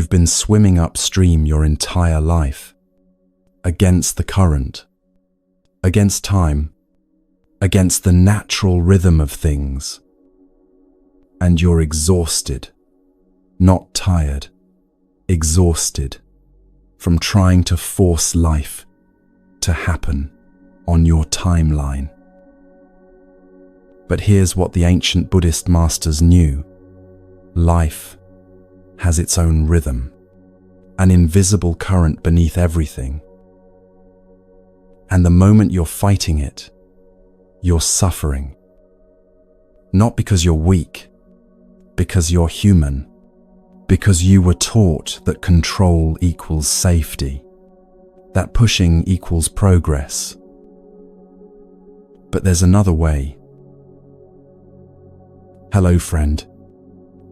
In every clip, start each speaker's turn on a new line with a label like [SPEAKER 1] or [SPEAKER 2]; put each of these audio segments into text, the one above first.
[SPEAKER 1] You've been swimming upstream your entire life, against the current, against time, against the natural rhythm of things. And you're exhausted, not tired, exhausted from trying to force life to happen on your timeline. But here's what the ancient Buddhist masters knew. Life has its own rhythm, an invisible current beneath everything. And the moment you're fighting it, you're suffering. Not because you're weak, because you're human, because you were taught that control equals safety, that pushing equals progress. But there's another way. Hello, friend.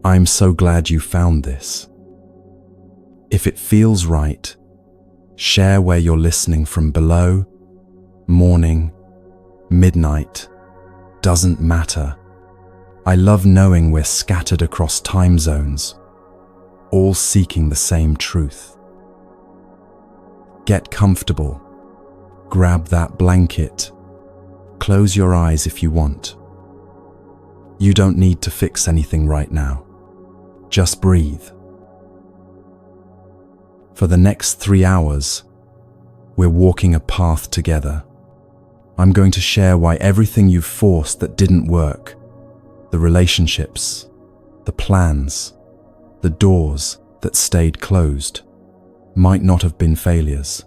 [SPEAKER 1] I'm so glad you found this. If it feels right, share where you're listening from below. Morning, midnight, doesn't matter. I love knowing we're scattered across time zones, all seeking the same truth. Get comfortable. Grab that blanket. Close your eyes if you want. You don't need to fix anything right now. Just breathe. For the next 3 hours, we're walking a path together. I'm going to share why everything you've forced that didn't work, the relationships, the plans, the doors that stayed closed, might not have been failures.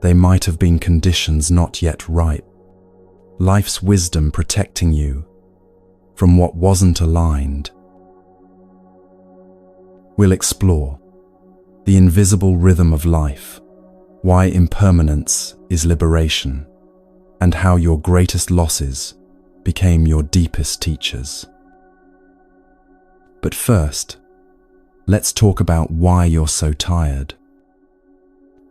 [SPEAKER 1] They might have been conditions not yet ripe. Life's wisdom protecting you from what wasn't aligned. We'll explore the invisible rhythm of life, why impermanence is liberation, and how your greatest losses became your deepest teachers. But first, let's talk about why you're so tired.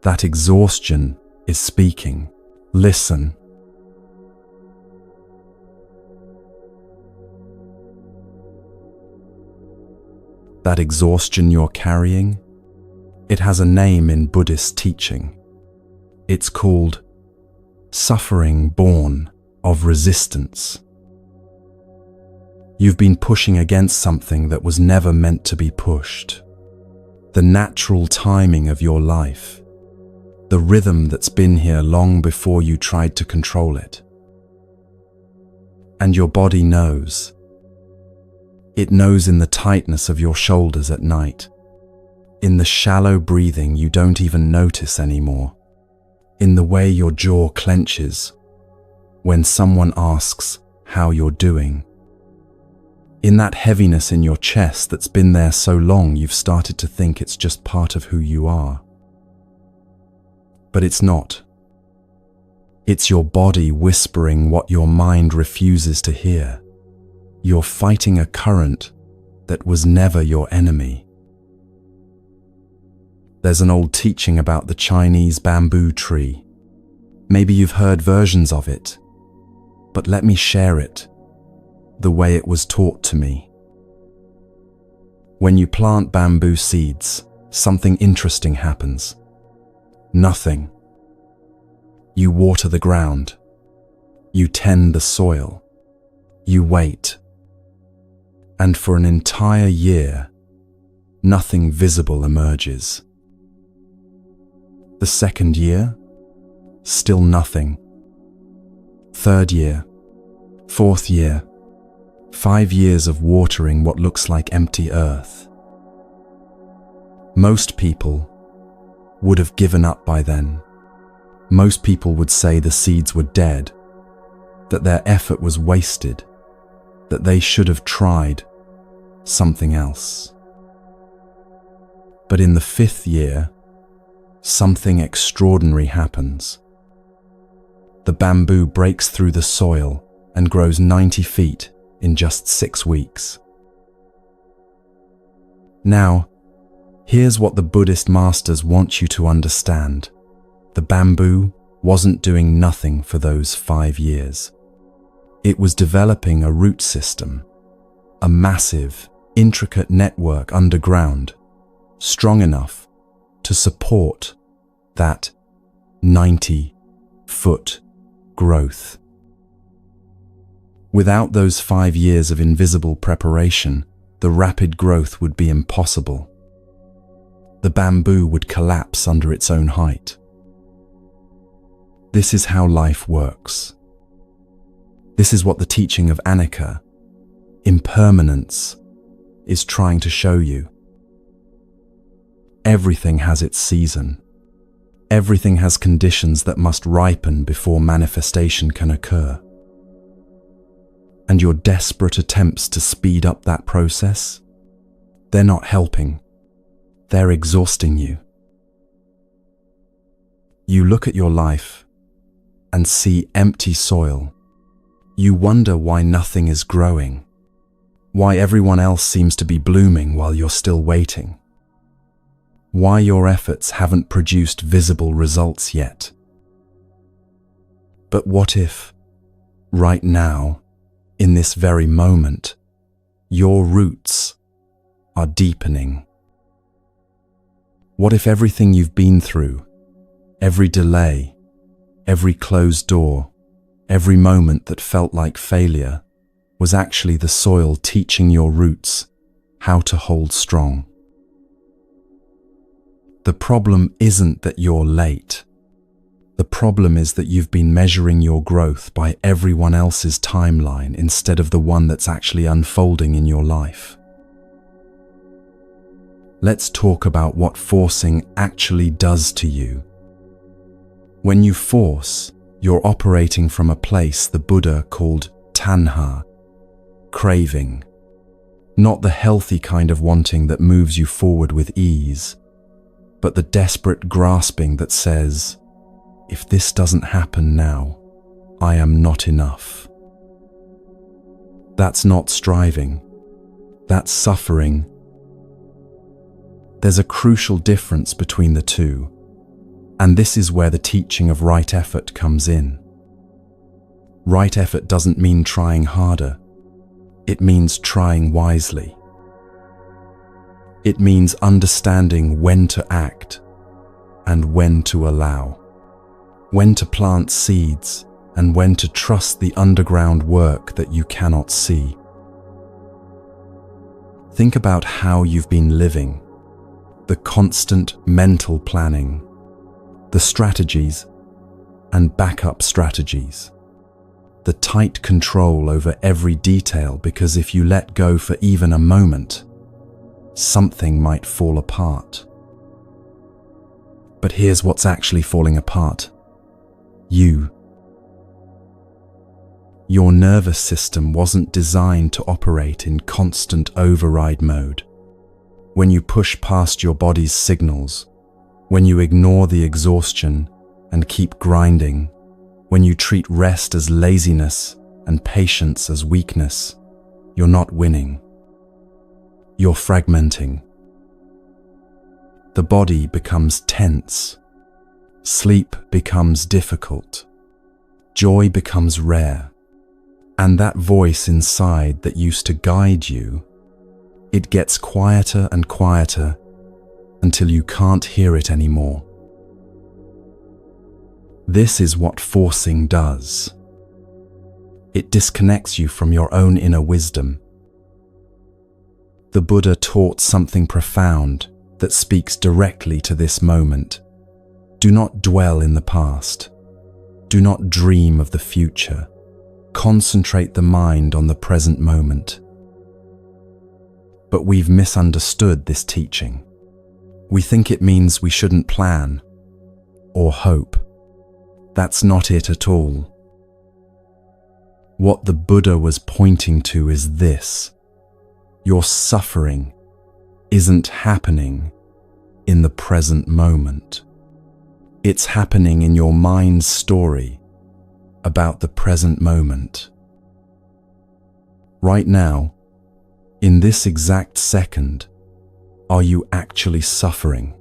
[SPEAKER 1] That exhaustion is speaking. Listen. That exhaustion you're carrying, it has a name in Buddhist teaching. It's called suffering born of resistance. You've been pushing against something that was never meant to be pushed. The natural timing of your life, the rhythm that's been here long before you tried to control it. And your body knows. It knows in the tightness of your shoulders at night, in the shallow breathing you don't even notice anymore, in the way your jaw clenches when someone asks how you're doing, in that heaviness in your chest that's been there so long you've started to think it's just part of who you are. But it's not. It's your body whispering what your mind refuses to hear. You're fighting a current that was never your enemy. There's an old teaching about the Chinese bamboo tree. Maybe you've heard versions of it, but let me share it the way it was taught to me. When you plant bamboo seeds, something interesting happens. Nothing. You water the ground. You tend the soil. You wait. And for an entire year, nothing visible emerges. The second year, still nothing. Third year, fourth year, 5 years of watering what looks like empty earth. Most people would have given up by then. Most people would say the seeds were dead, that their effort was wasted, that they should have tried something else. But in the 5th year, something extraordinary happens. The bamboo breaks through the soil and grows 90 feet in just 6 weeks. Now, here's what the Buddhist masters want you to understand. The bamboo wasn't doing nothing for those 5 years. It was developing a root system, a massive, intricate network underground, strong enough to support that 90-foot growth. Without those 5 years of invisible preparation, the rapid growth would be impossible. The bamboo would collapse under its own height. This is how life works. This is what the teaching of Anicca, impermanence, is trying to show you. Everything has its season. Everything has conditions that must ripen before manifestation can occur. And your desperate attempts to speed up that process, they're not helping. They're exhausting you. You look at your life and see empty soil. You wonder why nothing is growing, why everyone else seems to be blooming while you're still waiting, why your efforts haven't produced visible results yet. But what if, right now, in this very moment, your roots are deepening? What if everything you've been through, every delay, every closed door, every moment that felt like failure, was actually the soil teaching your roots how to hold strong? The problem isn't that you're late. The problem is that you've been measuring your growth by everyone else's timeline instead of the one that's actually unfolding in your life. Let's talk about what forcing actually does to you. When you force, you're operating from a place the Buddha called tanha, craving. Not the healthy kind of wanting that moves you forward with ease, but the desperate grasping that says, if this doesn't happen now, I am not enough. That's not striving. That's suffering. There's a crucial difference between the two, and this is where the teaching of right effort comes in. Right effort doesn't mean trying harder. It means trying wisely. It means understanding when to act and when to allow, when to plant seeds and when to trust the underground work that you cannot see. Think about how you've been living, the constant mental planning, the strategies and backup strategies, the tight control over every detail, because if you let go for even a moment, something might fall apart. But here's what's actually falling apart. You. Your nervous system wasn't designed to operate in constant override mode. When you push past your body's signals, when you ignore the exhaustion and keep grinding, when you treat rest as laziness and patience as weakness, you're not winning. You're fragmenting. The body becomes tense. Sleep becomes difficult. Joy becomes rare. And that voice inside that used to guide you, it gets quieter and quieter until you can't hear it anymore. This is what forcing does. It disconnects you from your own inner wisdom. The Buddha taught something profound that speaks directly to this moment. Do not dwell in the past. Do not dream of the future. Concentrate the mind on the present moment. But we've misunderstood this teaching. We think it means we shouldn't plan or hope. That's not it at all. What the Buddha was pointing to is this: your suffering isn't happening in the present moment. It's happening in your mind's story about the present moment. Right now, in this exact second, are you actually suffering?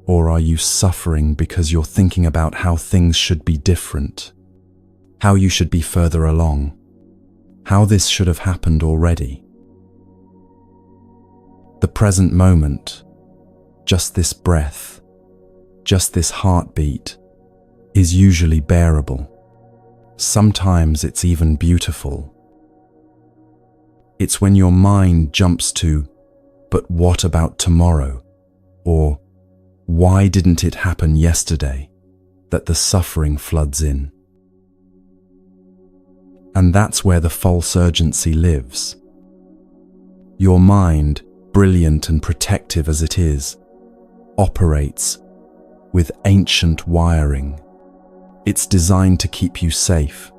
[SPEAKER 1] Or are you suffering because you're thinking about how things should be different, how you should be further along, how this should have happened already? The present moment, just this breath, just this heartbeat, is usually bearable. Sometimes it's even beautiful. It's when your mind jumps to, "But what about tomorrow?" or "Why didn't it happen yesterday?" that the suffering floods in. And that's where the false urgency lives. Your mind, brilliant and protective as it is, operates with ancient wiring. It's designed to keep you safe,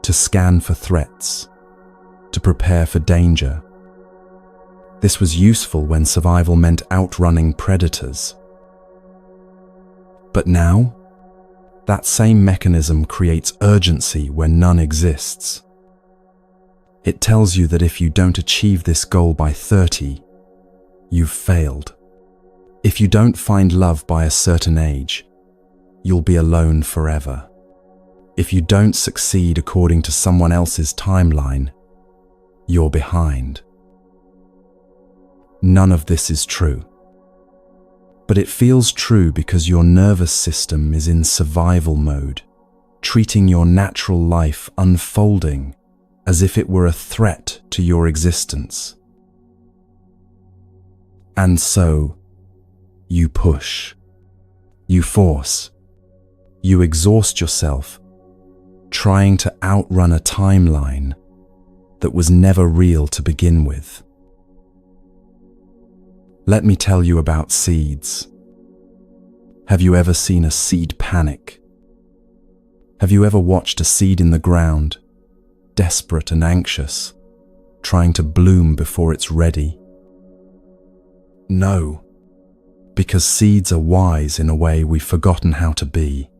[SPEAKER 1] to scan for threats, to prepare for danger. This was useful when survival meant outrunning predators. But now, that same mechanism creates urgency when none exists. It tells you that if you don't achieve this goal by 30, you've failed. If you don't find love by a certain age, you'll be alone forever. If you don't succeed according to someone else's timeline, you're behind. None of this is true. But it feels true because your nervous system is in survival mode, treating your natural life unfolding as if it were a threat to your existence. And so, you push, you force, you exhaust yourself, trying to outrun a timeline that was never real to begin with. Let me tell you about seeds. Have you ever seen a seed panic? Have you ever watched a seed in the ground, desperate and anxious, trying to bloom before it's ready? No, because seeds are wise in a way we've forgotten how to be.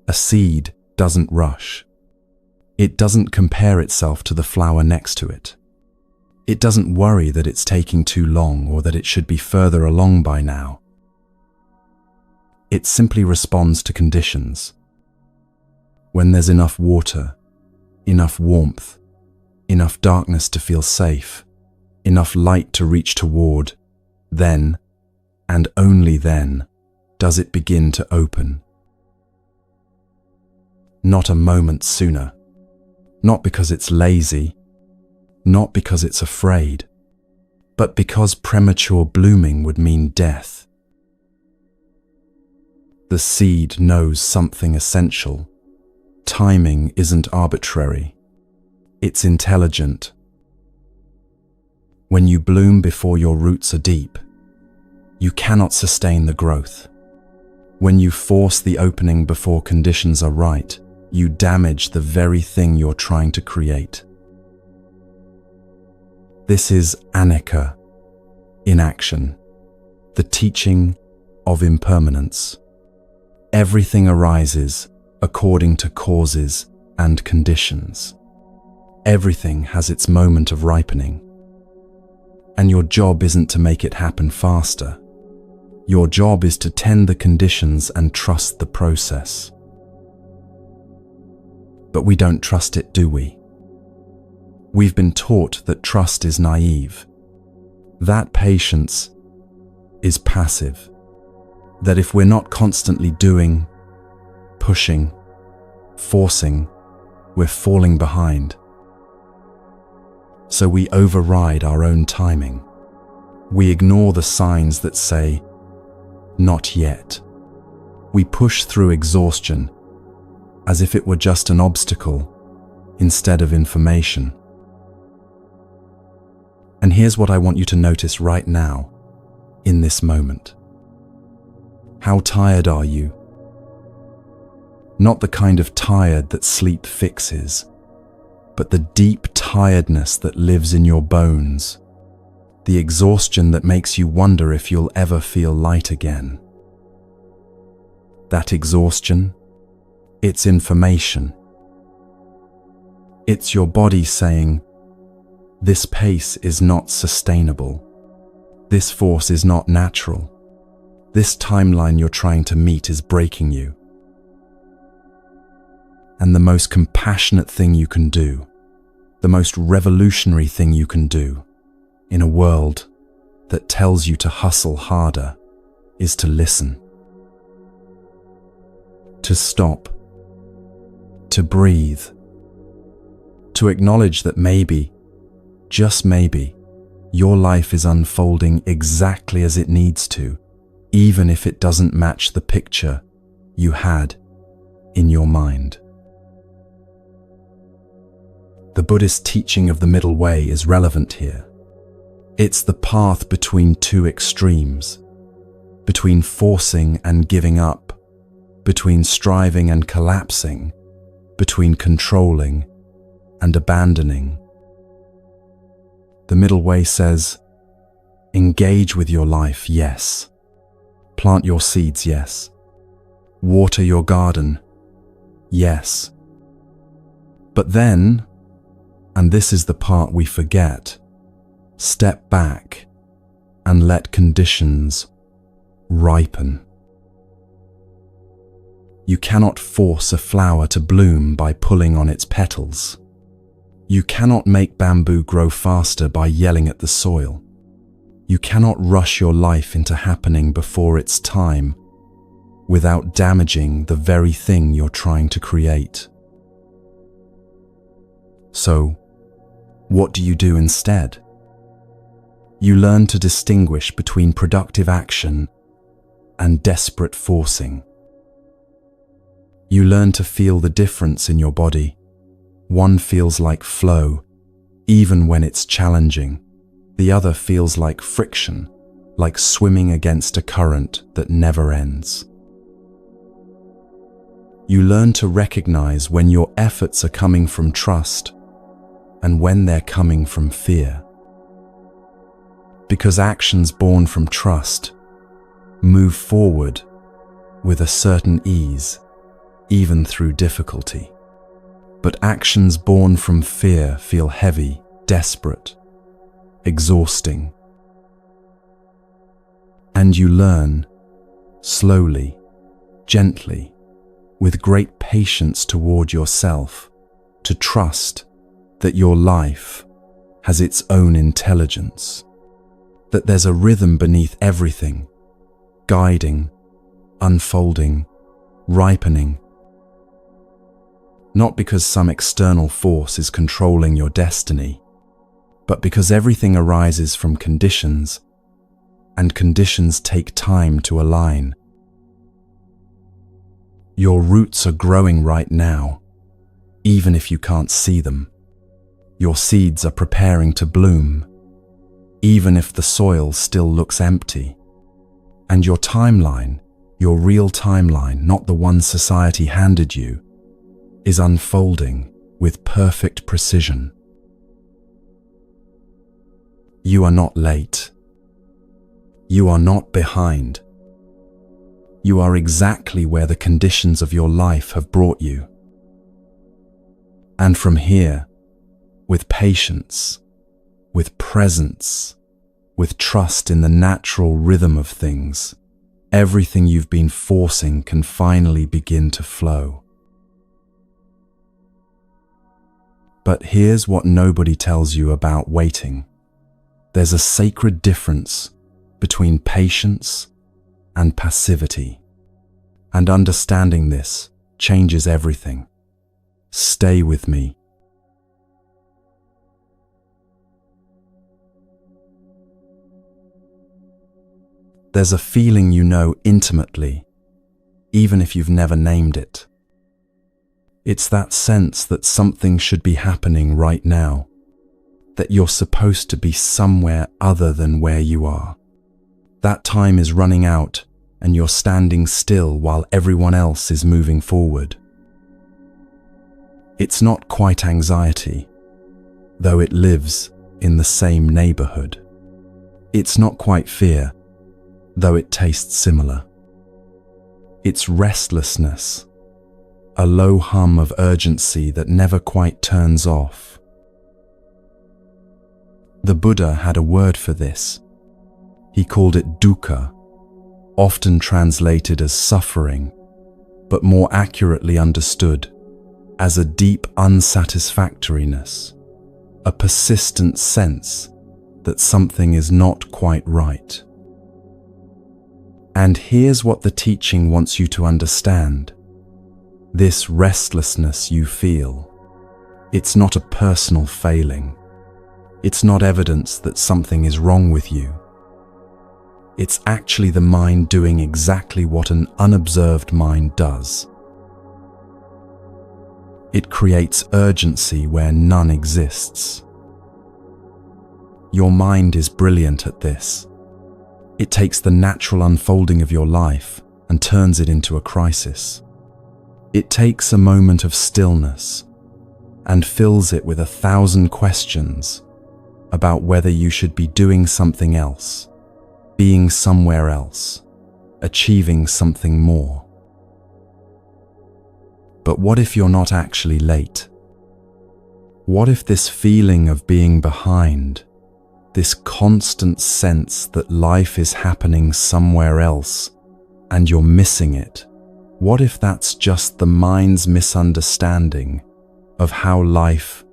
[SPEAKER 1] A seed doesn't rush. It doesn't compare itself to the flower next to it. It doesn't worry that it's taking too long or that it should be further along by now. It simply responds to conditions. When there's enough water, enough warmth, enough darkness to feel safe, enough light to reach toward, then, and only then, does it begin to open. Not a moment sooner. Not because it's lazy, not because it's afraid, but because premature blooming would mean death. The seed knows something essential. Timing isn't arbitrary. It's intelligent. When you bloom before your roots are deep, you cannot sustain the growth. When you force the opening before conditions are right, you damage the very thing you're trying to create. This is anicca, in action, the teaching of impermanence. Everything arises according to causes and conditions. Everything has its moment of ripening. And your job isn't to make it happen faster. Your job is to tend the conditions and trust the process. But we don't trust it, do we? We've been taught that trust is naive, that patience is passive, that if we're not constantly doing, pushing, forcing, we're falling behind. So we override our own timing. We ignore the signs that say, "Not yet." We push through exhaustion as if it were just an obstacle instead of information. And here's what I want you to notice right now, in this moment. How tired are you? Not the kind of tired that sleep fixes, but the deep tiredness that lives in your bones, the exhaustion that makes you wonder if you'll ever feel light again. That exhaustion, it's information. It's your body saying, "This pace is not sustainable. This force is not natural. This timeline you're trying to meet is breaking you." And the most compassionate thing you can do, the most revolutionary thing you can do, in a world that tells you to hustle harder is to listen, to stop, to breathe, to acknowledge that maybe, just maybe, your life is unfolding exactly as it needs to, even if it doesn't match the picture you had in your mind. The Buddhist teaching of the middle way is relevant here. It's the path between two extremes, between forcing and giving up, between striving and collapsing, between controlling and abandoning. The middle way says, engage with your life, yes. Plant your seeds, yes. Water your garden, yes. But then, and this is the part we forget, step back and let conditions ripen. You cannot force a flower to bloom by pulling on its petals. You cannot make bamboo grow faster by yelling at the soil. You cannot rush your life into happening before its time without damaging the very thing you're trying to create. So, what do you do instead? You learn to distinguish between productive action and desperate forcing. You learn to feel the difference in your body. One feels like flow, even when it's challenging. The other feels like friction, like swimming against a current that never ends. You learn to recognize when your efforts are coming from trust and when they're coming from fear. Because actions born from trust move forward with a certain ease, even through difficulty. But actions born from fear feel heavy, desperate, exhausting. And you learn, slowly, gently, with great patience toward yourself, to trust that your life has its own intelligence, that there's a rhythm beneath everything, guiding, unfolding, ripening. Not because some external force is controlling your destiny, but because everything arises from conditions, and conditions take time to align. Your roots are growing right now, even if you can't see them. Your seeds are preparing to bloom, even if the soil still looks empty. And your timeline, your real timeline, not the one society handed you, is unfolding with perfect precision. You are not late. You are not behind. You are exactly where the conditions of your life have brought you. And from here, with patience, with presence, with trust in the natural rhythm of things, everything you've been forcing can finally begin to flow. But here's what nobody tells you about waiting. There's a sacred difference between patience and passivity. And understanding this changes everything. Stay with me. There's a feeling you know intimately, even if you've never named it. It's that sense that something should be happening right now, that you're supposed to be somewhere other than where you are. That time is running out and you're standing still while everyone else is moving forward. It's not quite anxiety, though it lives in the same neighborhood. It's not quite fear, though it tastes similar. It's restlessness, a low hum of urgency that never quite turns off. The Buddha had a word for this. He called it dukkha, often translated as suffering, but more accurately understood as a deep unsatisfactoriness, a persistent sense that something is not quite right. And here's what the teaching wants you to understand. This restlessness you feel, it's not a personal failing. It's not evidence that something is wrong with you. It's actually the mind doing exactly what an unobserved mind does. It creates urgency where none exists. Your mind is brilliant at this. It takes the natural unfolding of your life and turns it into a crisis. It takes a moment of stillness and fills it with 1,000 questions about whether you should be doing something else, being somewhere else, achieving something more. But what if you're not actually late? What if this feeling of being behind, this constant sense that life is happening somewhere else and you're missing it, what if that's just the mind's misunderstanding of how life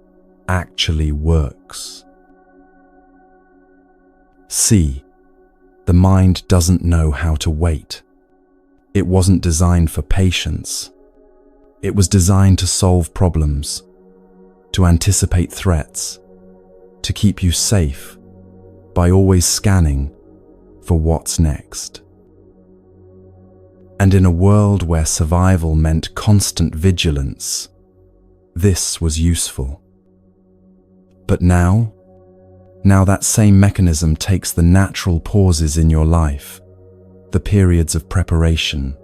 [SPEAKER 1] actually works? See, the mind doesn't know how to wait. It wasn't designed for patience. It was designed to solve problems, to anticipate threats, to keep you safe by always scanning for what's next. And in a world where survival meant constant vigilance, this was useful. But now that same mechanism takes the natural pauses in your life, the periods of preparation,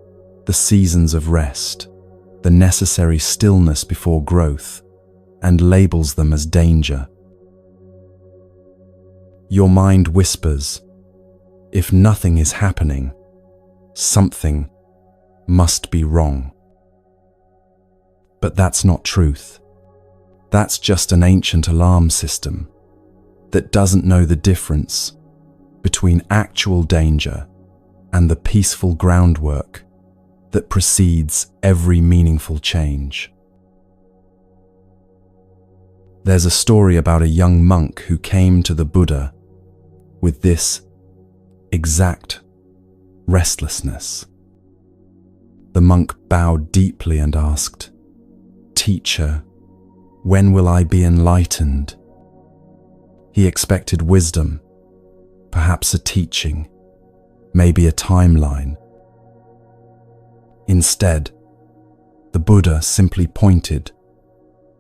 [SPEAKER 1] the seasons of rest, the necessary stillness before growth, and labels them as danger. Your mind whispers, if nothing is happening, something must be wrong. But that's not truth. That's just an ancient alarm system that doesn't know the difference between actual danger and the peaceful groundwork that precedes every meaningful change. There's a story about a young monk who came to the Buddha with this exact restlessness. The monk bowed deeply and asked, "Teacher, when will I be enlightened?" He expected wisdom, perhaps a teaching, maybe a timeline. Instead, the Buddha simply pointed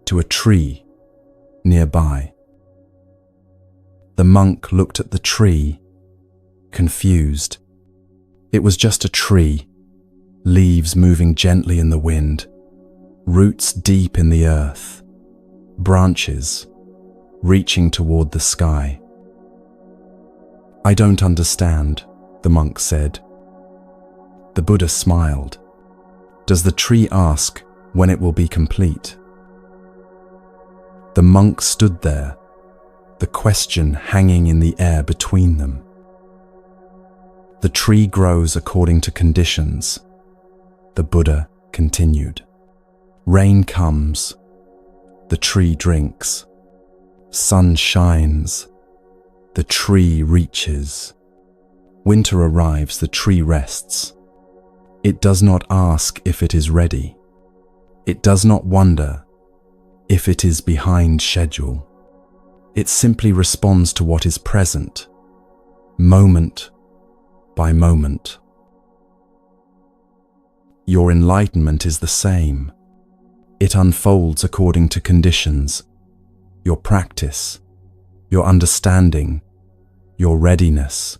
[SPEAKER 1] to a tree nearby. The monk looked at the tree, confused. It was just a tree, leaves moving gently in the wind, roots deep in the earth, branches reaching toward the sky. "I don't understand," the monk said. The Buddha smiled. "Does the tree ask when it will be complete?" The monk stood there, the question hanging in the air between them. "The tree grows according to conditions," the Buddha continued. "Rain comes, the tree drinks. Sun shines, the tree reaches. Winter arrives, the tree rests. It does not ask if it is ready. It does not wonder if it is behind schedule. It simply responds to what is present, moment by moment." Your enlightenment is the same. It unfolds according to conditions, your practice, your understanding, your readiness.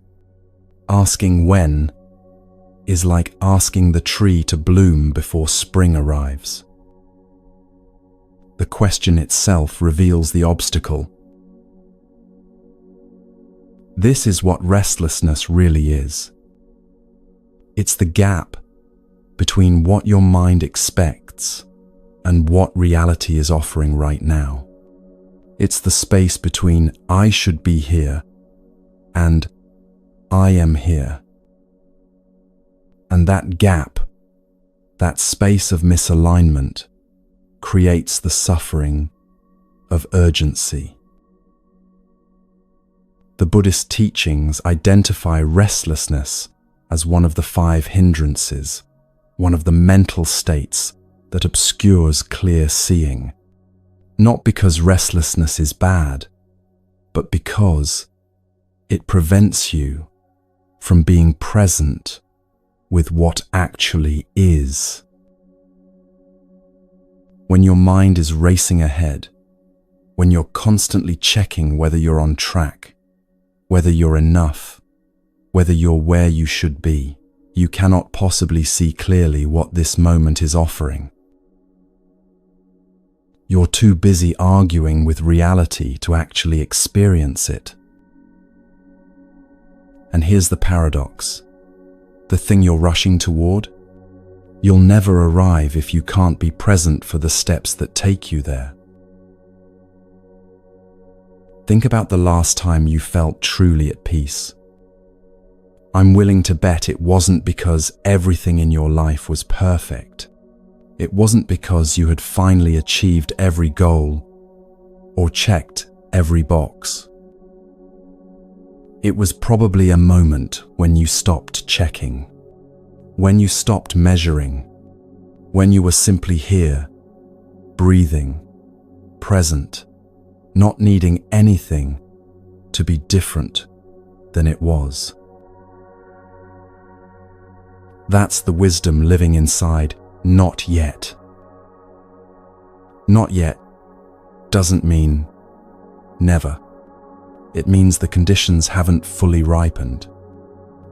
[SPEAKER 1] Asking when is like asking the tree to bloom before spring arrives. The question itself reveals the obstacle. This is what restlessness really is. It's the gap between what your mind expects and what reality is offering right now. It's the space between "I should be here" and "I am here." And that gap, that space of misalignment, creates the suffering of urgency. The Buddhist teachings identify restlessness as one of the 5 hindrances, one of the mental states that obscures clear seeing. Not because restlessness is bad, but because it prevents you from being present with what actually is. When your mind is racing ahead, when you're constantly checking whether you're on track, whether you're enough, whether you're where you should be, you cannot possibly see clearly what this moment is offering. You're too busy arguing with reality to actually experience it. And here's the paradox. The thing you're rushing toward, you'll never arrive if you can't be present for the steps that take you there. Think about the last time you felt truly at peace. I'm willing to bet it wasn't because everything in your life was perfect. It wasn't because you had finally achieved every goal or checked every box. It was probably a moment when you stopped checking, when you stopped measuring, when you were simply here, breathing, present, not needing anything to be different than it was. That's the wisdom living inside not yet. Not yet doesn't mean never. It means the conditions haven't fully ripened.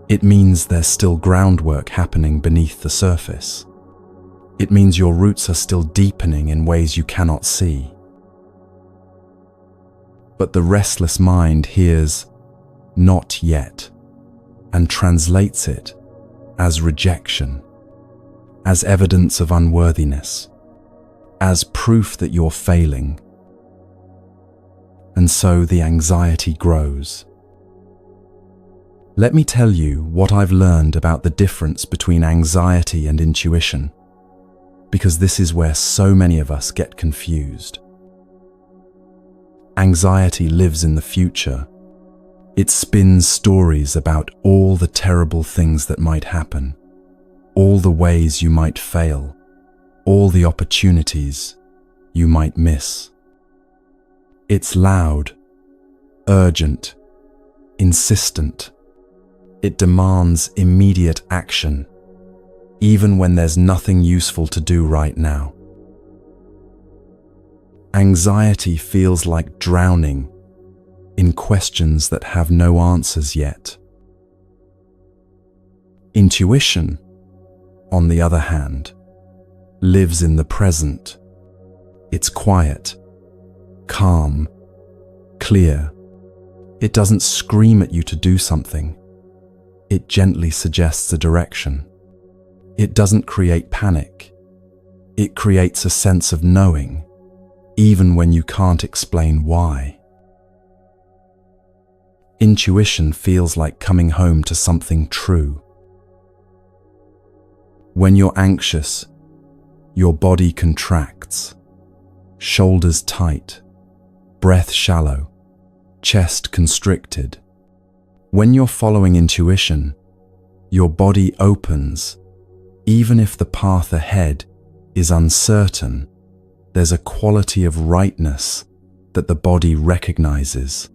[SPEAKER 1] It means there's still groundwork happening beneath the surface. It means your roots are still deepening in ways you cannot see. But the restless mind hears "not yet" and translates it as rejection, as evidence of unworthiness, as proof that you're failing. And so the anxiety grows. Let me tell you what I've learned about the difference between anxiety and intuition, because this is where so many of us get confused. Anxiety lives in the future. It spins stories about all the terrible things that might happen, all the ways you might fail, all the opportunities you might miss. It's loud, urgent, insistent. It demands immediate action, even when there's nothing useful to do right now. Anxiety feels like drowning in questions that have no answers yet. Intuition, on the other hand, lives in the present. It's quiet, calm, clear. It doesn't scream at you to do something. It gently suggests a direction. It doesn't create panic. It creates a sense of knowing, even when you can't explain why. Intuition feels like coming home to something true. When you're anxious, your body contracts, shoulders tight, breath shallow, chest constricted. When you're following intuition, your body opens. Even if the path ahead is uncertain, there's a quality of rightness that the body recognizes.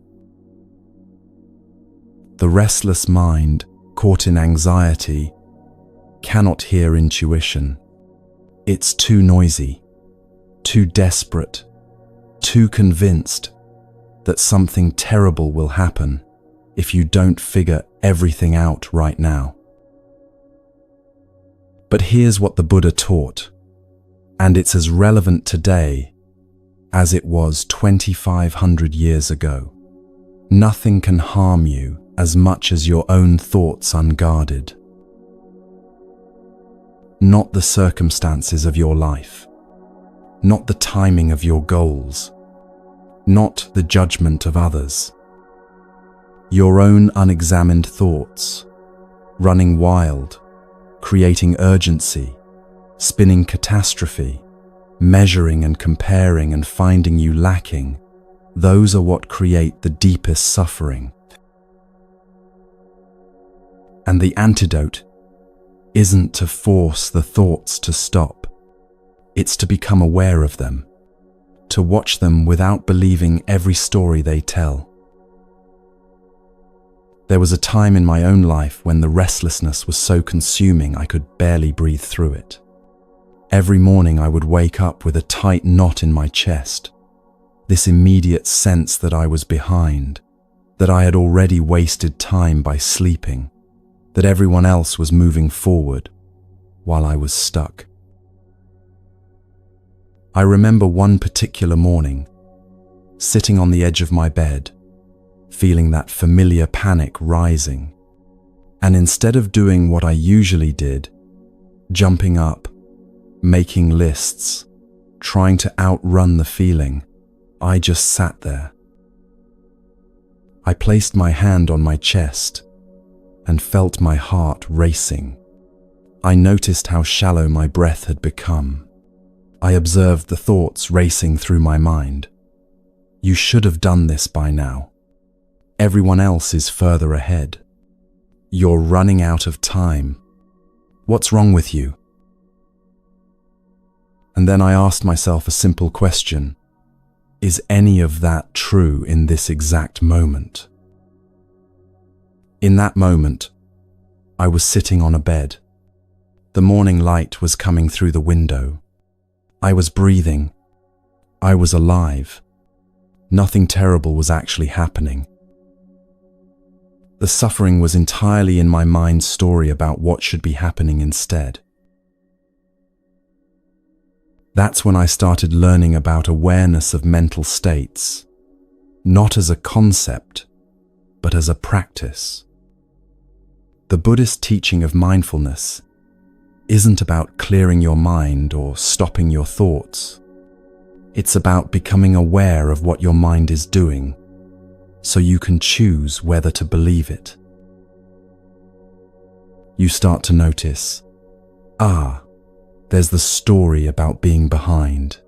[SPEAKER 1] The restless mind, caught in anxiety, cannot hear intuition. It's too noisy, too desperate, too convinced that something terrible will happen if you don't figure everything out right now. But here's what the Buddha taught, and it's as relevant today as it was 2,500 years ago. Nothing can harm you as much as your own thoughts unguarded. Not the circumstances of your life, not the timing of your goals, not the judgment of others. Your own unexamined thoughts, running wild, creating urgency, spinning catastrophe, measuring and comparing and finding you lacking, those are what create the deepest suffering. And the antidote isn't to force the thoughts to stop. It's to become aware of them, to watch them without believing every story they tell. There was a time in my own life when the restlessness was so consuming I could barely breathe through it. Every morning I would wake up with a tight knot in my chest, this immediate sense that I was behind, that I had already wasted time by sleeping, that everyone else was moving forward while I was stuck. I remember one particular morning, sitting on the edge of my bed, feeling that familiar panic rising, and instead of doing what I usually did, jumping up, making lists, trying to outrun the feeling, I just sat there. I placed my hand on my chest and felt my heart racing. I noticed how shallow my breath had become. I observed the thoughts racing through my mind. You should have done this by now. Everyone else is further ahead. You're running out of time. What's wrong with you? And then I asked myself a simple question. Is any of that true in this exact moment? In that moment, I was sitting on a bed. The morning light was coming through the window. I was breathing. I was alive. Nothing terrible was actually happening. The suffering was entirely in my mind's story about what should be happening instead. That's when I started learning about awareness of mental states, not as a concept, but as a practice. The Buddhist teaching of mindfulness isn't about clearing your mind or stopping your thoughts. It's about becoming aware of what your mind is doing, so you can choose whether to believe it. You start to notice, there's the story about being behind.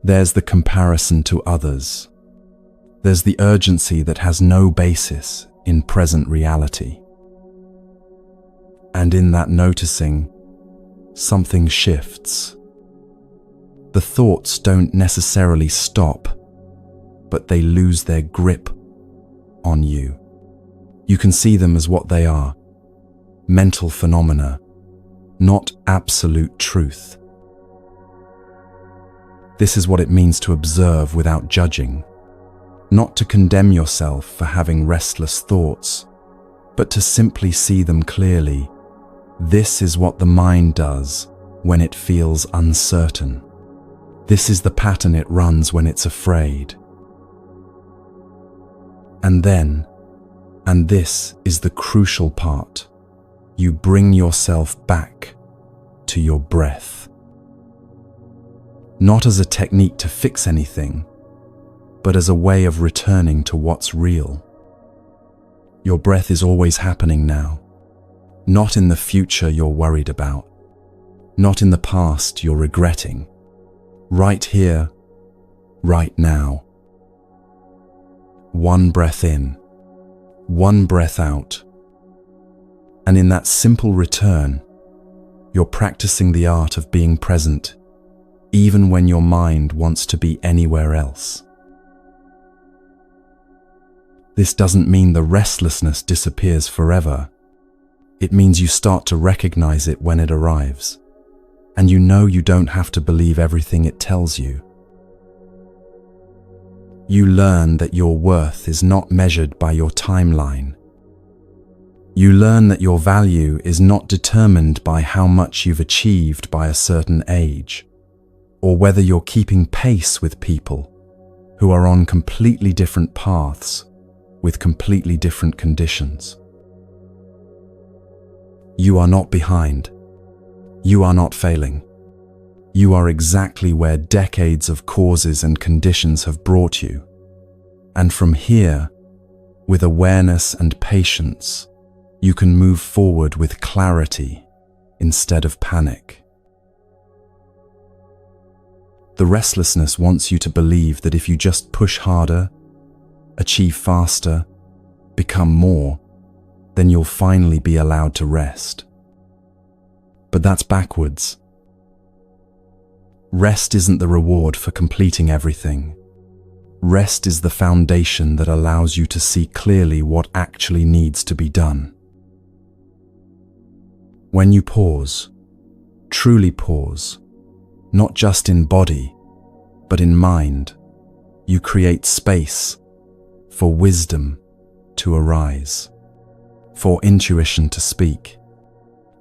[SPEAKER 1] There's the comparison to others. There's the urgency that has no basis in present reality. And in that noticing, something shifts. The thoughts don't necessarily stop, but they lose their grip on you. You can see them as what they are, mental phenomena, not absolute truth. This is what it means to observe without judging, not to condemn yourself for having restless thoughts, but to simply see them clearly. This is what the mind does when it feels uncertain. This is the pattern it runs when it's afraid. And then, and this is the crucial part, you bring yourself back to your breath. Not as a technique to fix anything, but as a way of returning to what's real. Your breath is always happening now, not in the future you're worried about, not in the past you're regretting. Right here, right now. One breath in, one breath out. And in that simple return, you're practicing the art of being present, even when your mind wants to be anywhere else. This doesn't mean the restlessness disappears forever. It means you start to recognize it when it arrives. And you know you don't have to believe everything it tells you. You learn that your worth is not measured by your timeline. You learn that your value is not determined by how much you've achieved by a certain age, or whether you're keeping pace with people who are on completely different paths with completely different conditions. You are not behind. You are not failing. You are exactly where decades of causes and conditions have brought you. And from here, with awareness and patience, you can move forward with clarity instead of panic. The restlessness wants you to believe that if you just push harder, achieve faster, become more, then you'll finally be allowed to rest. But that's backwards. Rest isn't the reward for completing everything. Rest is the foundation that allows you to see clearly what actually needs to be done. When you pause, truly pause, not just in body, but in mind, you create space for wisdom to arise, for intuition to speak,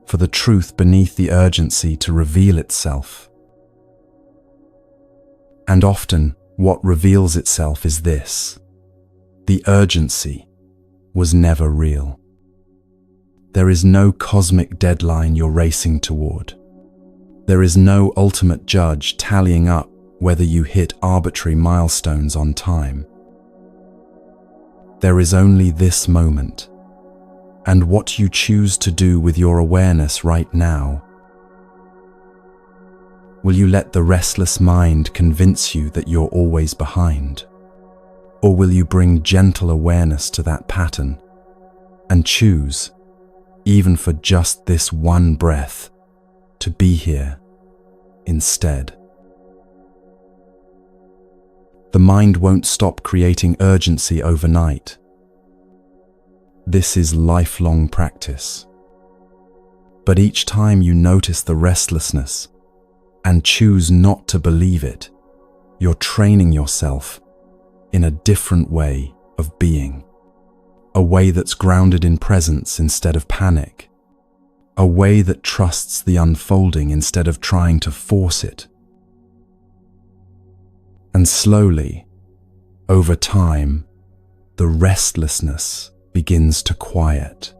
[SPEAKER 1] for the truth beneath the urgency to reveal itself. And often, what reveals itself is this: the urgency was never real. There is no cosmic deadline you're racing toward. There is no ultimate judge tallying up whether you hit arbitrary milestones on time. There is only this moment, and what you choose to do with your awareness right now. Will you let the restless mind convince you that you're always behind? Or will you bring gentle awareness to that pattern and choose, even for just this one breath, to be here instead? The mind won't stop creating urgency overnight. This is lifelong practice. But each time you notice the restlessness and choose not to believe it, you're training yourself in a different way of being. A way that's grounded in presence instead of panic. A way that trusts the unfolding instead of trying to force it. And slowly, over time, the restlessness begins to quiet.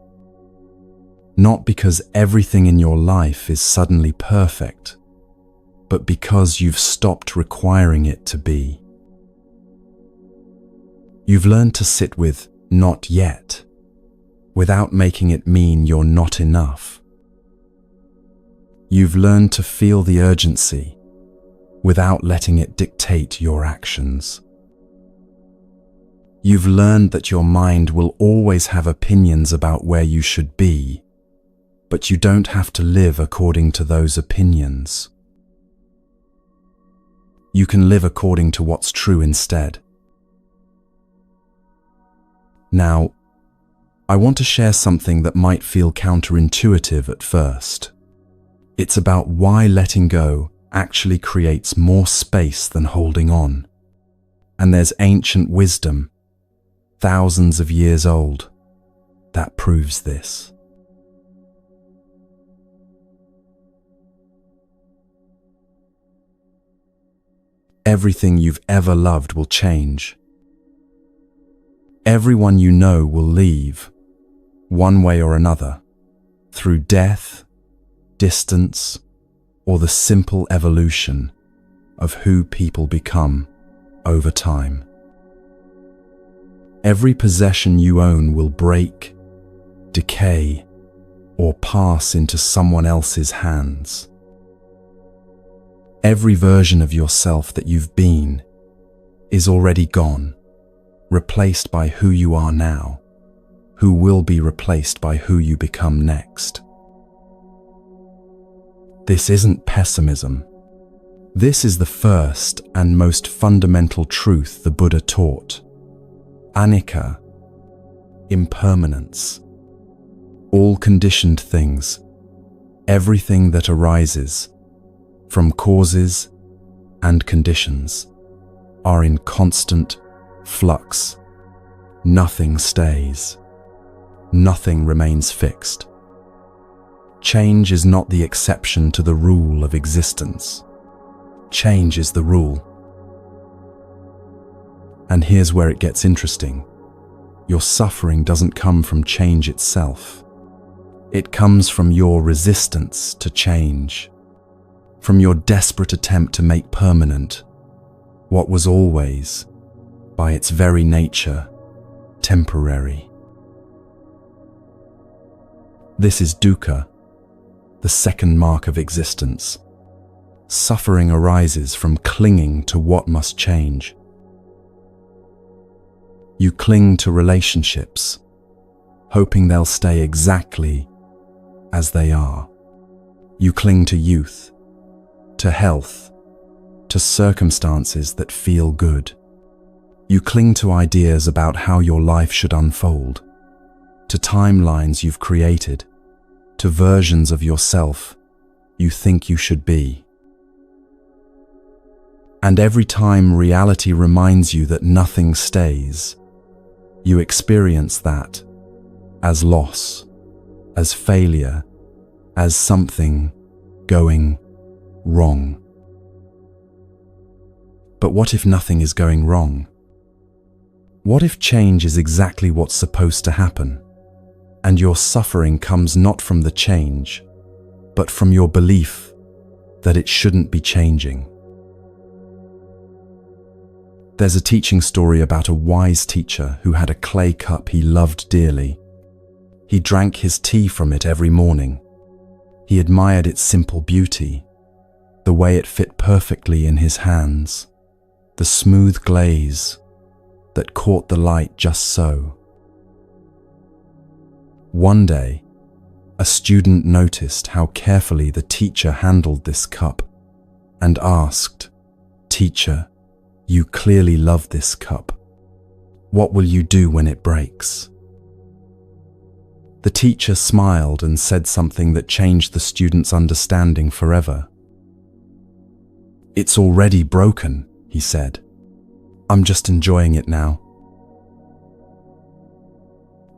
[SPEAKER 1] Not because everything in your life is suddenly perfect, but because you've stopped requiring it to be. You've learned to sit with "not yet" without making it mean you're not enough. You've learned to feel the urgency without letting it dictate your actions. You've learned that your mind will always have opinions about where you should be, but you don't have to live according to those opinions. You can live according to what's true instead. Now, I want to share something that might feel counterintuitive at first. It's about why letting go actually creates more space than holding on. And there's ancient wisdom, thousands of years old, that proves this. Everything you've ever loved will change. Everyone you know will leave, one way or another, through death, distance, or the simple evolution of who people become over time. Every possession you own will break, decay, or pass into someone else's hands. Every version of yourself that you've been is already gone, replaced by who you are now, who will be replaced by who you become next. This isn't pessimism. This is the first and most fundamental truth the Buddha taught. Anicca, impermanence. All conditioned things, everything that arises from causes and conditions, are in constant flux. Nothing stays. Nothing remains fixed. Change is not the exception to the rule of existence. Change is the rule. And here's where it gets interesting. Your suffering doesn't come from change itself. It comes from your resistance to change, from your desperate attempt to make permanent what was always, by its very nature, temporary. This is dukkha, the second mark of existence. Suffering arises from clinging to what must change. You cling to relationships, hoping they'll stay exactly as they are. You cling to youth, to health, to circumstances that feel good. You cling to ideas about how your life should unfold, to timelines you've created, to versions of yourself you think you should be. And every time reality reminds you that nothing stays, you experience that as loss, as failure, as something going wrong. But what if nothing is going wrong? What if change is exactly what's supposed to happen, and your suffering comes not from the change, but from your belief that it shouldn't be changing? There's a teaching story about a wise teacher who had a clay cup he loved dearly. He drank his tea from it every morning. He admired its simple beauty, the way it fit perfectly in his hands, the smooth glaze that caught the light just so. One day, a student noticed how carefully the teacher handled this cup and asked, "Teacher, you clearly love this cup. What will you do when it breaks?" The teacher smiled and said something that changed the student's understanding forever. "It's already broken," he said. "I'm just enjoying it now."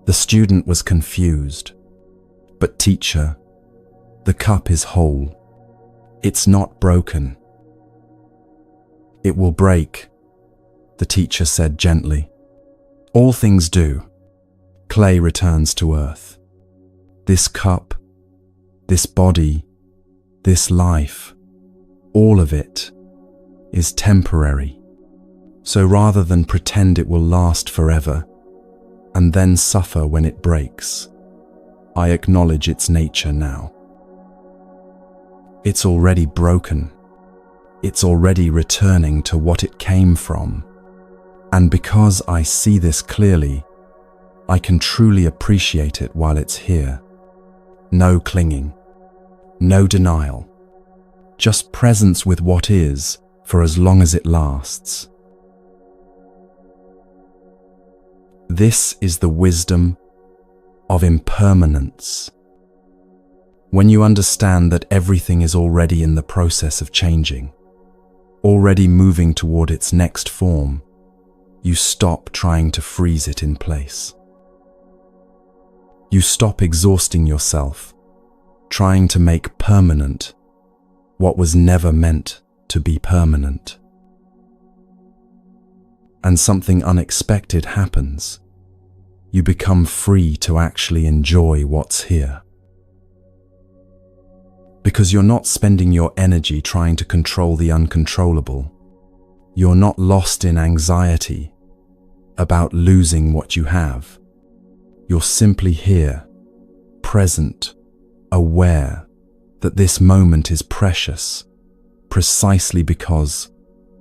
[SPEAKER 1] The student was confused. "But teacher, the cup is whole. It's not broken." "It will break," the teacher said gently. "All things do. Clay returns to earth. This cup, this body, this life, all of it is temporary. So rather than pretend it will last forever and then suffer when it breaks, I acknowledge its nature now. It's already broken. It's already returning to what it came from. And because I see this clearly, I can truly appreciate it while it's here. No clinging, no denial, just presence with what is for as long as it lasts. This is the wisdom of impermanence. When you understand that everything is already in the process of changing, already moving toward its next form, you stop trying to freeze it in place. You stop exhausting yourself, trying to make permanent what was never meant to be permanent. And something unexpected happens. You become free to actually enjoy what's here. Because you're not spending your energy trying to control the uncontrollable. You're not lost in anxiety about losing what you have. You're simply here, present, aware that this moment is precious, precisely because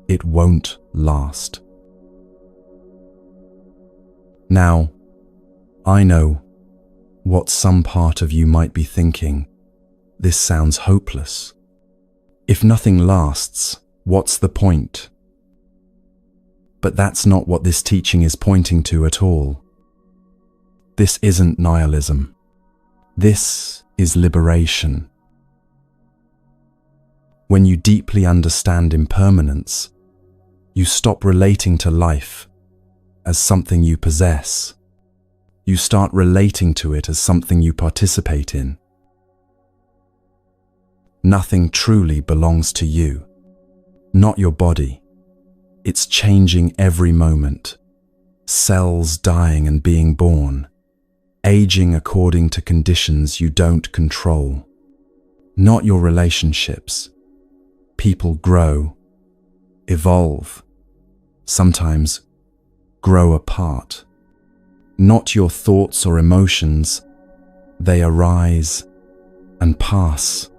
[SPEAKER 1] it won't last. Now, I know what some part of you might be thinking. This sounds hopeless. If nothing lasts, what's the point? But that's not what this teaching is pointing to at all. This isn't nihilism. This is liberation. When you deeply understand impermanence, you stop relating to life as something you possess. You start relating to it as something you participate in. Nothing truly belongs to you, not your body. It's changing every moment. Cells dying and being born. Aging according to conditions you don't control. Not your relationships. People grow, evolve, sometimes grow apart. Not your thoughts or emotions. They arise and pass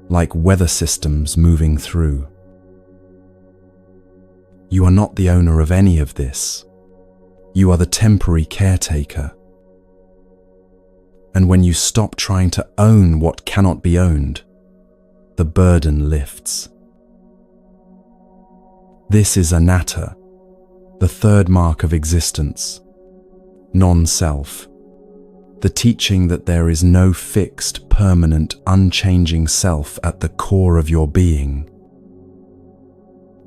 [SPEAKER 1] like weather systems moving through. You are not the owner of any of this. You are the temporary caretaker. And when you stop trying to own what cannot be owned, the burden lifts. This is anatta, the third mark of existence, non-self, the teaching that there is no fixed, permanent, unchanging self at the core of your being.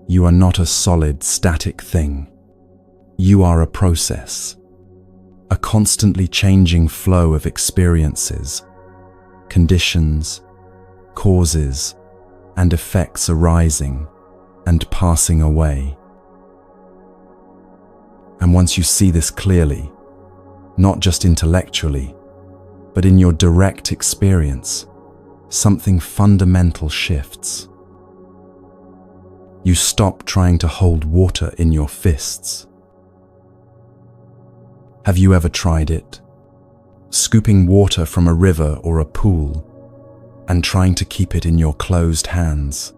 [SPEAKER 1] You are not a solid, static thing. You are a process, a constantly changing flow of experiences, conditions, causes, and effects arising and passing away. And once you see this clearly, not just intellectually, but in your direct experience, something fundamental shifts. You stop trying to hold water in your fists. Have you ever tried it? Scooping water from a river or a pool and trying to keep it in your closed hands.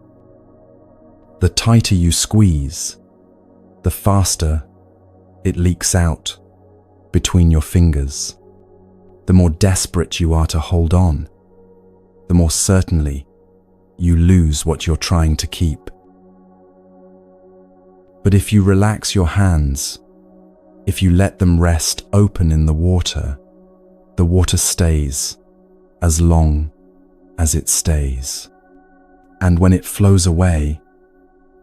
[SPEAKER 1] The tighter you squeeze, the faster it leaks out between your fingers. The more desperate you are to hold on, the more certainly you lose what you're trying to keep. But if you relax your hands, if you let them rest open in the water stays as long as it stays. And when it flows away,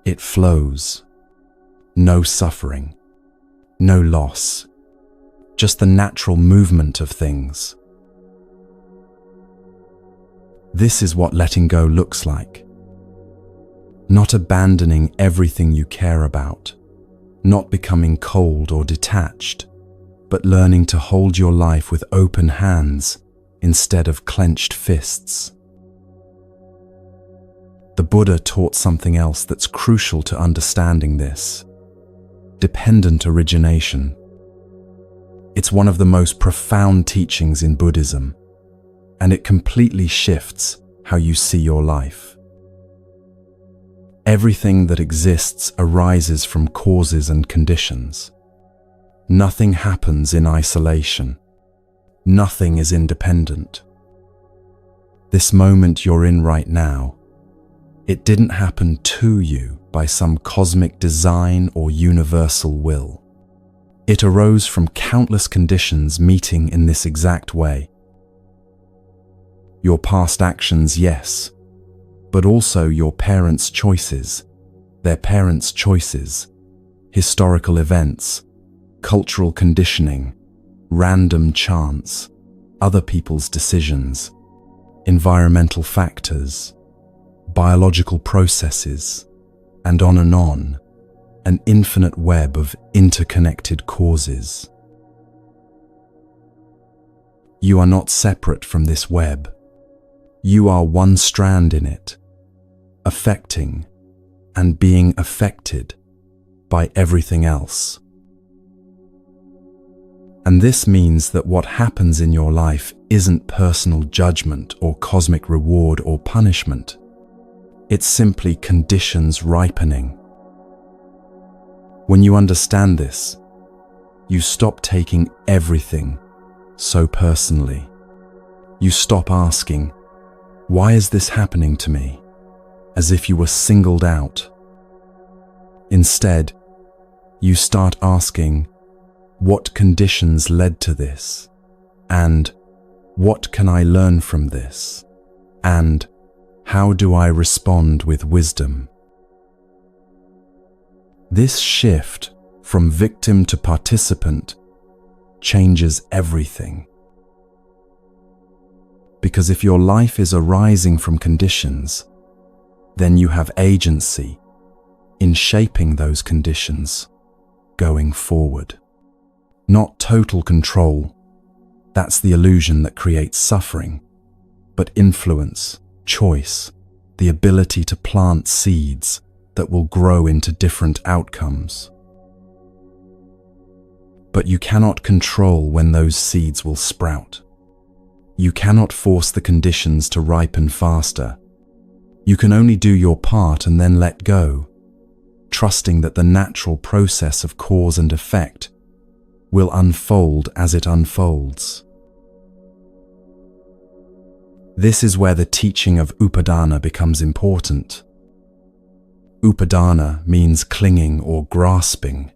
[SPEAKER 1] it flows. No suffering, no loss, just the natural movement of things. This is what letting go looks like. Not abandoning everything you care about, not becoming cold or detached, but learning to hold your life with open hands instead of clenched fists. The Buddha taught something else that's crucial to understanding this: dependent origination. It's one of the most profound teachings in Buddhism, and it completely shifts how you see your life. Everything that exists arises from causes and conditions. Nothing happens in isolation. Nothing is independent. This moment you're in right now, it didn't happen to you by some cosmic design or universal will. It arose from countless conditions meeting in this exact way. Your past actions, yes, but also your parents' choices, their parents' choices, historical events, cultural conditioning, random chance, other people's decisions, environmental factors, biological processes, and on, an infinite web of interconnected causes. You are not separate from this web. You are one strand in it, affecting and being affected by everything else. And this means that what happens in your life isn't personal judgment or cosmic reward or punishment. It's simply conditions ripening. When you understand this, you stop taking everything so personally. You stop asking, "Why is this happening to me?" as if you were singled out. Instead, you start asking, "What conditions led to this?" And "What can I learn from this?" And "How do I respond with wisdom?" This shift from victim to participant changes everything. Because if your life is arising from conditions, then you have agency in shaping those conditions going forward. Not total control, that's the illusion that creates suffering, but influence, choice, the ability to plant seeds that will grow into different outcomes. But you cannot control when those seeds will sprout. You cannot force the conditions to ripen faster. You can only do your part and then let go, trusting that the natural process of cause and effect will unfold as it unfolds. This is where the teaching of upadana becomes important. Upadana means clinging or grasping.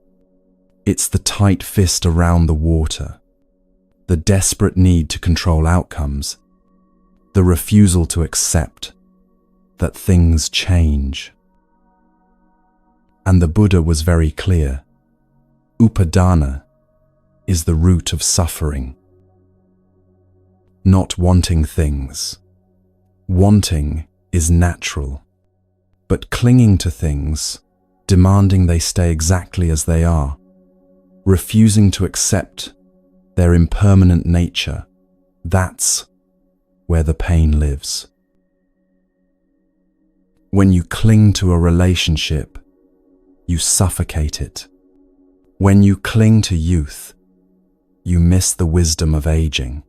[SPEAKER 1] It's the tight fist around the water, the desperate need to control outcomes, the refusal to accept that things change. And the Buddha was very clear. Upadana is the root of suffering. Not wanting things. Wanting is natural, but clinging to things, demanding they stay exactly as they are, refusing to accept their impermanent nature, that's where the pain lives. When you cling to a relationship, you suffocate it. When you cling to youth, you miss the wisdom of aging.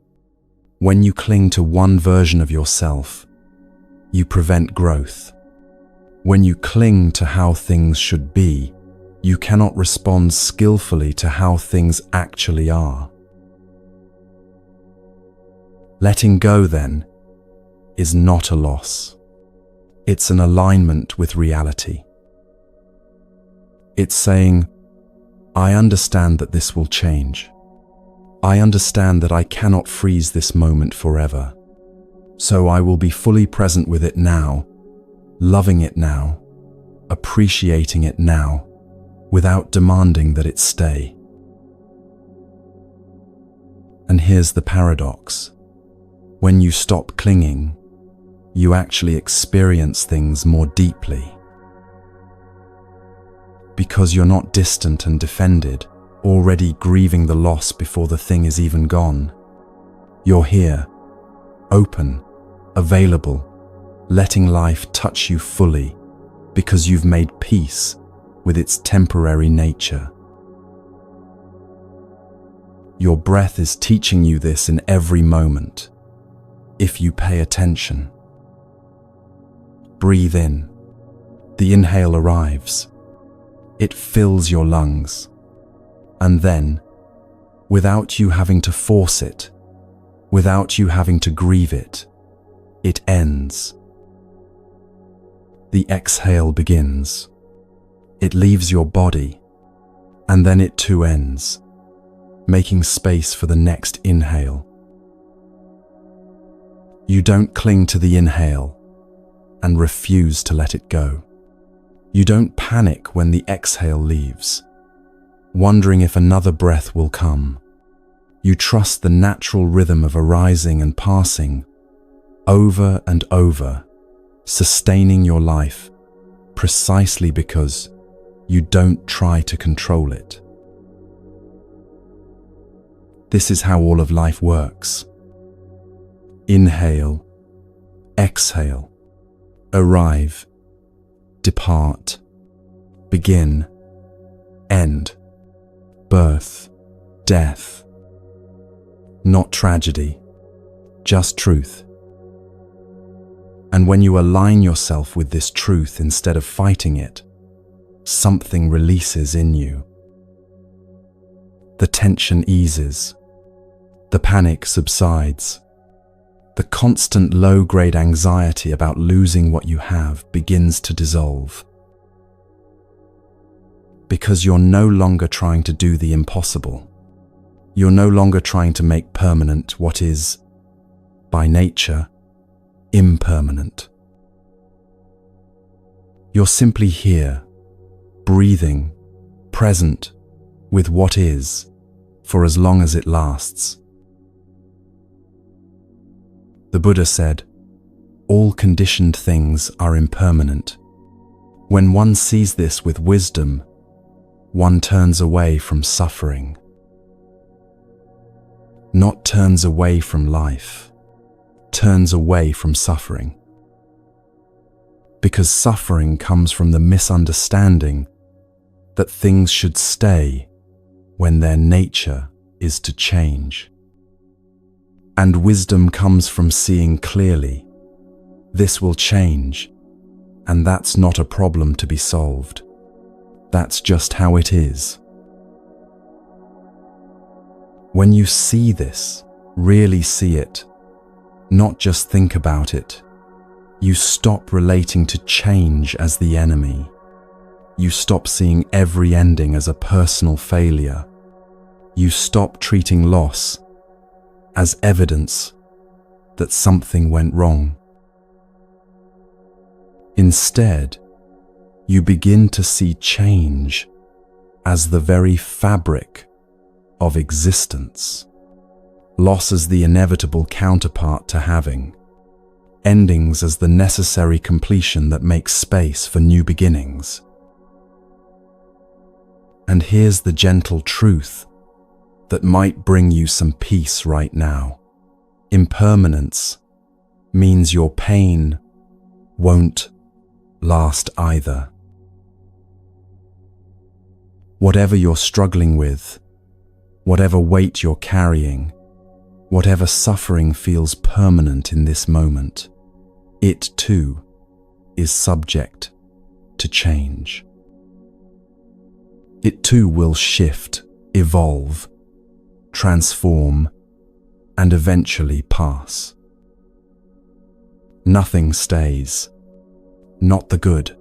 [SPEAKER 1] When you cling to one version of yourself, you prevent growth. When you cling to how things should be, you cannot respond skillfully to how things actually are. Letting go, then, is not a loss. It's an alignment with reality. It's saying, I understand that this will change. I understand that I cannot freeze this moment forever. So I will be fully present with it now, loving it now, appreciating it now, without demanding that it stay. And here's the paradox. When you stop clinging, you actually experience things more deeply. Because you're not distant and defended, already grieving the loss before the thing is even gone. You're here, open, available, letting life touch you fully because you've made peace with its temporary nature. Your breath is teaching you this in every moment, if you pay attention. Breathe in. The inhale arrives. It fills your lungs. And then, without you having to force it, without you having to grieve it, it ends. The exhale begins. It leaves your body, and then it too ends, making space for the next inhale. You don't cling to the inhale and refuse to let it go. You don't panic when the exhale leaves, wondering if another breath will come. You trust the natural rhythm of arising and passing, over and over, sustaining your life precisely because you don't try to control it. This is how all of life works. Inhale, exhale, arrive, depart, begin, end, birth, death. Not tragedy, just truth. And when you align yourself with this truth instead of fighting it, something releases in you. The tension eases. The panic subsides. The constant low-grade anxiety about losing what you have begins to dissolve. Because you're no longer trying to do the impossible. You're no longer trying to make permanent what is, by nature, impermanent. You're simply here, breathing, present with what is, for as long as it lasts. The Buddha said, all conditioned things are impermanent. When one sees this with wisdom, one turns away from suffering. Not turns away from life, turns away from suffering. Because suffering comes from the misunderstanding that things should stay when their nature is to change. And wisdom comes from seeing clearly, this will change, and that's not a problem to be solved. That's just how it is. When you see this, really see it, not just think about it. You stop relating to change as the enemy. You stop seeing every ending as a personal failure. You stop treating loss as evidence that something went wrong. Instead, you begin to see change as the very fabric of existence. Loss as the inevitable counterpart to having. Endings as the necessary completion that makes space for new beginnings. And here's the gentle truth that might bring you some peace right now. Impermanence means your pain won't last either. Whatever you're struggling with, whatever weight you're carrying, whatever suffering feels permanent in this moment, it too is subject to change. It too will shift, evolve, transform, and eventually pass. Nothing stays. Not the good,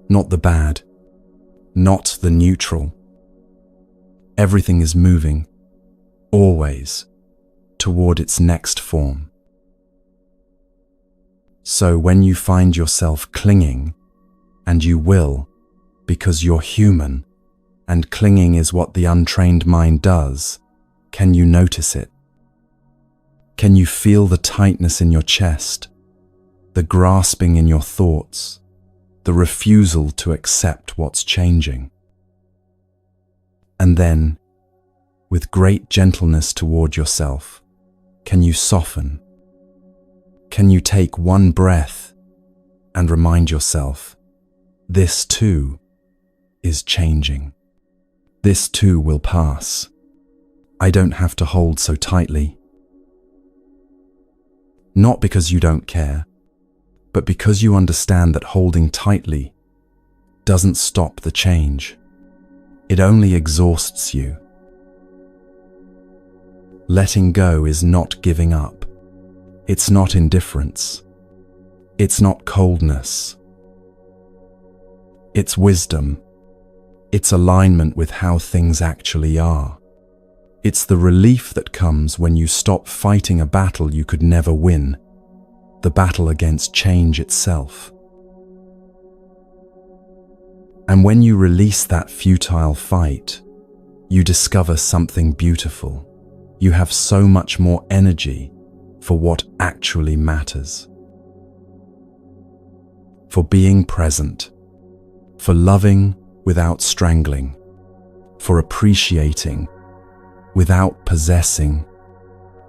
[SPEAKER 1] not the bad, not the neutral. Everything is moving, always, toward its next form. So when you find yourself clinging, and you will, because you're human, and clinging is what the untrained mind does, can you notice it? Can you feel the tightness in your chest, the grasping in your thoughts, the refusal to accept what's changing? And then, with great gentleness toward yourself, can you soften? Can you take one breath and remind yourself, this too is changing. This too will pass. I don't have to hold so tightly. Not because you don't care, but because you understand that holding tightly doesn't stop the change. It only exhausts you. Letting go is not giving up. It's not indifference. It's not coldness. It's wisdom. It's alignment with how things actually are. It's the relief that comes when you stop fighting a battle you could never win, the battle against change itself. And when you release that futile fight, you discover something beautiful. You have so much more energy for what actually matters. For being present, for loving without strangling, for appreciating without possessing,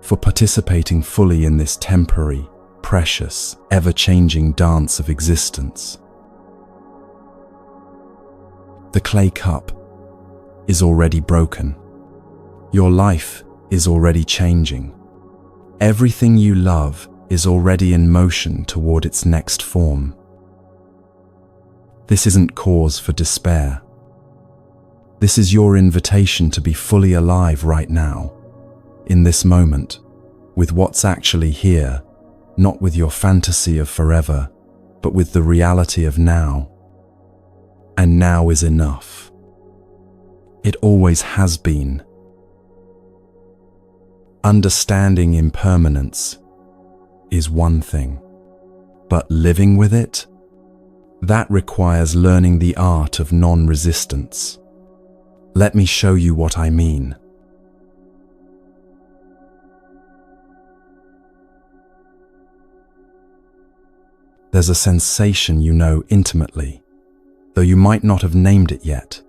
[SPEAKER 1] for participating fully in this temporary, precious, ever-changing dance of existence. The clay cup is already broken. Your life is already changing. Everything you love is already in motion toward its next form. This isn't cause for despair. This is your invitation to be fully alive right now, in this moment, with what's actually here, not with your fantasy of forever, but with the reality of now. And now is enough. It always has been. Understanding impermanence is one thing, but living with it, that requires learning the art of non-resistance. Let me show you what I mean. There's a sensation you know intimately, though you might not have named it yet.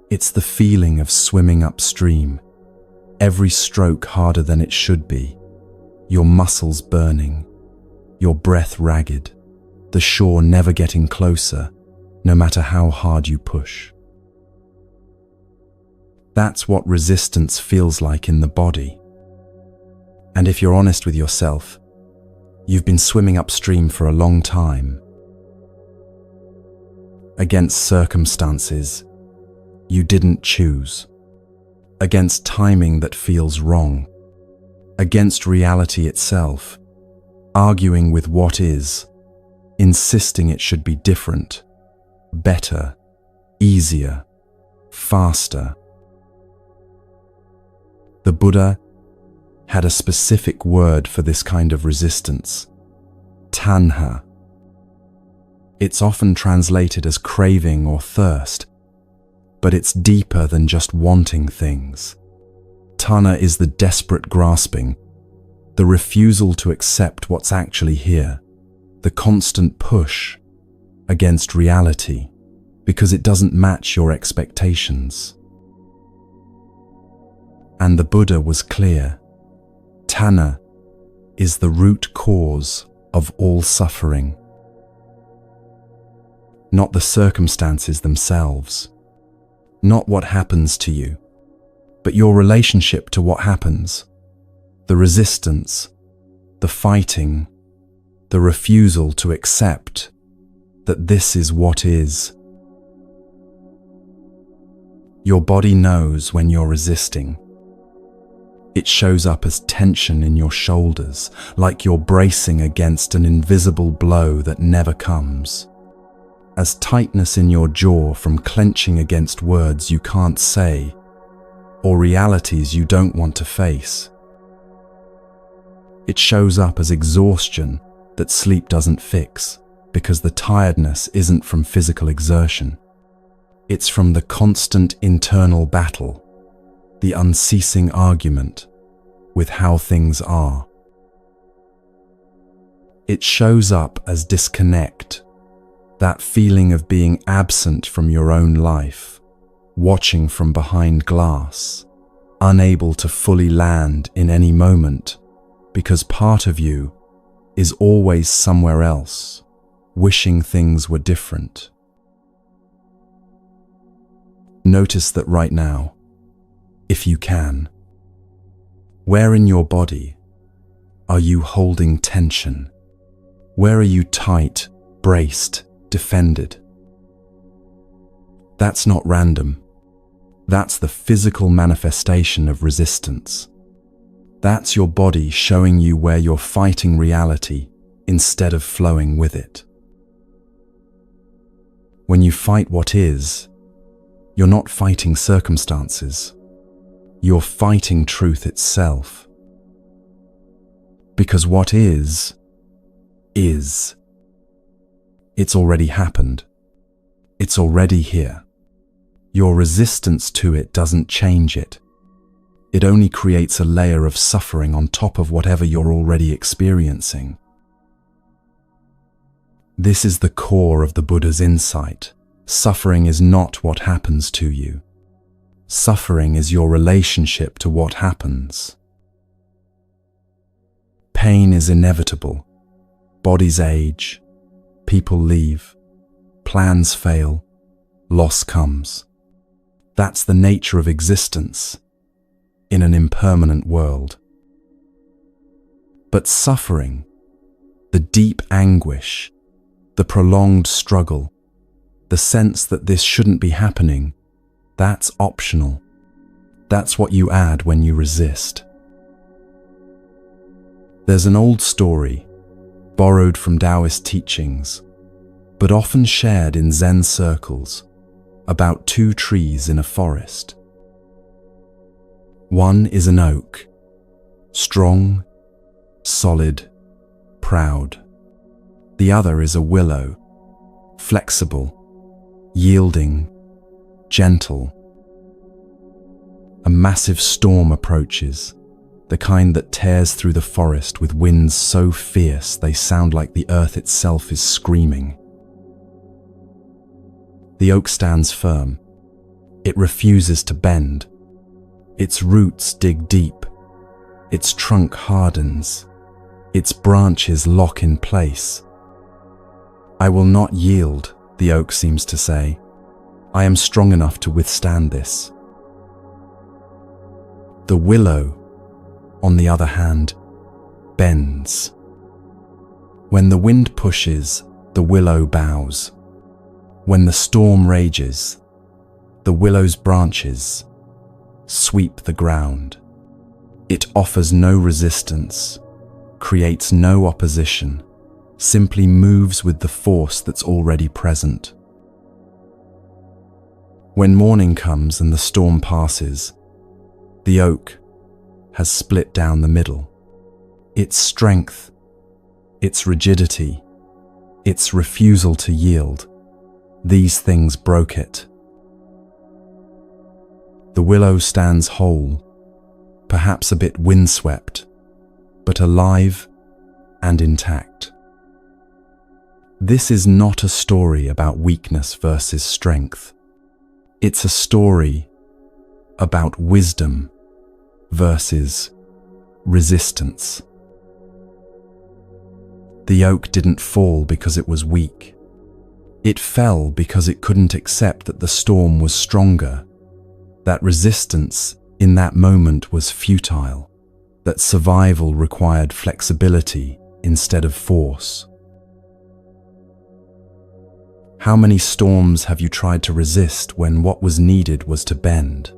[SPEAKER 1] It's the feeling of swimming upstream, every stroke harder than it should be, your muscles burning, your breath ragged, the shore never getting closer, no matter how hard you push. That's what resistance feels like in the body. And if you're honest with yourself, you've been swimming upstream for a long time. Against circumstances you didn't choose. Against timing that feels wrong. against reality itself, arguing with what is, insisting it should be different, better, easier, faster. The Buddha had a specific word for this kind of resistance: tanha. It's often translated as craving or thirst, but it's deeper than just wanting things. Tanha is the desperate grasping, the refusal to accept what's actually here, the constant push against reality because it doesn't match your expectations. And the Buddha was clear. Tanha is the root cause of all suffering. Not the circumstances themselves, not what happens to you, but your relationship to what happens, the resistance, the fighting, the refusal to accept that this is what is. Your body knows when you're resisting. It shows up as tension in your shoulders, like you're bracing against an invisible blow that never comes. As tightness in your jaw from clenching against words you can't say, or realities you don't want to face. It shows up as exhaustion that sleep doesn't fix, because the tiredness isn't from physical exertion. It's from the constant internal battle, the unceasing argument with how things are. It shows up as disconnect, that feeling of being absent from your own life, watching from behind glass, unable to fully land in any moment, because part of you is always somewhere else, wishing things were different. Notice that right now, if you can, where in your body are you holding tension? Where are you tight, braced, defended? That's not random. That's the physical manifestation of resistance. That's your body showing you where you're fighting reality instead of flowing with it. When you fight what is, you're not fighting circumstances. You're fighting truth itself. Because what is. It's already happened. It's already here. Your resistance to it doesn't change it. It only creates a layer of suffering on top of whatever you're already experiencing. This is the core of the Buddha's insight. Suffering is not what happens to you. Suffering is your relationship to what happens. Pain is inevitable. Bodies age. People leave. Plans fail. Loss comes. That's the nature of existence in an impermanent world. But suffering, the deep anguish, the prolonged struggle, the sense that this shouldn't be happening, that's optional. That's what you add when you resist. There's an old story, borrowed from Taoist teachings, but often shared in Zen circles, about two trees in a forest. One is an oak, strong, solid, proud. The other is a willow, flexible, yielding, gentle. A massive storm approaches, the kind that tears through the forest with winds so fierce they sound like the earth itself is screaming. The oak stands firm. It refuses to bend. Its roots dig deep. Its trunk hardens. Its branches lock in place. I will not yield, the oak seems to say. I am strong enough to withstand this. The willow, on the other hand, bends. When the wind pushes, the willow bows. When the storm rages, the willow's branches sweep the ground. It offers no resistance, creates no opposition, simply moves with the force that's already present. When morning comes and the storm passes, the oak has split down the middle. Its strength, its rigidity, its refusal to yield, these things broke it. The willow stands whole, perhaps a bit windswept, but alive and intact. This is not a story about weakness versus strength. It's a story about wisdom versus resistance. The oak didn't fall because it was weak. It fell because it couldn't accept that the storm was stronger, that resistance in that moment was futile, that survival required flexibility instead of force. How many storms have you tried to resist when what was needed was to bend?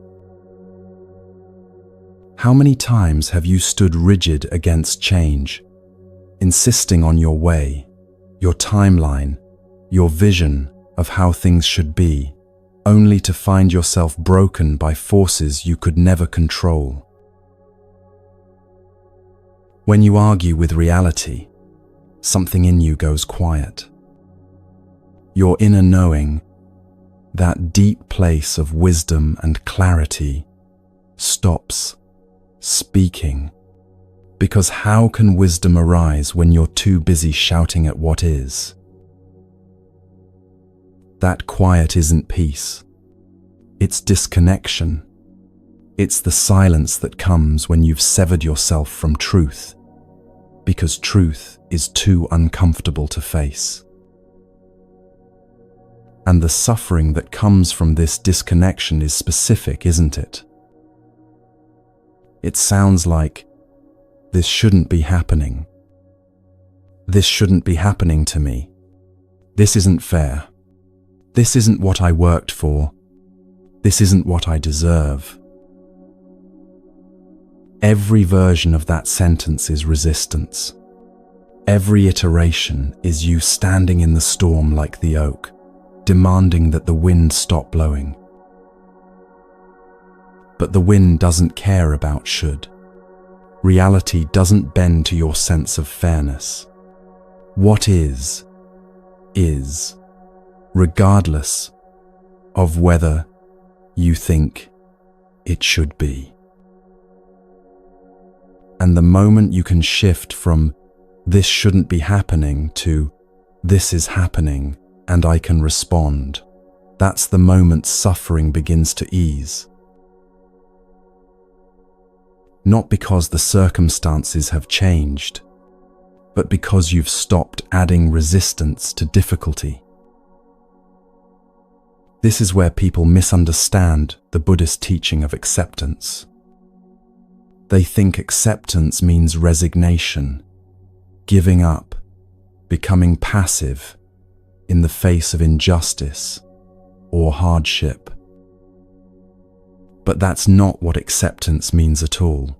[SPEAKER 1] How many times have you stood rigid against change, insisting on your way, your timeline, your vision of how things should be, only to find yourself broken by forces you could never control? When you argue with reality, something in you goes quiet. Your inner knowing, that deep place of wisdom and clarity, stops speaking. Because how can wisdom arise when you're too busy shouting at what is? That quiet isn't peace. It's disconnection. It's the silence that comes when you've severed yourself from truth, because truth is too uncomfortable to face. And the suffering that comes from this disconnection is specific, isn't it? It sounds like, this shouldn't be happening. This shouldn't be happening to me. This isn't fair. This isn't what I worked for. This isn't what I deserve. Every version of that sentence is resistance. Every iteration is you standing in the storm like the oak, demanding that the wind stop blowing. But the wind doesn't care about should. Reality doesn't bend to your sense of fairness. What is, regardless of whether you think it should be. And the moment you can shift from this shouldn't be happening to this is happening and I can respond, that's the moment suffering begins to ease. Not because the circumstances have changed, but because you've stopped adding resistance to difficulty. This is where people misunderstand the Buddhist teaching of acceptance. They think acceptance means resignation, giving up, becoming passive in the face of injustice or hardship. But that's not what acceptance means at all.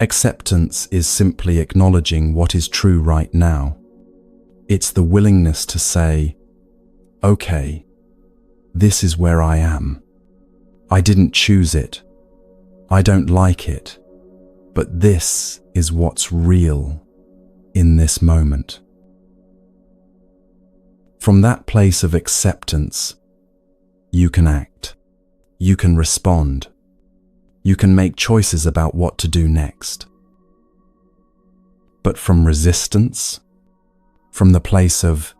[SPEAKER 1] Acceptance is simply acknowledging what is true right now. It's the willingness to say, okay, this is where I am. I didn't choose it. I don't like it. But this is what's real in this moment. From that place of acceptance, you can act. You can respond. You can make choices about what to do next. But from resistance, from the place of,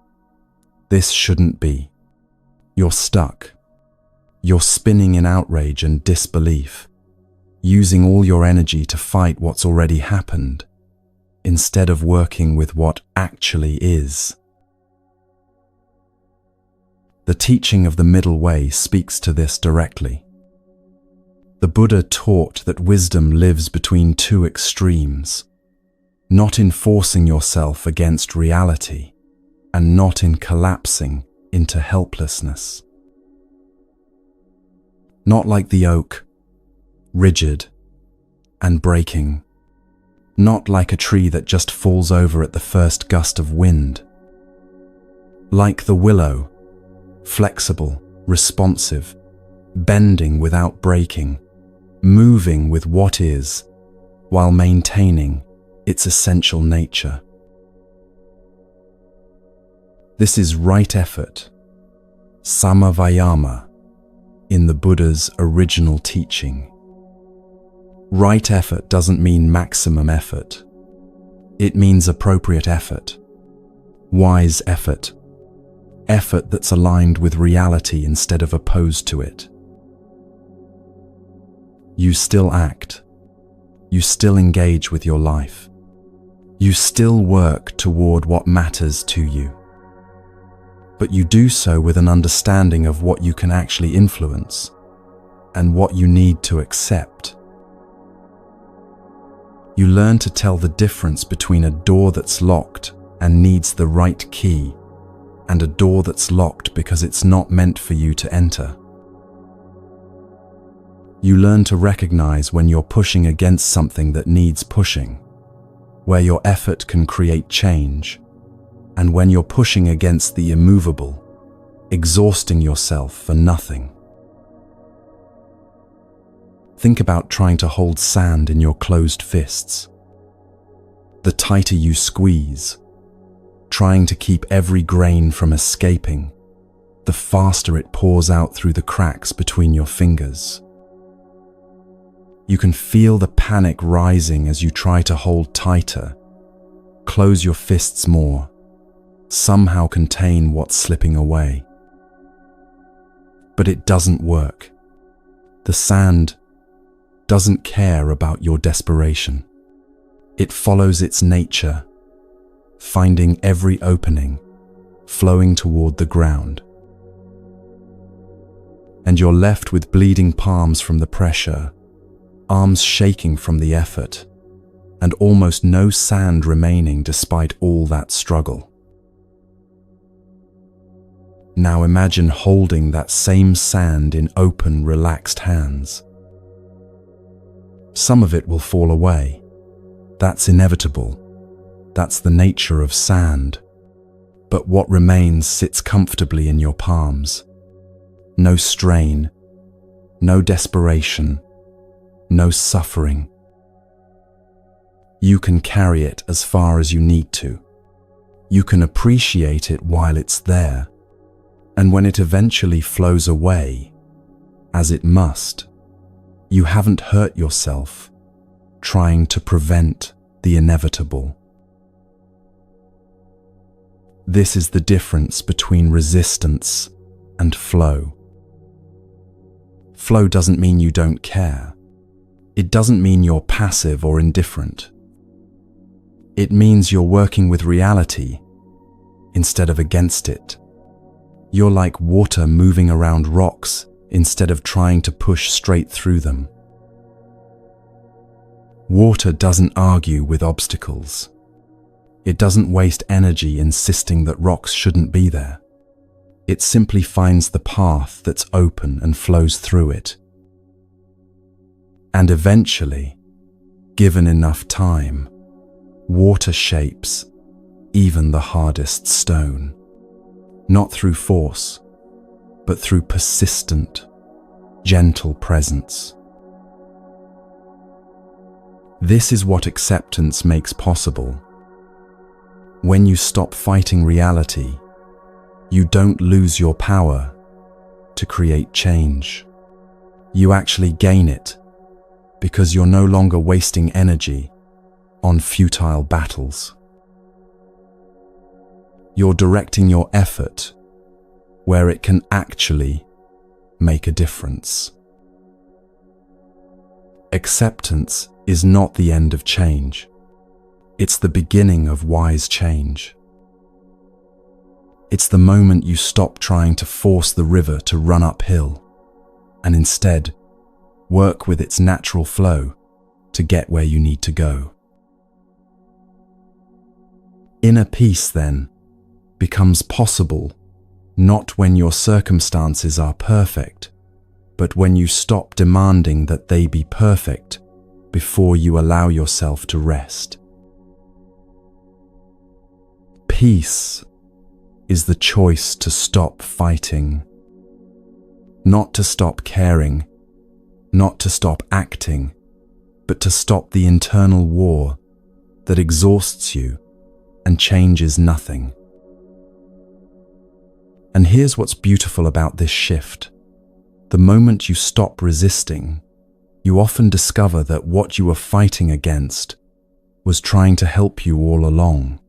[SPEAKER 1] this shouldn't be, you're stuck. You're spinning in outrage and disbelief, using all your energy to fight what's already happened, instead of working with what actually is. The teaching of the middle way speaks to this directly. The Buddha taught that wisdom lives between two extremes, not in forcing yourself against reality, and not in collapsing into helplessness. Not like the oak, rigid, and breaking, not like a tree that just falls over at the first gust of wind. Like the willow, flexible, responsive, bending without breaking, moving with what is, while maintaining its essential nature. This is right effort, samavayama, in the Buddha's original teaching. Right effort doesn't mean maximum effort. It means appropriate effort, wise effort, effort that's aligned with reality instead of opposed to it. You still act. You still engage with your life. You still work toward what matters to you. But you do so with an understanding of what you can actually influence and what you need to accept. You learn to tell the difference between a door that's locked and needs the right key and a door that's locked because it's not meant for you to enter. You learn to recognize when you're pushing against something that needs pushing, where your effort can create change, and when you're pushing against the immovable, exhausting yourself for nothing. Think about trying to hold sand in your closed fists. The tighter you squeeze, trying to keep every grain from escaping, the faster it pours out through the cracks between your fingers. You can feel the panic rising as you try to hold tighter, close your fists more, somehow contain what's slipping away. But it doesn't work. The sand doesn't care about your desperation. It follows its nature, finding every opening, flowing toward the ground. And you're left with bleeding palms from the pressure, arms shaking from the effort, and almost no sand remaining despite all that struggle. Now imagine holding that same sand in open, relaxed hands. Some of it will fall away. That's inevitable. That's the nature of sand. But what remains sits comfortably in your palms. No strain, no desperation, no suffering. You can carry it as far as you need to. You can appreciate it while it's there. And when it eventually flows away, as it must, you haven't hurt yourself trying to prevent the inevitable. This is the difference between resistance and flow. Flow doesn't mean you don't care. It doesn't mean you're passive or indifferent. It means you're working with reality instead of against it. You're like water moving around rocks instead of trying to push straight through them. Water doesn't argue with obstacles. It doesn't waste energy insisting that rocks shouldn't be there. It simply finds the path that's open and flows through it. And eventually, given enough time, water shapes even the hardest stone. Not through force, but through persistent, gentle presence. This is what acceptance makes possible. When you stop fighting reality, you don't lose your power to create change. You actually gain it because you're no longer wasting energy on futile battles. You're directing your effort where it can actually make a difference. Acceptance is not the end of change. It's the beginning of wise change. It's the moment you stop trying to force the river to run uphill and instead work with its natural flow to get where you need to go. Inner peace, then, becomes possible not when your circumstances are perfect, but when you stop demanding that they be perfect before you allow yourself to rest. Peace is the choice to stop fighting, not to stop caring, not to stop acting, but to stop the internal war that exhausts you and changes nothing. And here's what's beautiful about this shift. The moment you stop resisting, you often discover that what you were fighting against was trying to help you all along.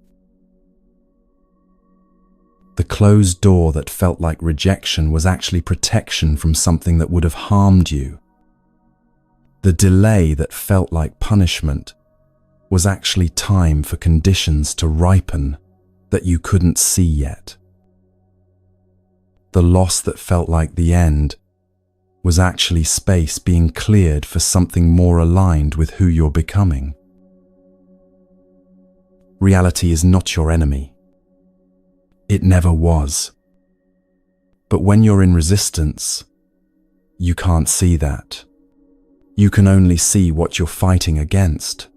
[SPEAKER 1] The closed door that felt like rejection was actually protection from something that would have harmed you. The delay that felt like punishment was actually time for conditions to ripen that you couldn't see yet. The loss that felt like the end was actually space being cleared for something more aligned with who you're becoming. Reality is not your enemy. It never was. But when you're in resistance, you can't see that. You can only see what you're fighting against,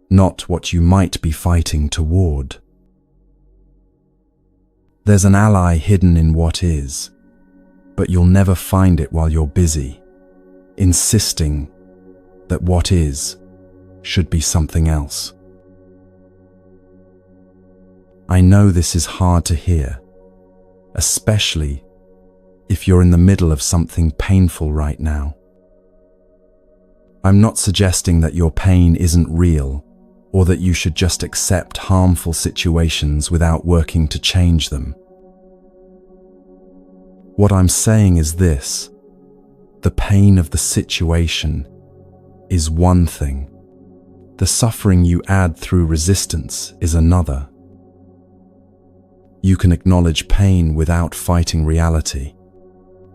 [SPEAKER 1] not what you might be fighting toward. There's an ally hidden in what is, but you'll never find it while you're busy, insisting that what is should be something else. I know this is hard to hear, especially if you're in the middle of something painful right now. I'm not suggesting that your pain isn't real or that you should just accept harmful situations without working to change them. What I'm saying is this: the pain of the situation is one thing. The suffering you add through resistance is another. You can acknowledge pain without fighting reality.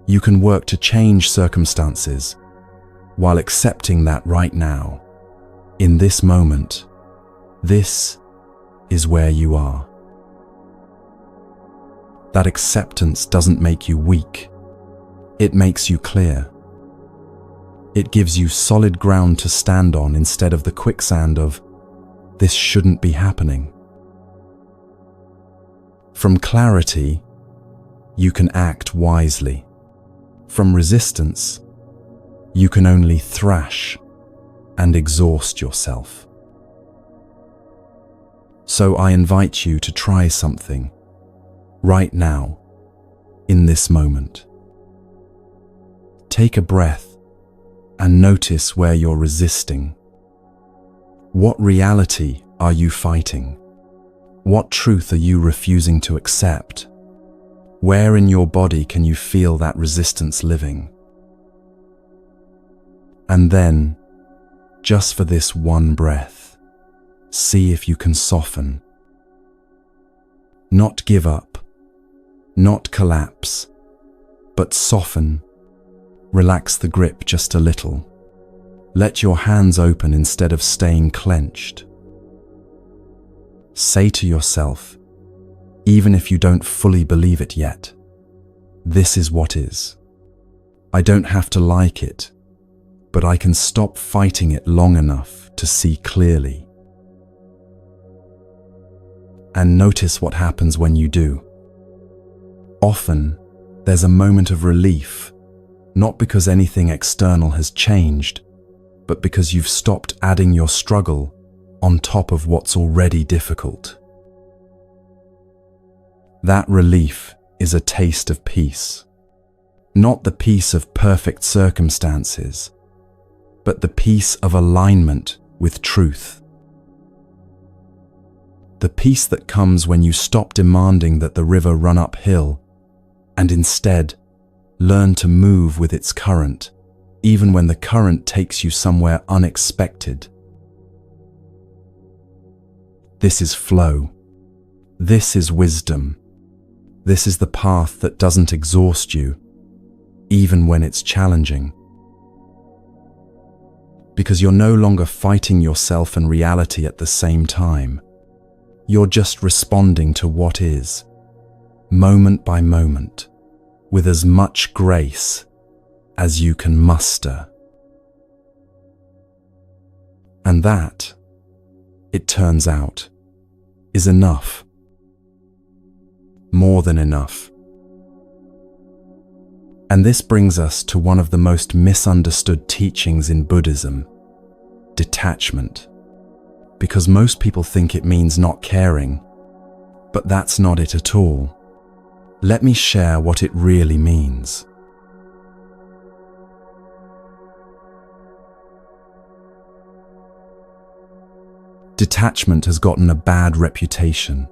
[SPEAKER 1] You can work to change circumstances while accepting that right now, in this moment, this is where you are. That acceptance doesn't make you weak. It makes you clear. It gives you solid ground to stand on instead of the quicksand of, this shouldn't be happening. From clarity, you can act wisely. From resistance, you can only thrash and exhaust yourself. So I invite you to try something right now, in this moment. Take a breath and notice where you're resisting. What reality are you fighting? What truth are you refusing to accept? Where in your body can you feel that resistance living? And then, just for this one breath, see if you can soften. Not give up, not collapse, but soften. Relax the grip just a little. Let your hands open instead of staying clenched. Say to yourself, even if you don't fully believe it yet, this is what is. I don't have to like it, but I can stop fighting it long enough to see clearly. And notice what happens when you do. Often, there's a moment of relief, not because anything external has changed, but because you've stopped adding your struggle on top of what's already difficult. That relief is a taste of peace. Not the peace of perfect circumstances, but the peace of alignment with truth. The peace that comes when you stop demanding that the river run uphill and instead learn to move with its current, even when the current takes you somewhere unexpected. This is flow. This is wisdom. This is the path that doesn't exhaust you, even when it's challenging. Because you're no longer fighting yourself and reality at the same time. You're just responding to what is, moment by moment, with as much grace as you can muster. And that, it turns out, is enough. More than enough. And this brings us to one of the most misunderstood teachings in Buddhism: detachment. Because most people think it means not caring, but that's not it at all. Let me share what it really means. Detachment has gotten a bad reputation,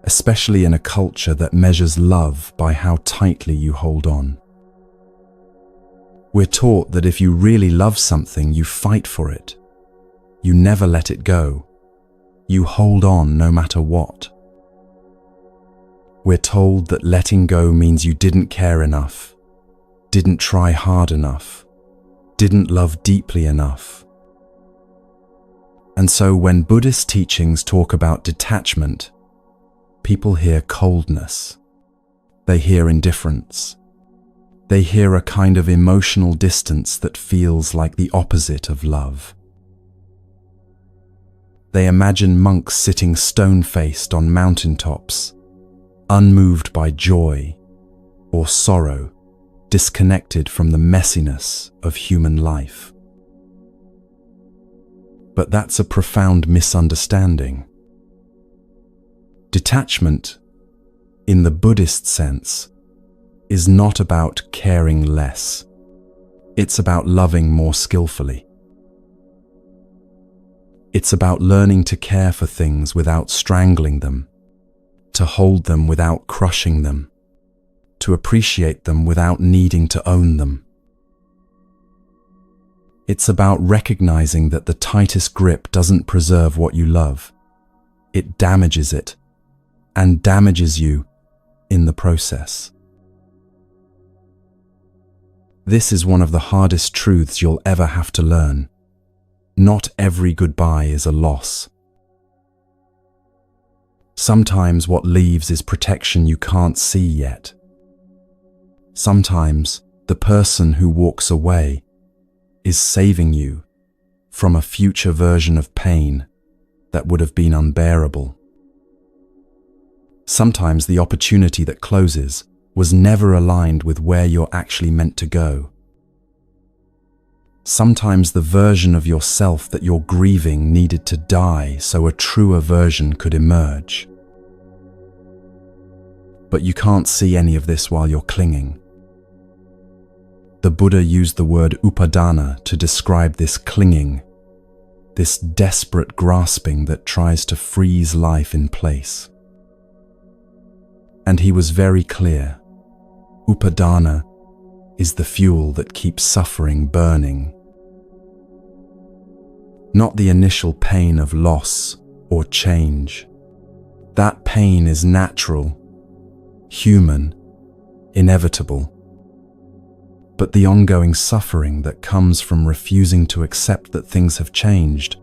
[SPEAKER 1] especially in a culture that measures love by how tightly you hold on. We're taught that if you really love something, you fight for it. You never let it go. You hold on no matter what. We're told that letting go means you didn't care enough, didn't try hard enough, didn't love deeply enough. And so when Buddhist teachings talk about detachment, people hear coldness. They hear indifference. They hear a kind of emotional distance that feels like the opposite of love. They imagine monks sitting stone-faced on mountaintops, unmoved by joy or sorrow, disconnected from the messiness of human life. But that's a profound misunderstanding. Detachment, in the Buddhist sense, is not about caring less. It's about loving more skillfully. It's about learning to care for things without strangling them, to hold them without crushing them, to appreciate them without needing to own them. It's about recognizing that the tightest grip doesn't preserve what you love. It damages it, and damages you in the process. This is one of the hardest truths you'll ever have to learn. Not every goodbye is a loss. Sometimes what leaves is protection you can't see yet. Sometimes the person who walks away is saving you from a future version of pain that would have been unbearable. Sometimes the opportunity that closes was never aligned with where you're actually meant to go. Sometimes the version of yourself that you're grieving needed to die so a truer version could emerge. But you can't see any of this while you're clinging. The Buddha used the word upadana to describe this clinging, this desperate grasping that tries to freeze life in place. And he was very clear. Upadana is the fuel that keeps suffering burning. Not the initial pain of loss or change. That pain is natural, human, inevitable. But the ongoing suffering that comes from refusing to accept that things have changed,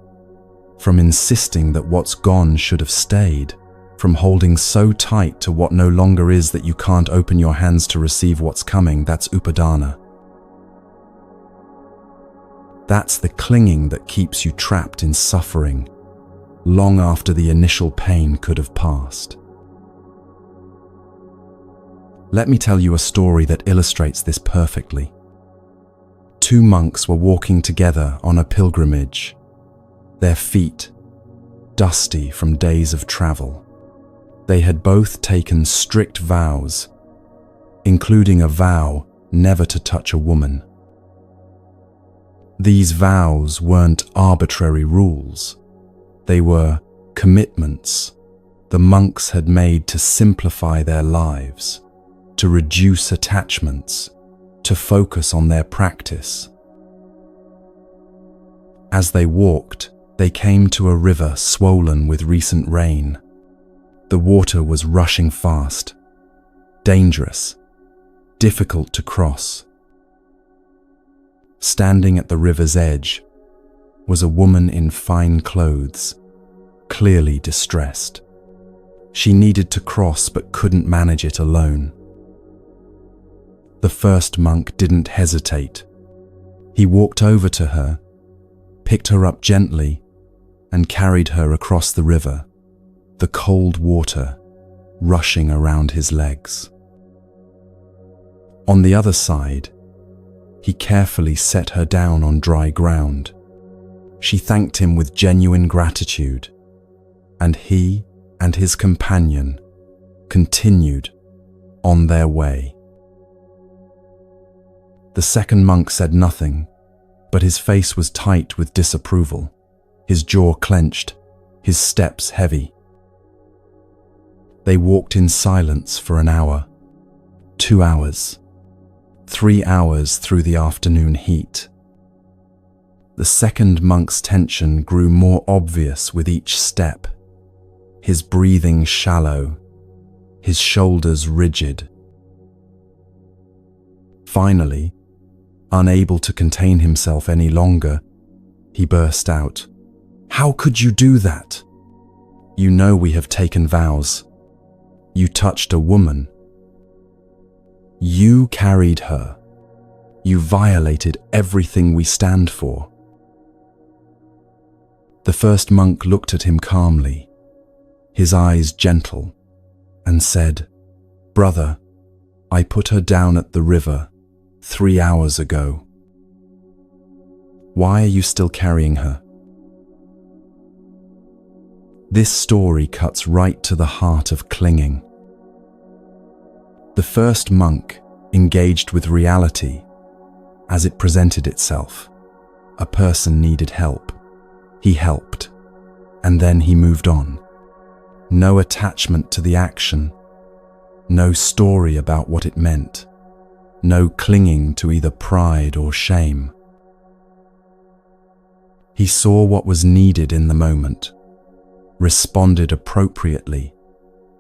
[SPEAKER 1] from insisting that what's gone should have stayed, from holding so tight to what no longer is that you can't open your hands to receive what's coming, that's upadana. That's the clinging that keeps you trapped in suffering, long after the initial pain could have passed. Let me tell you a story that illustrates this perfectly. Two monks were walking together on a pilgrimage, their feet dusty from days of travel. They had both taken strict vows, including a vow never to touch a woman. These vows weren't arbitrary rules. They were commitments the monks had made to simplify their lives, to reduce attachments, to focus on their practice. As they walked, they came to a river swollen with recent rain. The water was rushing fast, dangerous, difficult to cross. Standing at the river's edge was a woman in fine clothes, clearly distressed. She needed to cross but couldn't manage it alone. The first monk didn't hesitate. He walked over to her, picked her up gently, and carried her across the river, the cold water rushing around his legs. On the other side, he carefully set her down on dry ground. She thanked him with genuine gratitude, and he and his companion continued on their way. The second monk said nothing, but his face was tight with disapproval, his jaw clenched, his steps heavy. They walked in silence for an hour, 2 hours, 3 hours through the afternoon heat. The second monk's tension grew more obvious with each step, his breathing shallow, his shoulders rigid. Finally, unable to contain himself any longer, he burst out, "How could you do that? You know we have taken vows. You touched a woman. You carried her. You violated everything we stand for." The first monk looked at him calmly, his eyes gentle, and said, "Brother, I put her down at the river 3 hours ago. Why are you still carrying her?" This story cuts right to the heart of clinging. The first monk engaged with reality as it presented itself. A person needed help. He helped, and then he moved on. No attachment to the action, no story about what it meant, no clinging to either pride or shame. He saw what was needed in the moment, responded appropriately,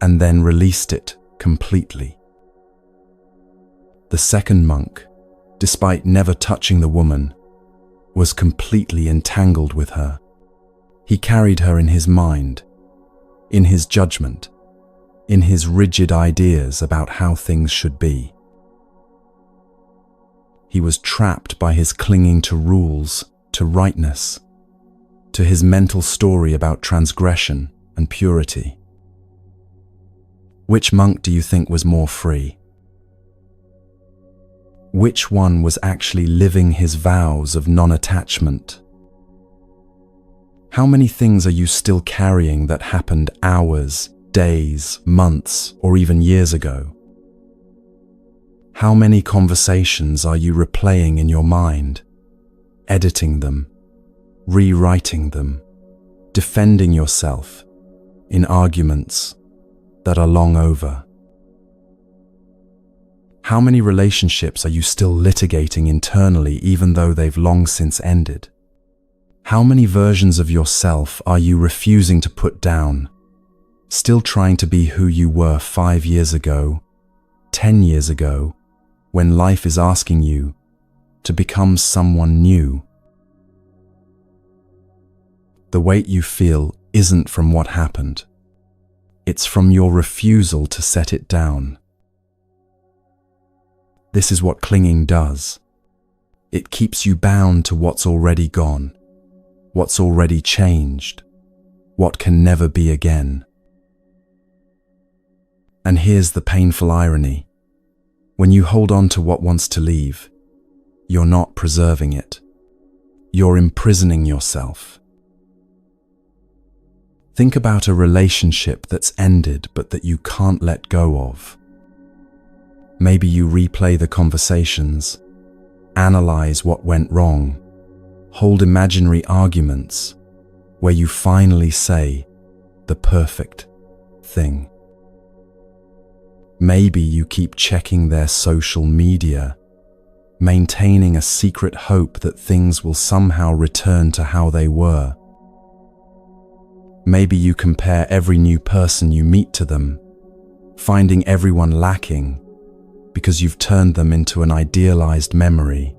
[SPEAKER 1] and then released it completely. The second monk, despite never touching the woman, was completely entangled with her. He carried her in his mind, in his judgment, in his rigid ideas about how things should be. He was trapped by his clinging to rules, to rightness, to his mental story about transgression and purity. Which monk do you think was more free? Which one was actually living his vows of non-attachment? How many things are you still carrying that happened hours, days, months, or even years ago? How many conversations are you replaying in your mind, editing them, rewriting them, defending yourself in arguments that are long over? How many relationships are you still litigating internally even though they've long since ended? How many versions of yourself are you refusing to put down, still trying to be who you were 5 years ago, 10 years ago, when life is asking you to become someone new? The weight you feel isn't from what happened. It's from your refusal to set it down. This is what clinging does. It keeps you bound to what's already gone, what's already changed, what can never be again. And here's the painful irony. When you hold on to what wants to leave, you're not preserving it. You're imprisoning yourself. Think about a relationship that's ended but that you can't let go of. Maybe you replay the conversations, analyze what went wrong, hold imaginary arguments where you finally say the perfect thing. Maybe you keep checking their social media, maintaining a secret hope that things will somehow return to how they were. Maybe you compare every new person you meet to them, finding everyone lacking because you've turned them into an idealized memory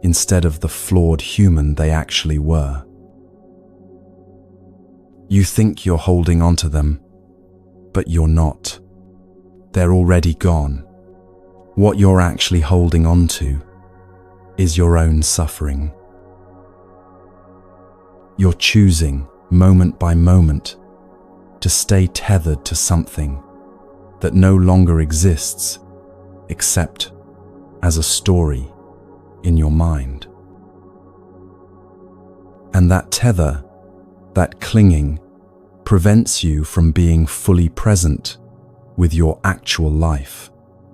[SPEAKER 1] instead of the flawed human they actually were. You think you're holding on to them, but you're not. They're already gone. What you're actually holding on to is your own suffering. You're choosing moment by moment, to stay tethered to something that no longer exists except as a story in your mind. And that tether, that clinging, prevents you from being fully present with your actual life,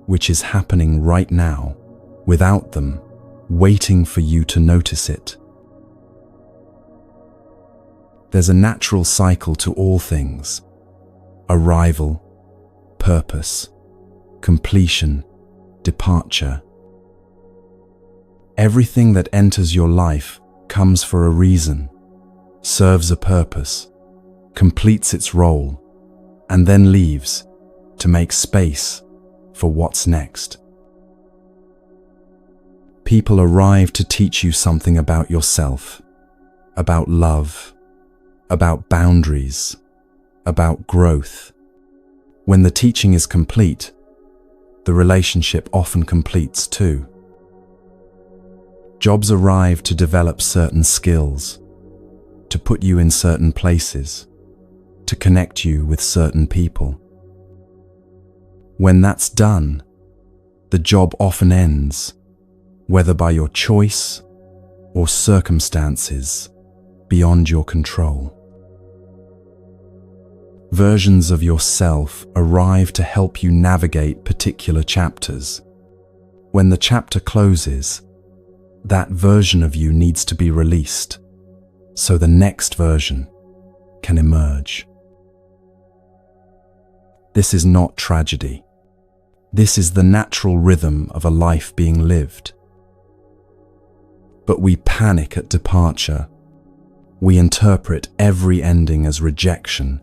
[SPEAKER 1] which is happening right now, without them, waiting for you to notice it. There's a natural cycle to all things: arrival, purpose, completion, departure. Everything that enters your life comes for a reason, serves a purpose, completes its role, and then leaves to make space for what's next. People arrive to teach you something about yourself, about love, about boundaries, about growth. When the teaching is complete, the relationship often completes too. Jobs arrive to develop certain skills, to put you in certain places, to connect you with certain people. When that's done, the job often ends, whether by your choice or circumstances beyond your control. Versions of yourself arrive to help you navigate particular chapters. When the chapter closes, that version of you needs to be released, so the next version can emerge. This is not tragedy. This is the natural rhythm of a life being lived. But we panic at departure. We interpret every ending as rejection,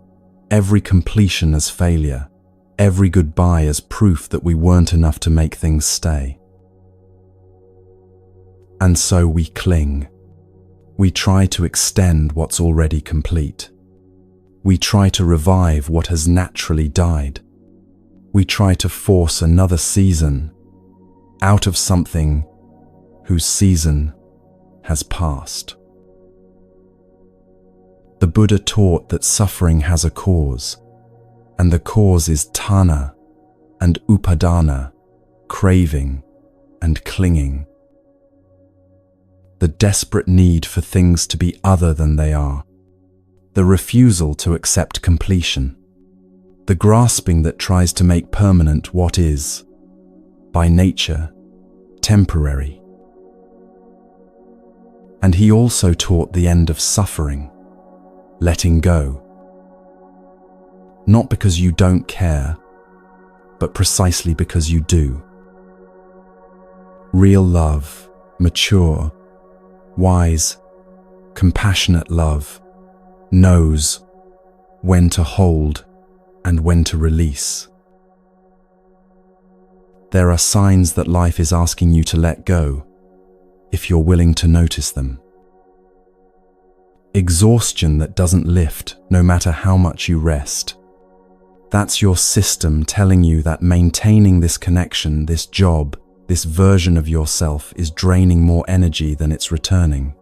[SPEAKER 1] every completion as failure, every goodbye as proof that we weren't enough to make things stay. And so we cling. We try to extend what's already complete. We try to revive what has naturally died. We try to force another season out of something whose season has passed. The Buddha taught that suffering has a cause, and the cause is tanha and upadana, craving and clinging. The desperate need for things to be other than they are, the refusal to accept completion, the grasping that tries to make permanent what is, by nature, temporary. And he also taught the end of suffering, letting go. Not because you don't care, but precisely because you do. Real love, mature, wise, compassionate love, knows when to hold and when to release. There are signs that life is asking you to let go, if you're willing to notice them. Exhaustion that doesn't lift no matter how much you rest. That's your system telling you that maintaining this connection, this job, this version of yourself is draining more energy than it's returning.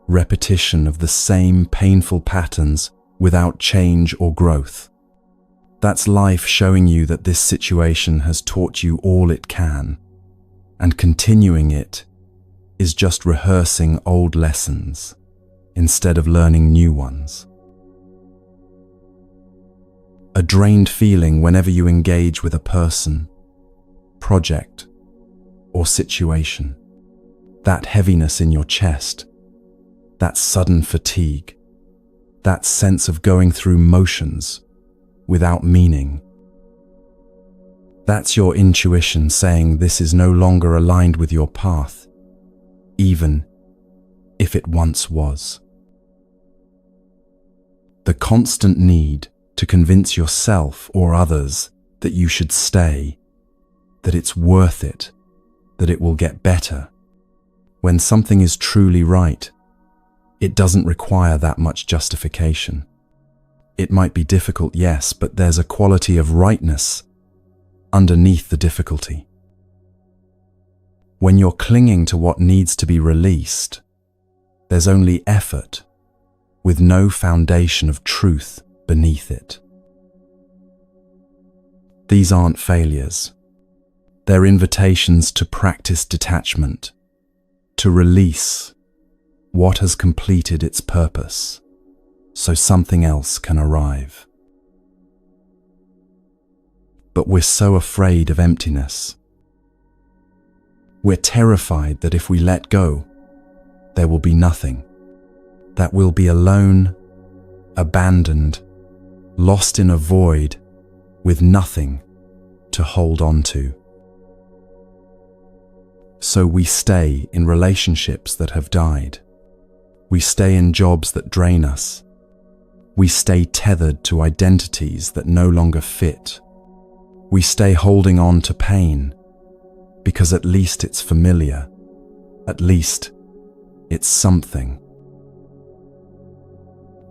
[SPEAKER 1] Repetition of the same painful patterns without change or growth. That's life showing you that this situation has taught you all it can, and continuing it is just rehearsing old lessons instead of learning new ones. A drained feeling whenever you engage with a person, project, or situation. That heaviness in your chest, that sudden fatigue, that sense of going through motions without meaning. That's your intuition saying this is no longer aligned with your path, even if it once was. The constant need to convince yourself or others that you should stay, that it's worth it, that it will get better. When something is truly right, it doesn't require that much justification. It might be difficult, yes, but there's a quality of rightness underneath the difficulty. When you're clinging to what needs to be released, there's only effort with no foundation of truth beneath it. These aren't failures. They're invitations to practice detachment, to release what has completed its purpose, so something else can arrive. But we're so afraid of emptiness. We're terrified that if we let go, there will be nothing, that we'll be alone, abandoned, lost in a void with nothing to hold on to. So we stay in relationships that have died. We stay in jobs that drain us. We stay tethered to identities that no longer fit. We stay holding on to pain because at least it's familiar. At least it's something.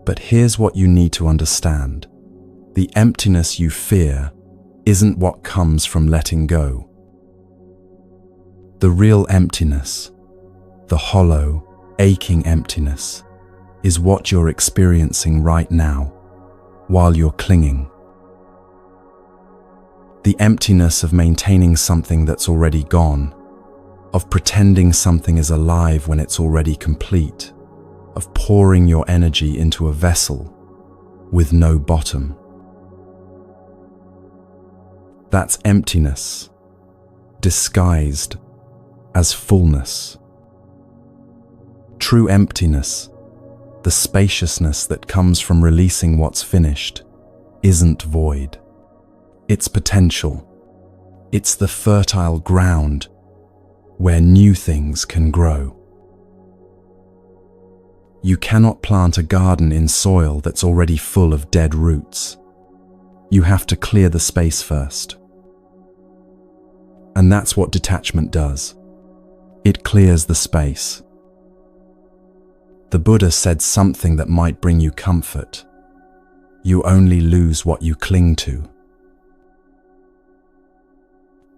[SPEAKER 1] But here's what you need to understand. The emptiness you fear isn't what comes from letting go. The real emptiness, the hollow, aching emptiness, is what you're experiencing right now, while you're clinging. The emptiness of maintaining something that's already gone, of pretending something is alive when it's already complete, of pouring your energy into a vessel with no bottom. That's emptiness, disguised as fullness. True emptiness, the spaciousness that comes from releasing what's finished, isn't void. It's potential. It's the fertile ground where new things can grow. You cannot plant a garden in soil that's already full of dead roots. You have to clear the space first. And that's what detachment does. It clears the space. The Buddha said something that might bring you comfort. You only lose what you cling to.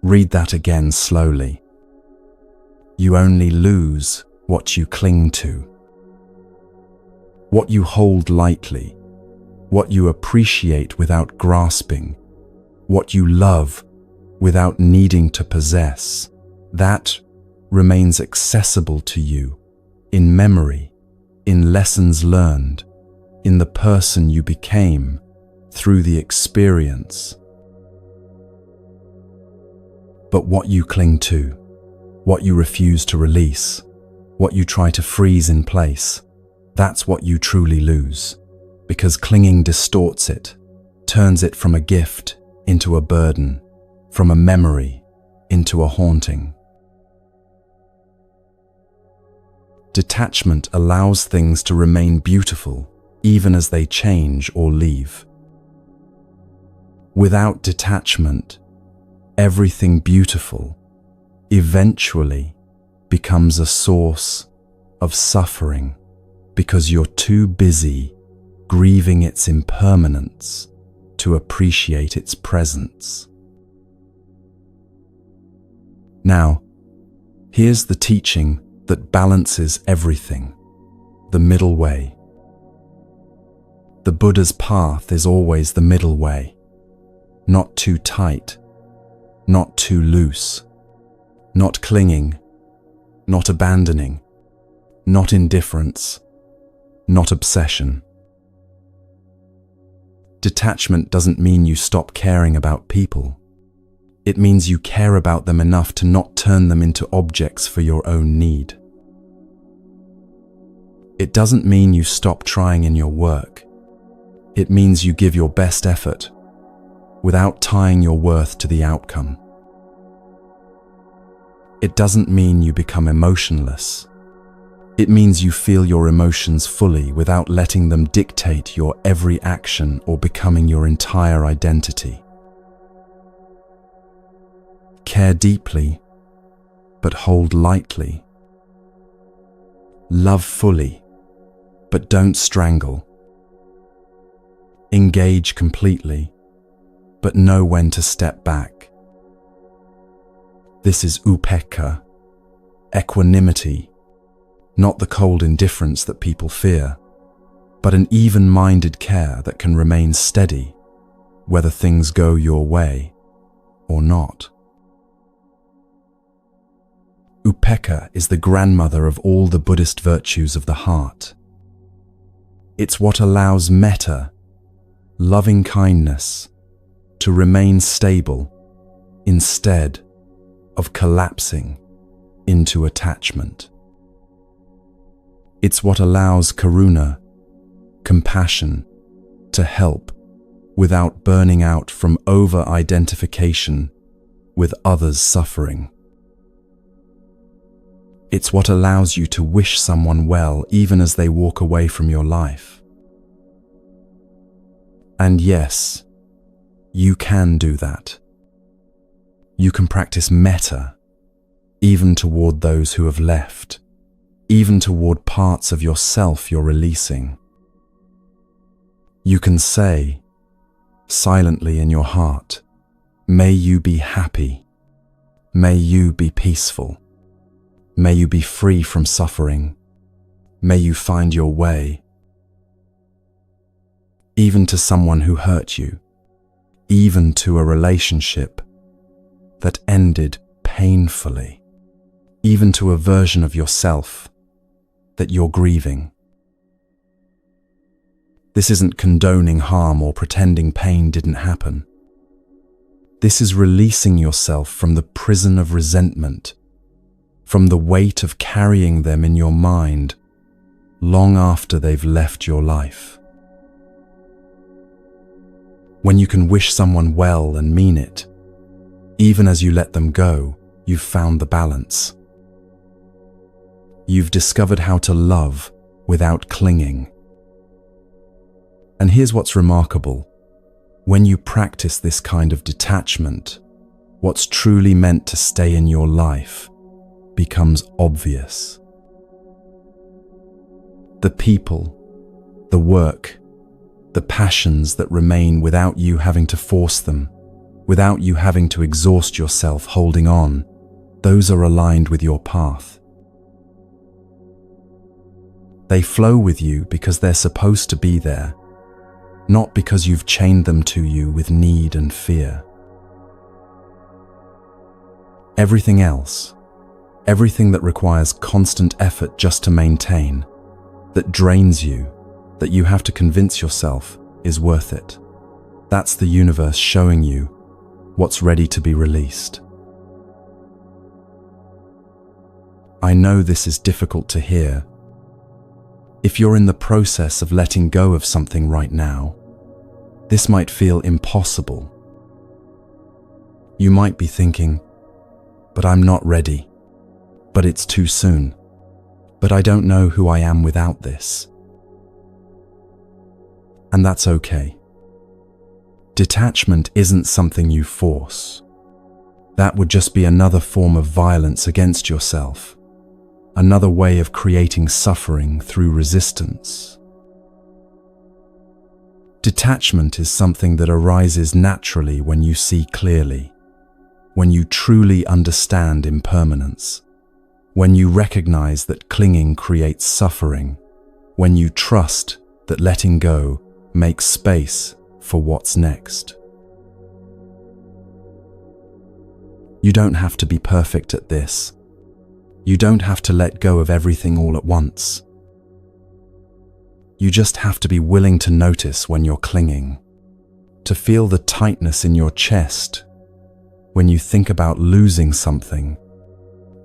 [SPEAKER 1] Read that again slowly. You only lose what you cling to. What you hold lightly, what you appreciate without grasping, what you love without needing to possess, that remains accessible to you in memory, in lessons learned, in the person you became through the experience. But what you cling to, what you refuse to release, what you try to freeze in place, that's what you truly lose, because clinging distorts it, turns it from a gift into a burden, from a memory into a haunting. Detachment allows things to remain beautiful, even as they change or leave. Without detachment, everything beautiful eventually becomes a source of suffering because you're too busy grieving its impermanence to appreciate its presence. Now, here's the teaching that balances everything, the middle way. The Buddha's path is always the middle way, not too tight, not too loose, not clinging, not abandoning, not indifference, not obsession. Detachment doesn't mean you stop caring about people. It means you care about them enough to not turn them into objects for your own need. It doesn't mean you stop trying in your work. It means you give your best effort without tying your worth to the outcome. It doesn't mean you become emotionless. It means you feel your emotions fully without letting them dictate your every action or becoming your entire identity. Care deeply, but hold lightly. Love fully, but don't strangle. Engage completely, but know when to step back. This is upekkha, equanimity, not the cold indifference that people fear, but an even-minded care that can remain steady, whether things go your way or not. Upekkha is the grandmother of all the Buddhist virtues of the heart. It's what allows metta, loving kindness, to remain stable instead of collapsing into attachment. It's what allows karuna, compassion, to help without burning out from over-identification with others' suffering. It's what allows you to wish someone well even as they walk away from your life. And yes, you can do that. You can practice metta even toward those who have left, even toward parts of yourself you're releasing. You can say, silently in your heart, may you be happy, may you be peaceful, may you be free from suffering, may you find your way. Even to someone who hurt you, even to a relationship that ended painfully, even to a version of yourself that you're grieving. This isn't condoning harm or pretending pain didn't happen. This is releasing yourself from the prison of resentment, from the weight of carrying them in your mind long after they've left your life. When you can wish someone well and mean it, even as you let them go, you've found the balance. You've discovered how to love without clinging. And here's what's remarkable. When you practice this kind of detachment, what's truly meant to stay in your life becomes obvious. The people, the work, the passions that remain without you having to force them, without you having to exhaust yourself holding on, those are aligned with your path. They flow with you because they're supposed to be there, not because you've chained them to you with need and fear. Everything else, everything that requires constant effort just to maintain, that drains you, that you have to convince yourself is worth it. That's the universe showing you what's ready to be released. I know this is difficult to hear. If you're in the process of letting go of something right now, this might feel impossible. You might be thinking, but I'm not ready, but it's too soon, but I don't know who I am without this. And that's okay. Detachment isn't something you force. That would just be another form of violence against yourself, another way of creating suffering through resistance. Detachment is something that arises naturally when you see clearly, when you truly understand impermanence, when you recognize that clinging creates suffering, when you trust that letting go makes space for what's next. You don't have to be perfect at this. You don't have to let go of everything all at once. You just have to be willing to notice when you're clinging, to feel the tightness in your chest when you think about losing something,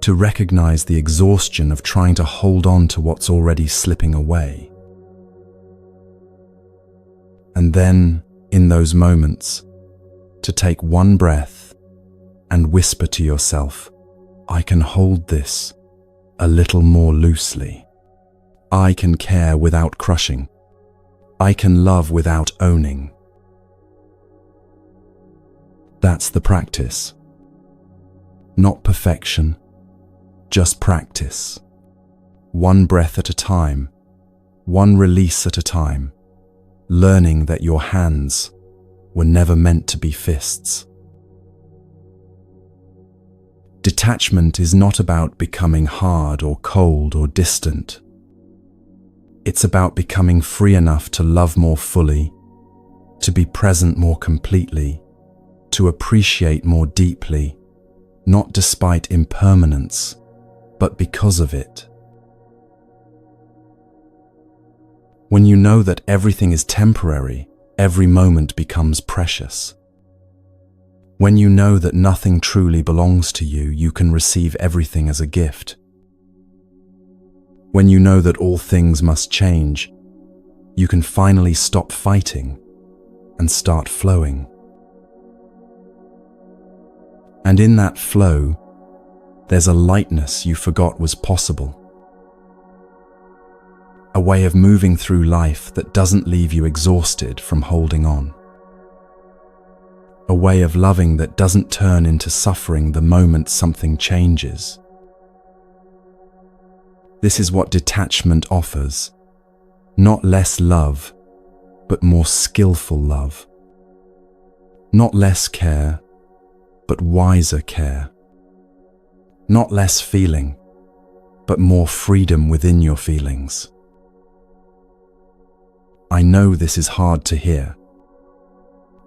[SPEAKER 1] to recognize the exhaustion of trying to hold on to what's already slipping away. And then, in those moments, to take one breath and whisper to yourself, I can hold this a little more loosely. I can care without crushing. I can love without owning. That's the practice. Not perfection, just practice. One breath at a time, one release at a time, learning that your hands were never meant to be fists. Detachment is not about becoming hard or cold or distant. It's about becoming free enough to love more fully, to be present more completely, to appreciate more deeply, not despite impermanence, but because of it. When you know that everything is temporary, every moment becomes precious. When you know that nothing truly belongs to you, you can receive everything as a gift. When you know that all things must change, you can finally stop fighting and start flowing. And in that flow, there's a lightness you forgot was possible. A way of moving through life that doesn't leave you exhausted from holding on. A way of loving that doesn't turn into suffering the moment something changes. This is what detachment offers. Not less love, but more skillful love. Not less care, but wiser care. Not less feeling, but more freedom within your feelings. I know this is hard to hear.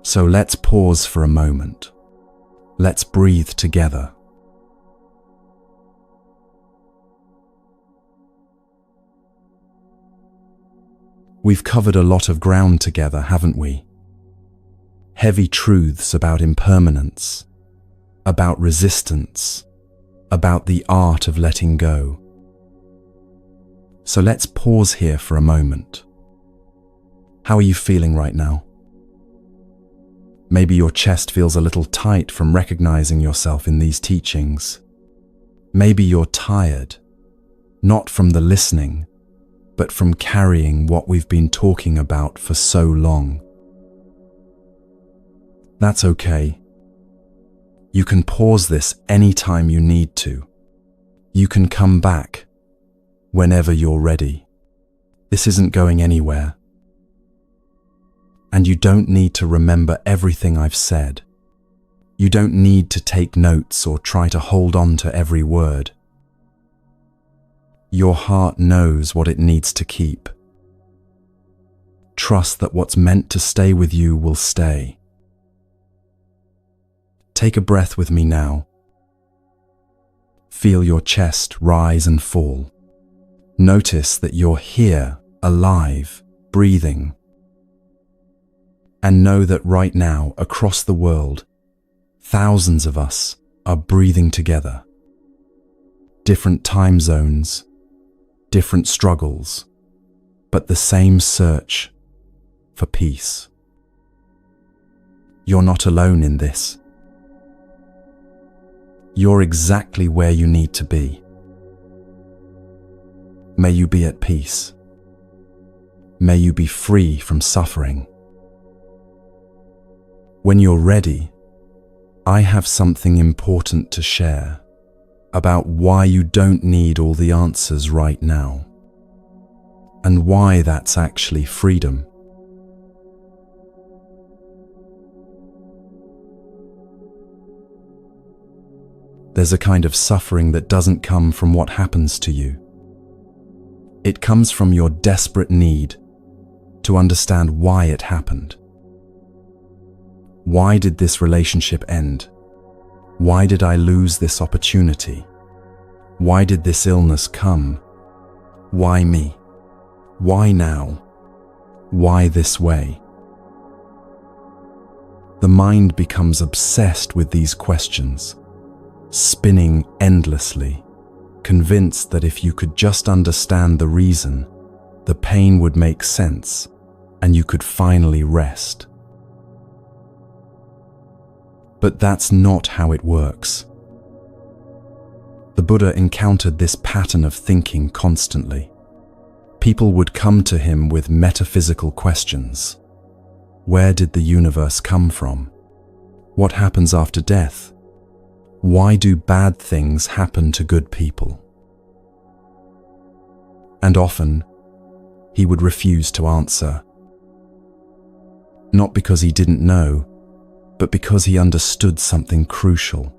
[SPEAKER 1] So let's pause for a moment. Let's breathe together. We've covered a lot of ground together, haven't we? Heavy truths about impermanence, about resistance, about the art of letting go. So let's pause here for a moment. How are you feeling right now? Maybe your chest feels a little tight from recognizing yourself in these teachings. Maybe you're tired, not from the listening, but from carrying what we've been talking about for so long. That's okay. You can pause this anytime you need to. You can come back whenever you're ready. This isn't going anywhere. And you don't need to remember everything I've said. You don't need to take notes or try to hold on to every word. Your heart knows what it needs to keep. Trust that what's meant to stay with you will stay. Take a breath with me now. Feel your chest rise and fall. Notice that you're here, alive, breathing. And know that right now, across the world, thousands of us are breathing together. Different time zones, different struggles, but the same search for peace. You're not alone in this. You're exactly where you need to be. May you be at peace. May you be free from suffering. When you're ready, I have something important to share about why you don't need all the answers right now, and why that's actually freedom. There's a kind of suffering that doesn't come from what happens to you. It comes from your desperate need to understand why it happened. Why did this relationship end? Why did I lose this opportunity? Why did this illness come? Why me? Why now? Why this way? The mind becomes obsessed with these questions, spinning endlessly, convinced that if you could just understand the reason, the pain would make sense and you could finally rest. But that's not how it works. The Buddha encountered this pattern of thinking constantly. People would come to him with metaphysical questions. Where did the universe come from? What happens after death? Why do bad things happen to good people? And often, he would refuse to answer. Not because he didn't know, but because he understood something crucial.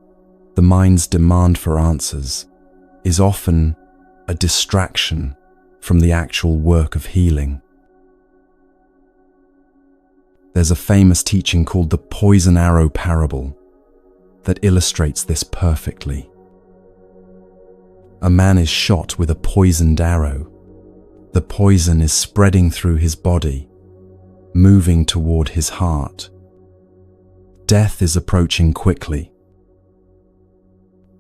[SPEAKER 1] The mind's demand for answers is often a distraction from the actual work of healing. There's a famous teaching called the poison arrow parable that illustrates this perfectly. A man is shot with a poisoned arrow. The poison is spreading through his body, moving toward his heart. Death is approaching quickly.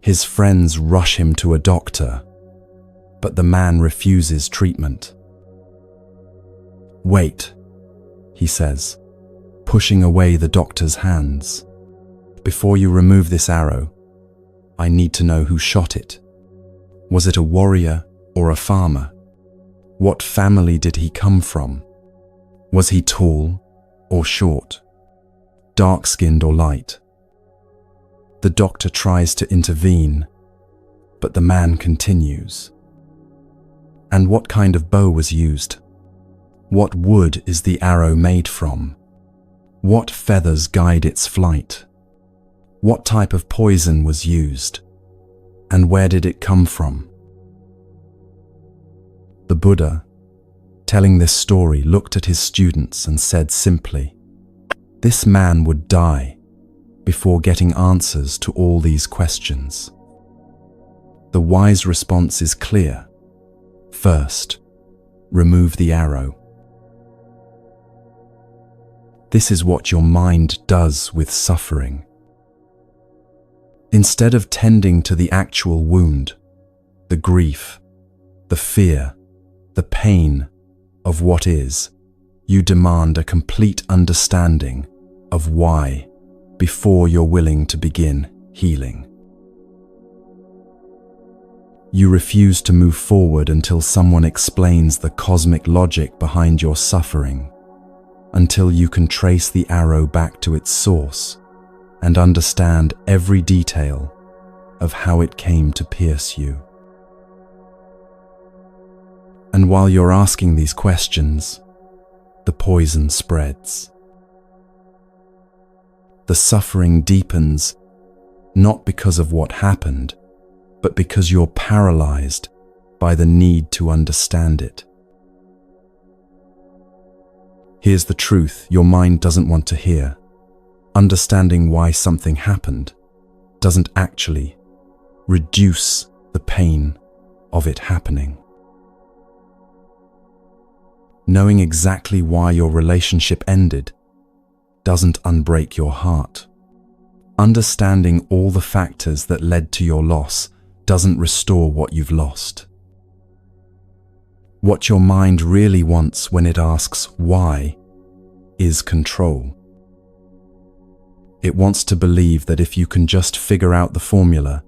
[SPEAKER 1] His friends rush him to a doctor, but the man refuses treatment. "Wait," he says, pushing away the doctor's hands. "Before you remove this arrow, I need to know who shot it. Was it a warrior or a farmer? What family did he come from? Was he tall or short? Dark-skinned or light?" The doctor tries to intervene, but the man continues. "And what kind of bow was used? What wood is the arrow made from? What feathers guide its flight? What type of poison was used? And where did it come from?" The Buddha, telling this story, looked at his students and said simply, "This man would die before getting answers to all these questions." The wise response is clear. First, remove the arrow. This is what your mind does with suffering. Instead of tending to the actual wound, the grief, the fear, the pain of what is, you demand a complete understanding of why before you're willing to begin healing. You refuse to move forward until someone explains the cosmic logic behind your suffering, until you can trace the arrow back to its source and understand every detail of how it came to pierce you. And while you're asking these questions, the poison spreads. The suffering deepens, not because of what happened, but because you're paralyzed by the need to understand it. Here's the truth your mind doesn't want to hear. Understanding why something happened doesn't actually reduce the pain of it happening. Knowing exactly why your relationship ended doesn't unbreak your heart. Understanding all the factors that led to your loss doesn't restore what you've lost. What your mind really wants when it asks why is control. It wants to believe that if you can just figure out the formula,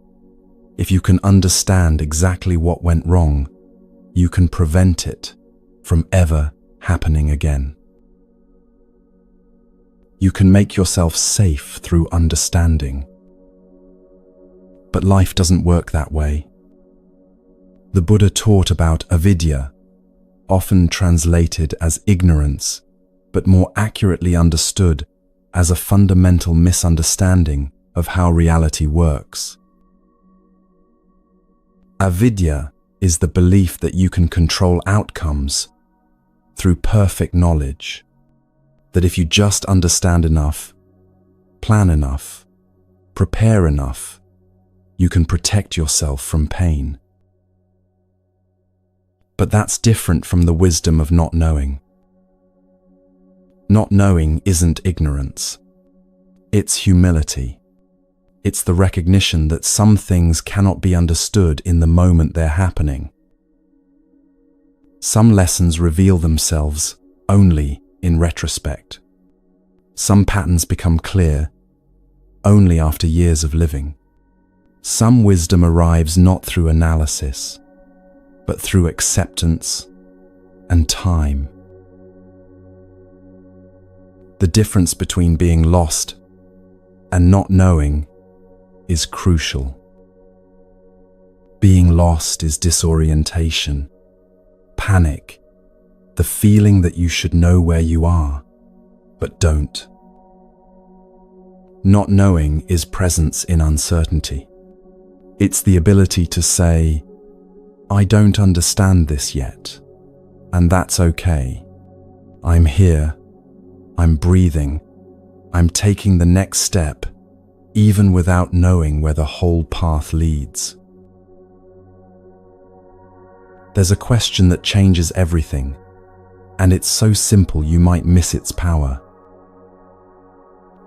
[SPEAKER 1] if you can understand exactly what went wrong, you can prevent it from ever happening again. You can make yourself safe through understanding. But life doesn't work that way. The Buddha taught about avidya, often translated as ignorance, but more accurately understood as a fundamental misunderstanding of how reality works. Avidya is the belief that you can control outcomes through perfect knowledge, that if you just understand enough, plan enough, prepare enough, you can protect yourself from pain. But that's different from the wisdom of not knowing. Not knowing isn't ignorance. It's humility. It's the recognition that some things cannot be understood in the moment they're happening. Some lessons reveal themselves only in retrospect. Some patterns become clear only after years of living. Some wisdom arrives not through analysis, but through acceptance and time. The difference between being lost and not knowing is crucial. Being lost is disorientation, panic, the feeling that you should know where you are, but don't. Not knowing is presence in uncertainty. It's the ability to say, "I don't understand this yet," And that's okay. I'm here. I'm breathing. I'm taking the next step, even without knowing where the whole path leads. There's a question that changes everything, and it's so simple you might miss its power.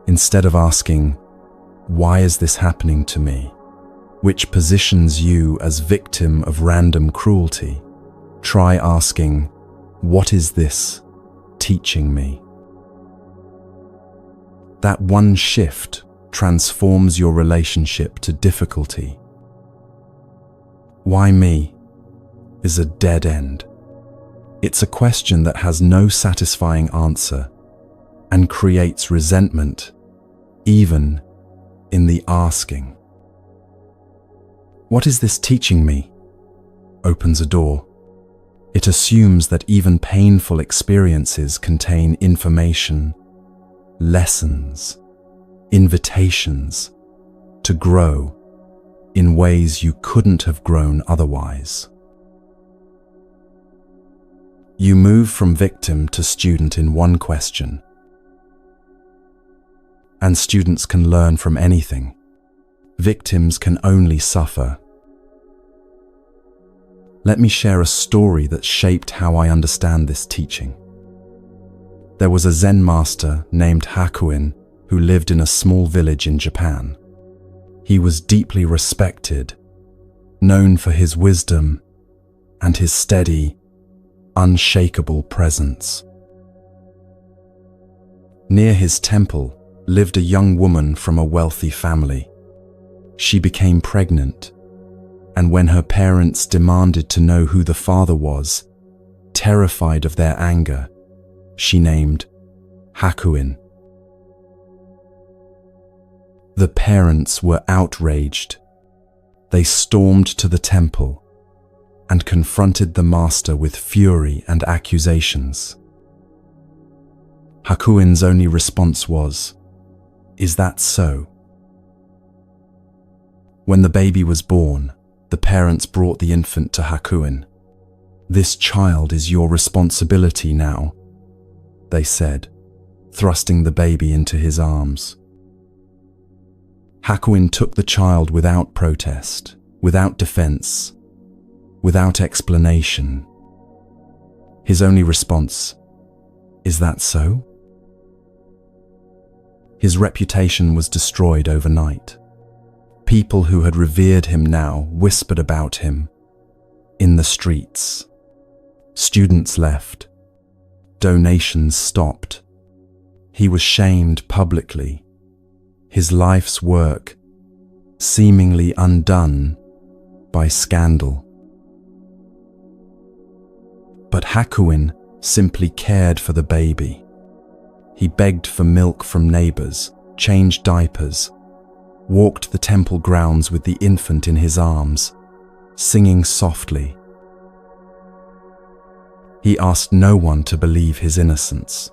[SPEAKER 1] Instead of asking, "Why is this happening to me?" which positions you as victim of random cruelty, try asking, "What is this teaching me?" That one shift transforms your relationship to difficulty. Why me is a dead end. It's a question that has no satisfying answer and creates resentment, even in the asking. What is this teaching me? Opens a door. It assumes that even painful experiences contain information, lessons, invitations to grow in ways you couldn't have grown otherwise. You move from victim to student in one question. And students can learn from anything. Victims can only suffer. Let me share a story that shaped how I understand this teaching. There was a Zen master named Hakuin who lived in a small village in Japan. He was deeply respected, known for his wisdom and his steady, unshakable presence. Near his temple lived a young woman from a wealthy family. She became pregnant, and when her parents demanded to know who the father was, terrified of their anger, she named Hakuin. The parents were outraged. They stormed to the temple and confronted the master with fury and accusations. Hakuin's only response was, "Is that so?" When the baby was born, the parents brought the infant to Hakuin. "This child is your responsibility now," they said, thrusting the baby into his arms. Hakuin took the child without protest, without defense, without explanation. His only response, "Is that so?" His reputation was destroyed overnight. People who had revered him now whispered about him in the streets. Students left. Donations stopped. He was shamed publicly. His life's work seemingly undone by scandal. But Hakuin simply cared for the baby. He begged for milk from neighbors, changed diapers, walked the temple grounds with the infant in his arms, singing softly. He asked no one to believe his innocence.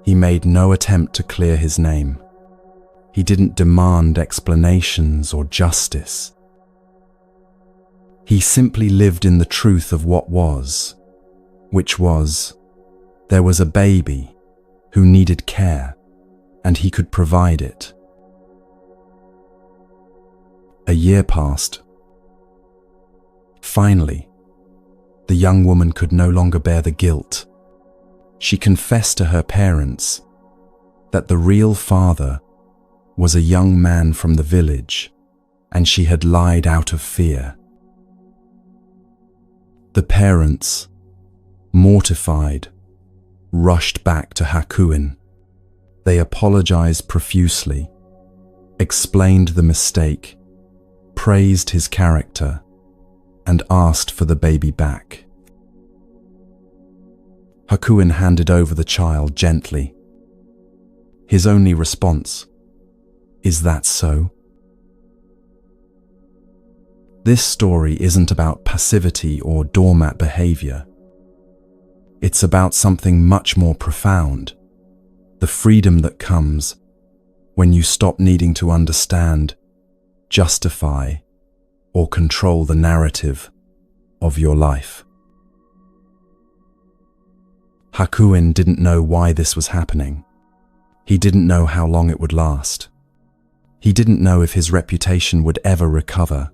[SPEAKER 1] He made no attempt to clear his name. He didn't demand explanations or justice. He simply lived in the truth of what was, which was, there was a baby who needed care, and he could provide it. A year passed. Finally, the young woman could no longer bear the guilt. She confessed to her parents that the real father was a young man from the village, and she had lied out of fear. The parents, mortified, rushed back to Hakuin. They apologized profusely, explained the mistake, praised his character, and asked for the baby back. Hakuin handed over the child gently. His only response, "Is that so?" This story isn't about passivity or doormat behavior. It's about something much more profound, the freedom that comes when you stop needing to understand, justify, or control the narrative of your life. Hakuin didn't know why this was happening. He didn't know how long it would last. He didn't know if his reputation would ever recover.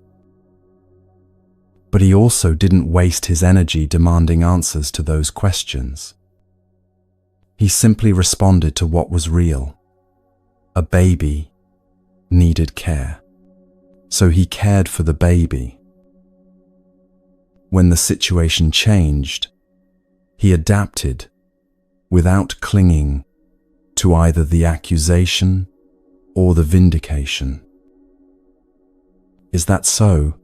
[SPEAKER 1] But he also didn't waste his energy demanding answers to those questions. He simply responded to what was real. A baby needed care. So he cared for the baby. When the situation changed, he adapted without clinging to either the accusation or the vindication. Is that so?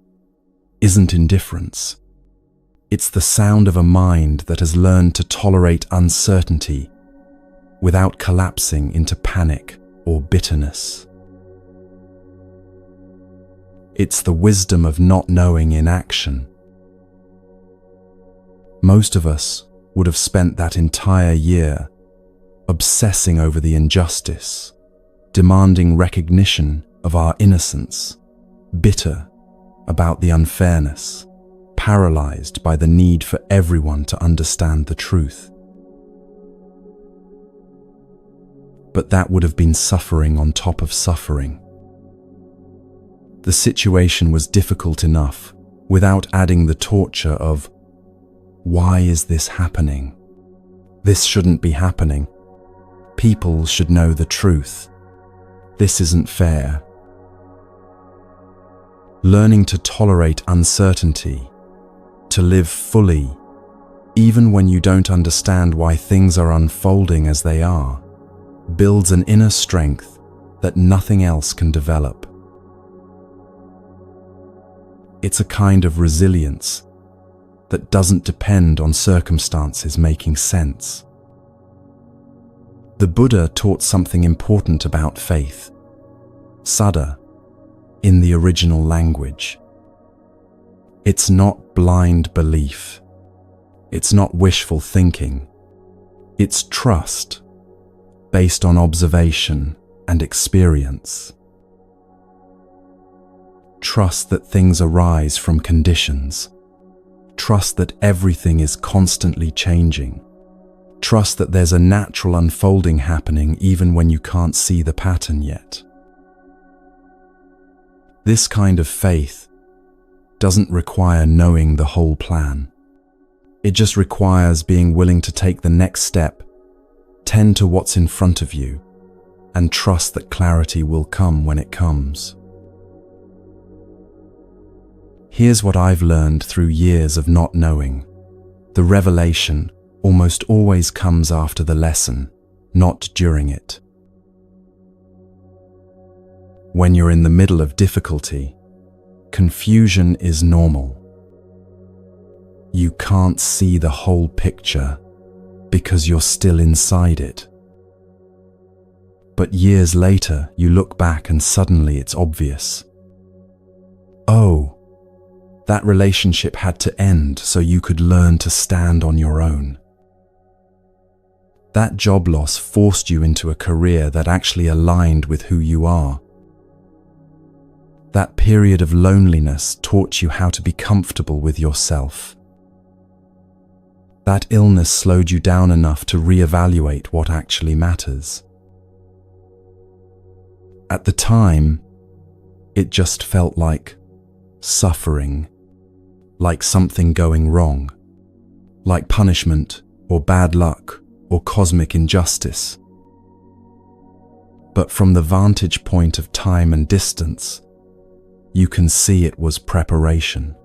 [SPEAKER 1] Isn't indifference. It's the sound of a mind that has learned to tolerate uncertainty without collapsing into panic or bitterness. It's the wisdom of not knowing in action. Most of us would have spent that entire year obsessing over the injustice, demanding recognition of our innocence, bitter about the unfairness, paralyzed by the need for everyone to understand the truth. But that would have been suffering on top of suffering. The situation was difficult enough without adding the torture of, why is this happening? This shouldn't be happening. People should know the truth. This isn't fair. Learning to tolerate uncertainty, to live fully, even when you don't understand why things are unfolding as they are, builds an inner strength that nothing else can develop. It's a kind of resilience that doesn't depend on circumstances making sense. The Buddha taught something important about faith, saddha, in the original language. It's not blind belief. It's not wishful thinking. It's trust, based on observation and experience. Trust that things arise from conditions. Trust that everything is constantly changing. Trust that there's a natural unfolding happening even when you can't see the pattern yet. This kind of faith doesn't require knowing the whole plan. It just requires being willing to take the next step, tend to what's in front of you, and trust that clarity will come when it comes. Here's what I've learned through years of not knowing. The revelation almost always comes after the lesson, not during it. When you're in the middle of difficulty, confusion is normal. You can't see the whole picture because you're still inside it. But years later, you look back and suddenly it's obvious. Oh, that relationship had to end so you could learn to stand on your own. That job loss forced you into a career that actually aligned with who you are. That period of loneliness taught you how to be comfortable with yourself. That illness slowed you down enough to reevaluate what actually matters. At the time, it just felt like suffering, like something going wrong, like punishment or bad luck or cosmic injustice. But from the vantage point of time and distance, you can see it was preparation.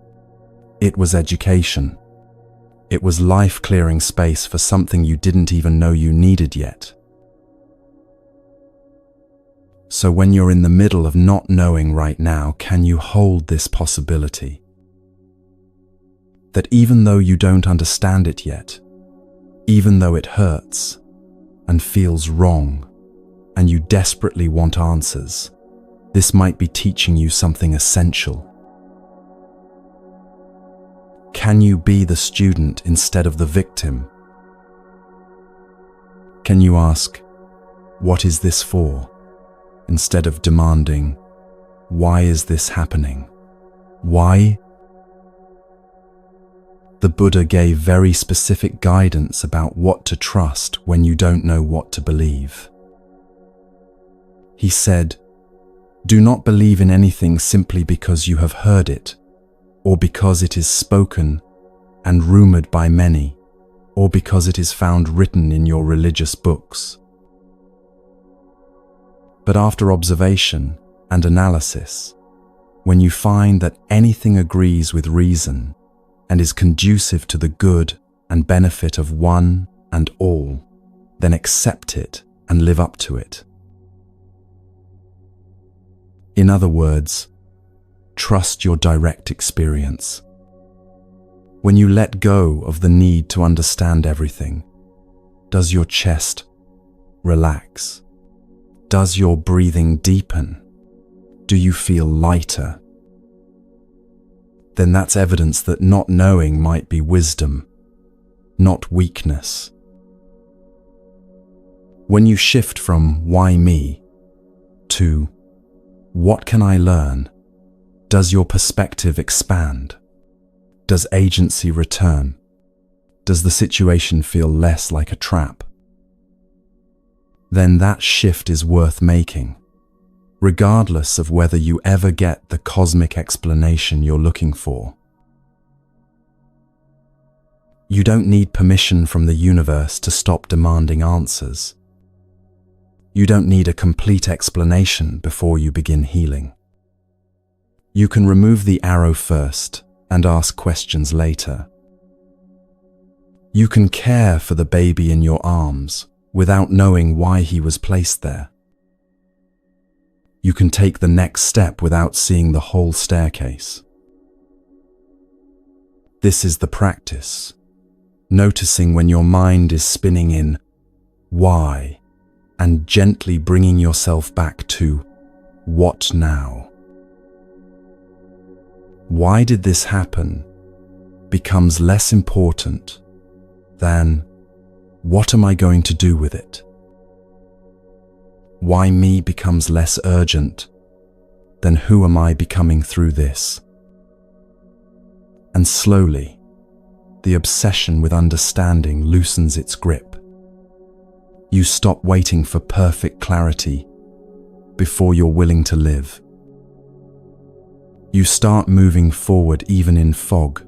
[SPEAKER 1] It was education. It was life-clearing space for something you didn't even know you needed yet. So when you're in the middle of not knowing right now, can you hold this possibility? That even though you don't understand it yet, even though it hurts and feels wrong, and you desperately want answers, this might be teaching you something essential. Can you be the student instead of the victim? Can you ask, what is this for? Instead of demanding, why is this happening? Why? The Buddha gave very specific guidance about what to trust when you don't know what to believe. He said, "Do not believe in anything simply because you have heard it, or because it is spoken and rumored by many, or because it is found written in your religious books. But after observation and analysis, when you find that anything agrees with reason and is conducive to the good and benefit of one and all, then accept it and live up to it." In other words, trust your direct experience. When you let go of the need to understand everything, does your chest relax? Does your breathing deepen? Do you feel lighter? Then that's evidence that not knowing might be wisdom, not weakness. When you shift from "why me" to "what can I learn?" does your perspective expand? Does agency return? Does the situation feel less like a trap? Then that shift is worth making, regardless of whether you ever get the cosmic explanation you're looking for. You don't need permission from the universe to stop demanding answers. You don't need a complete explanation before you begin healing. You can remove the arrow first and ask questions later. You can care for the baby in your arms without knowing why he was placed there. You can take the next step without seeing the whole staircase. This is the practice, noticing when your mind is spinning in "why" and gently bringing yourself back to "what now?" "Why did this happen?" becomes less important than "what am I going to do with it?" "Why me?" becomes less urgent than "who am I becoming through this?" And slowly, the obsession with understanding loosens its grip. You stop waiting for perfect clarity before you're willing to live. You start moving forward even in fog,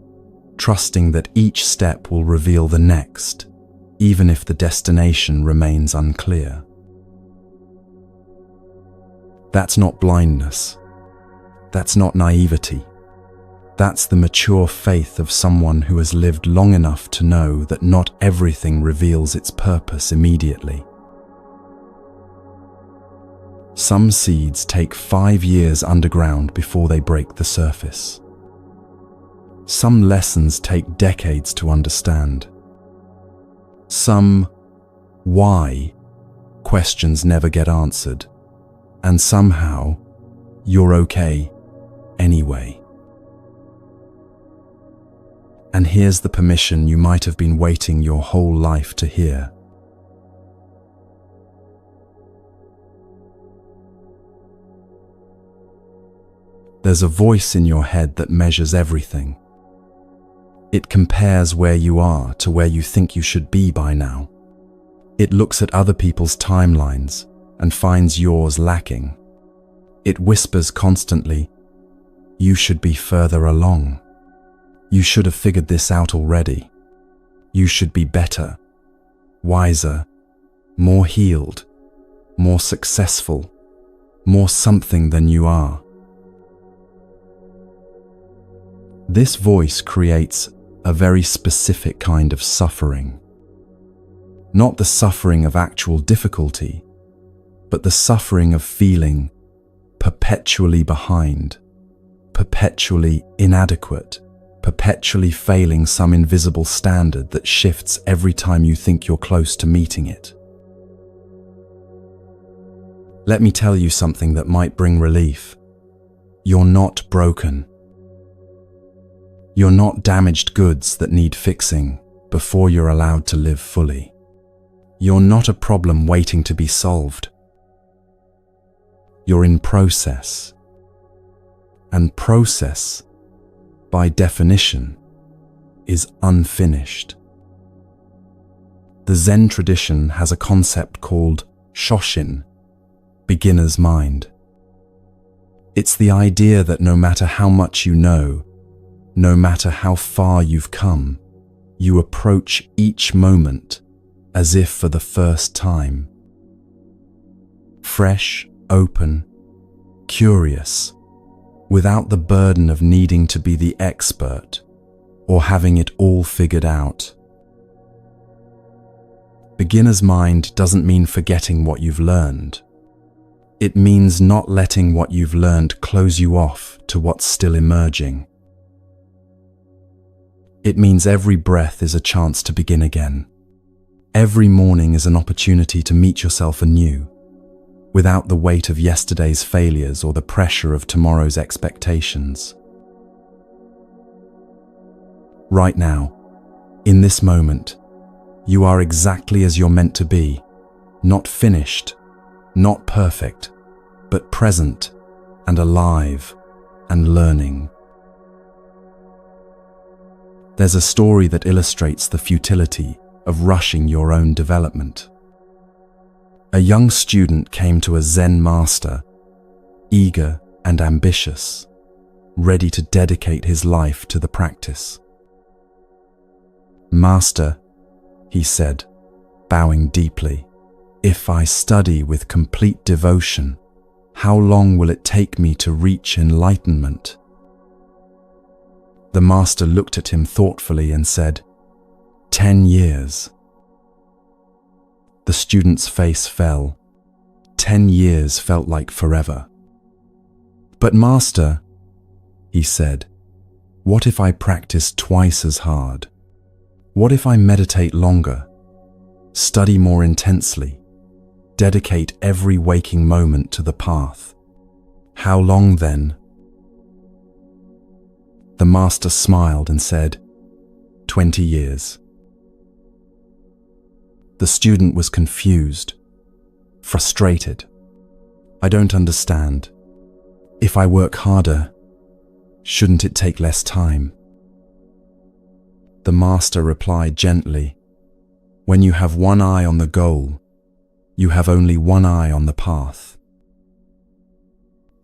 [SPEAKER 1] trusting that each step will reveal the next, even if the destination remains unclear. That's not blindness. That's not naivety. That's the mature faith of someone who has lived long enough to know that not everything reveals its purpose immediately. Some seeds take 5 years underground before they break the surface. Some lessons take decades to understand. Some "why" questions never get answered, and somehow you're okay anyway. And here's the permission you might have been waiting your whole life to hear. There's a voice in your head that measures everything. It compares where you are to where you think you should be by now. It looks at other people's timelines and finds yours lacking. It whispers constantly, "You should be further along. You should have figured this out already. You should be better, wiser, more healed, more successful, more something than you are." This voice creates a very specific kind of suffering. Not the suffering of actual difficulty, but the suffering of feeling perpetually behind, perpetually inadequate, perpetually failing some invisible standard that shifts every time you think you're close to meeting it. Let me tell you something that might bring relief. You're not broken. You're not damaged goods that need fixing before you're allowed to live fully. You're not a problem waiting to be solved. You're in process. And process, by definition, is unfinished. The Zen tradition has a concept called Shoshin, beginner's mind. It's the idea that no matter how much you know, no matter how far you've come, you approach each moment as if for the first time. Fresh, open, curious, without the burden of needing to be the expert or having it all figured out. Beginner's mind doesn't mean forgetting what you've learned. It means not letting what you've learned close you off to what's still emerging. It means every breath is a chance to begin again. Every morning is an opportunity to meet yourself anew, without the weight of yesterday's failures or the pressure of tomorrow's expectations. Right now, in this moment, you are exactly as you're meant to be, not finished, not perfect, but present and alive and learning. There's a story that illustrates the futility of rushing your own development. A young student came to a Zen master, eager and ambitious, ready to dedicate his life to the practice. "Master," he said, bowing deeply, "if I study with complete devotion, how long will it take me to reach enlightenment?" The master looked at him thoughtfully and said, 10 years. The student's face fell. 10 years felt like forever. "But master," he said, "what if I practice twice as hard? What if I meditate longer, study more intensely, dedicate every waking moment to the path? How long then?" The master smiled and said, 20 years. The student was confused, frustrated. "I don't understand. If I work harder, shouldn't it take less time?" The master replied gently, "When you have one eye on the goal, you have only one eye on the path.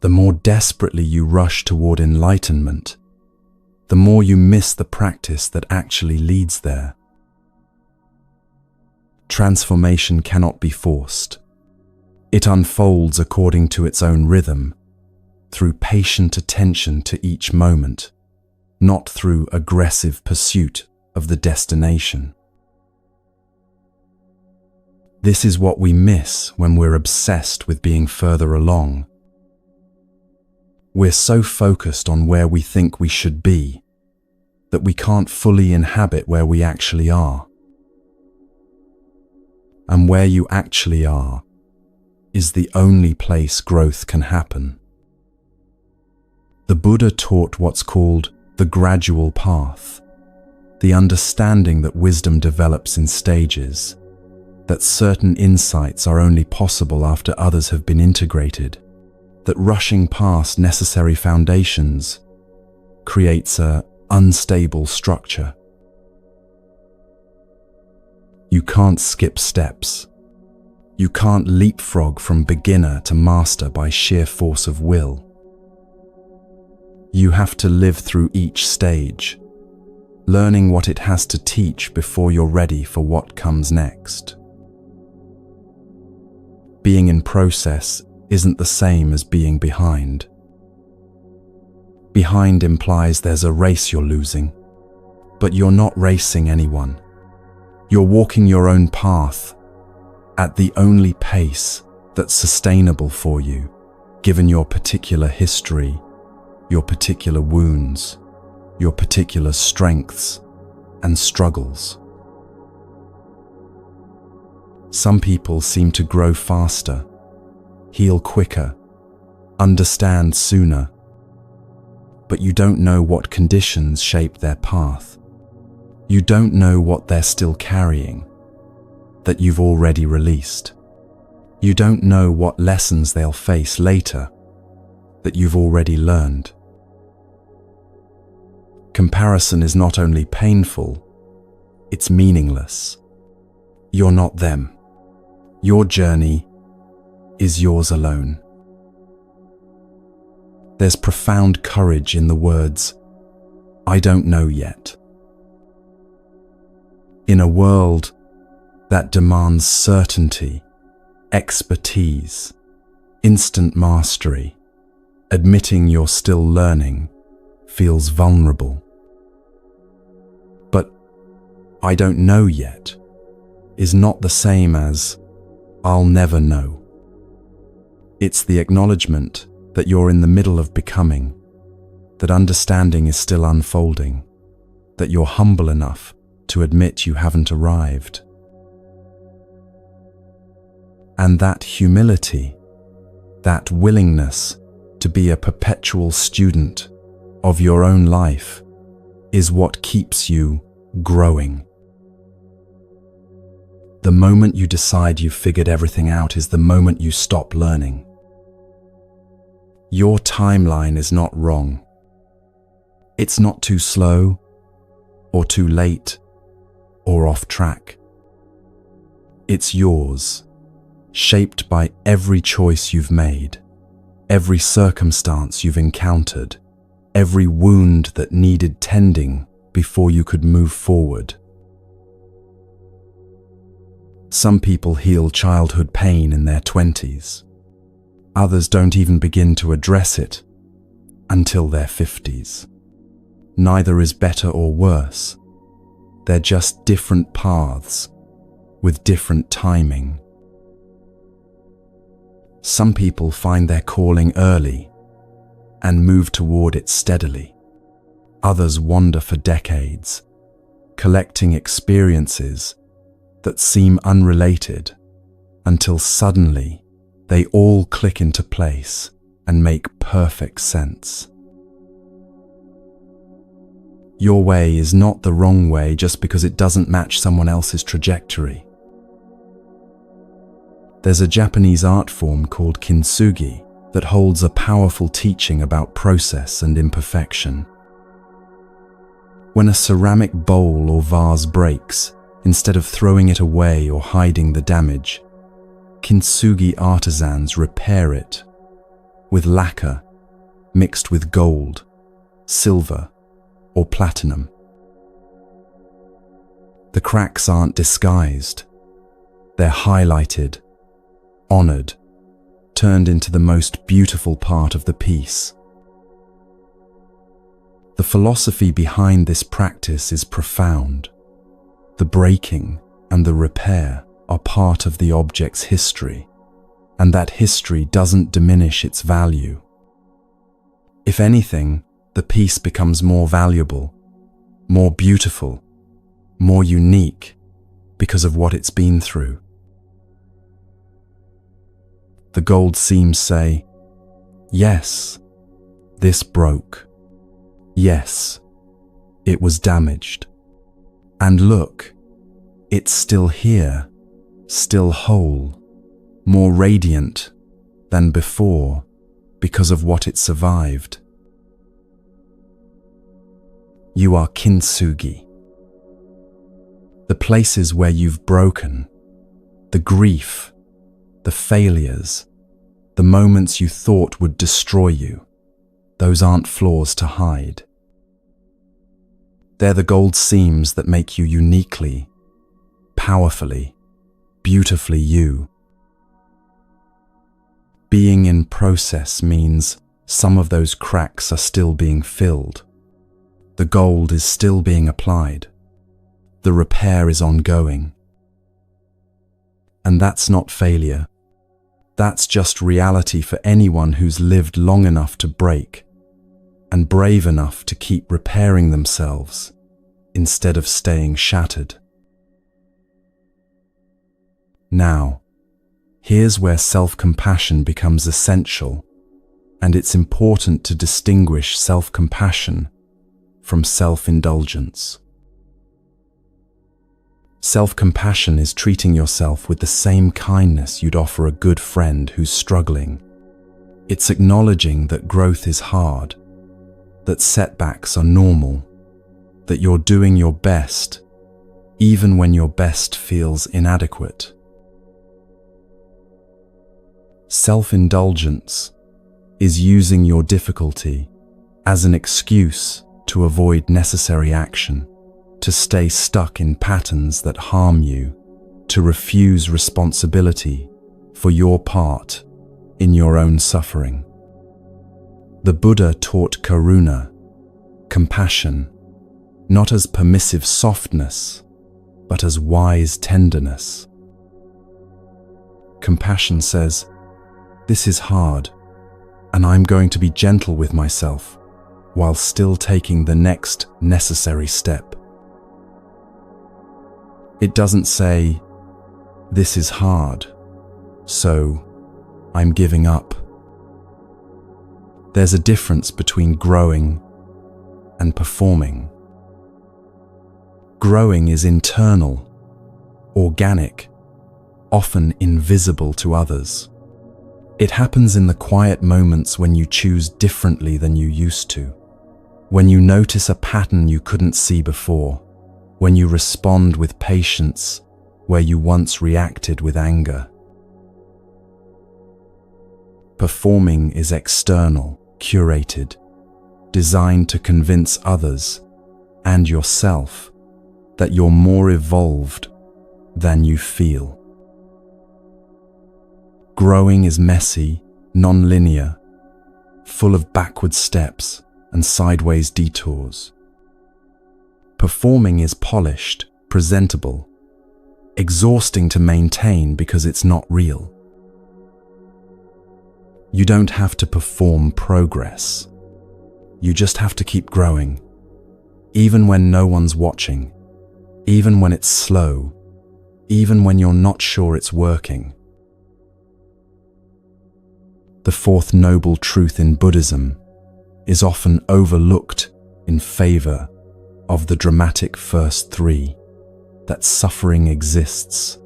[SPEAKER 1] The more desperately you rush toward enlightenment, the more you miss the practice that actually leads there. Transformation cannot be forced. It unfolds according to its own rhythm, through patient attention to each moment, not through aggressive pursuit of the destination. This is what we miss when we're obsessed with being further along. We're so focused on where we think we should be that we can't fully inhabit where we actually are. And where you actually are is the only place growth can happen. The Buddha taught what's called the gradual path, the understanding that wisdom develops in stages, that certain insights are only possible after others have been integrated, that rushing past necessary foundations creates an unstable structure. You can't skip steps. You can't leapfrog from beginner to master by sheer force of will. You have to live through each stage, learning what it has to teach before you're ready for what comes next. Being in process isn't the same as being behind. Behind implies there's a race you're losing, but you're not racing anyone. You're walking your own path at the only pace that's sustainable for you, given your particular history, your particular wounds, your particular strengths and struggles. Some people seem to grow faster, heal quicker, understand sooner, but you don't know what conditions shape their path. You don't know what they're still carrying, that you've already released. You don't know what lessons they'll face later, that you've already learned. Comparison is not only painful, it's meaningless. You're not them. Your journey is yours alone. There's profound courage in the words, "I don't know yet." In a world that demands certainty, expertise, instant mastery, admitting you're still learning feels vulnerable. But "I don't know yet" is not the same as "I'll never know." It's the acknowledgement that you're in the middle of becoming, that understanding is still unfolding, that you're humble enough to admit you haven't arrived. And that humility, that willingness to be a perpetual student of your own life, is what keeps you growing. The moment you decide you've figured everything out is the moment you stop learning. Your timeline is not wrong. It's not too slow, or too late, or off track. It's yours, shaped by every choice you've made, every circumstance you've encountered, every wound that needed tending before you could move forward. Some people heal childhood pain in their 20s. Others don't even begin to address it until their 50s. Neither is better or worse. They're just different paths with different timing. Some people find their calling early and move toward it steadily. Others wander for decades, collecting experiences that seem unrelated until suddenly they all click into place and make perfect sense. Your way is not the wrong way just because it doesn't match someone else's trajectory. There's a Japanese art form called kintsugi that holds a powerful teaching about process and imperfection. When a ceramic bowl or vase breaks, instead of throwing it away or hiding the damage, kintsugi artisans repair it with lacquer mixed with gold, silver, or platinum. The cracks aren't disguised. They're highlighted, honored, turned into the most beautiful part of the piece. The philosophy behind this practice is profound. The breaking and the repair are part of the object's history, and that history doesn't diminish its value. If anything, the piece becomes more valuable, more beautiful, more unique because of what it's been through. The gold seams say, yes, this broke. Yes, it was damaged. And look, it's still here, still whole, more radiant than before because of what it survived. You are kintsugi. The places where you've broken, the grief, the failures, the moments you thought would destroy you, those aren't flaws to hide. They're the gold seams that make you uniquely, powerfully, beautifully you. Being in process means some of those cracks are still being filled. The gold is still being applied. The repair is ongoing. And that's not failure. That's just reality for anyone who's lived long enough to break and brave enough to keep repairing themselves instead of staying shattered. Now, here's where self-compassion becomes essential, and it's important to distinguish self-compassion from self-indulgence. Self-compassion is treating yourself with the same kindness you'd offer a good friend who's struggling. It's acknowledging that growth is hard, that setbacks are normal, that you're doing your best, even when your best feels inadequate. Self-indulgence is using your difficulty as an excuse to avoid necessary action, to stay stuck in patterns that harm you, to refuse responsibility for your part in your own suffering. The Buddha taught karuna, compassion, not as permissive softness, but as wise tenderness. Compassion says, "This is hard, and I'm going to be gentle with myself while still taking the next necessary step." It doesn't say, "This is hard, so I'm giving up." There's a difference between growing and performing. Growing is internal, organic, often invisible to others. It happens in the quiet moments when you choose differently than you used to, when you notice a pattern you couldn't see before, when you respond with patience where you once reacted with anger. Performing is external, curated, designed to convince others and yourself that you're more evolved than you feel. Growing is messy, non-linear, full of backward steps and sideways detours. Performing is polished, presentable, exhausting to maintain because it's not real. You don't have to perform progress. You just have to keep growing, even when no one's watching, even when it's slow, even when you're not sure it's working. The fourth noble truth in Buddhism is often overlooked in favor of the dramatic first three: that suffering exists,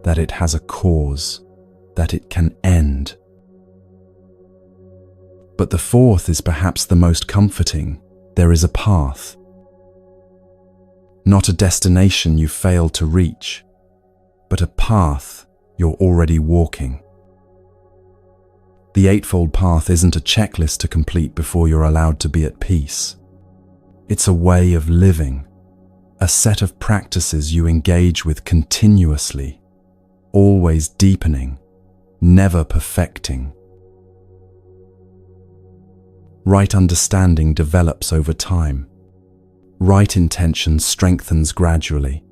[SPEAKER 1] that it has a cause, that it can end. But the fourth is perhaps the most comforting. There is a path. Not a destination you failed to reach, but a path you're already walking. The Eightfold Path isn't a checklist to complete before you're allowed to be at peace. It's a way of living, a set of practices you engage with continuously, always deepening, never perfecting. Right understanding develops over time. Right intention strengthens gradually.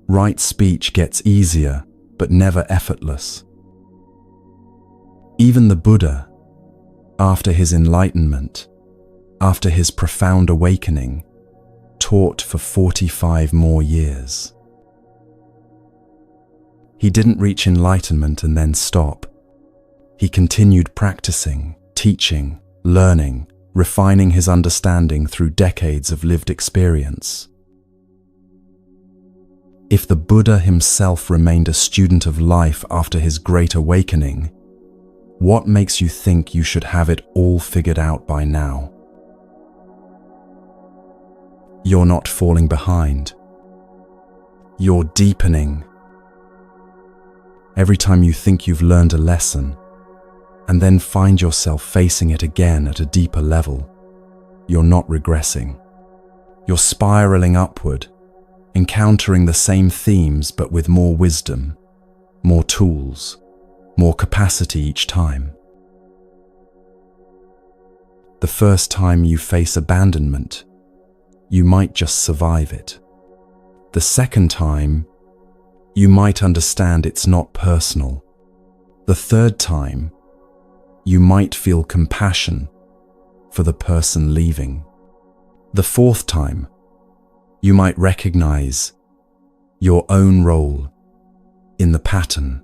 [SPEAKER 1] Right speech gets easier, but never effortless. Even the Buddha, after his enlightenment, after his profound awakening, taught for 45 more years. He didn't reach enlightenment and then stop. He continued practicing, teaching, learning, refining his understanding through decades of lived experience. If the Buddha himself remained a student of life after his great awakening, what makes you think you should have it all figured out by now? You're not falling behind. You're deepening. Every time you think you've learned a lesson, and then find yourself facing it again at a deeper level, you're not regressing. You're spiraling upward, encountering the same themes but with more wisdom, more tools, more capacity each time. The first time you face abandonment, you might just survive it. The second time, you might understand it's not personal. The third time, you might feel compassion for the person leaving. The fourth time, you might recognize your own role in the pattern.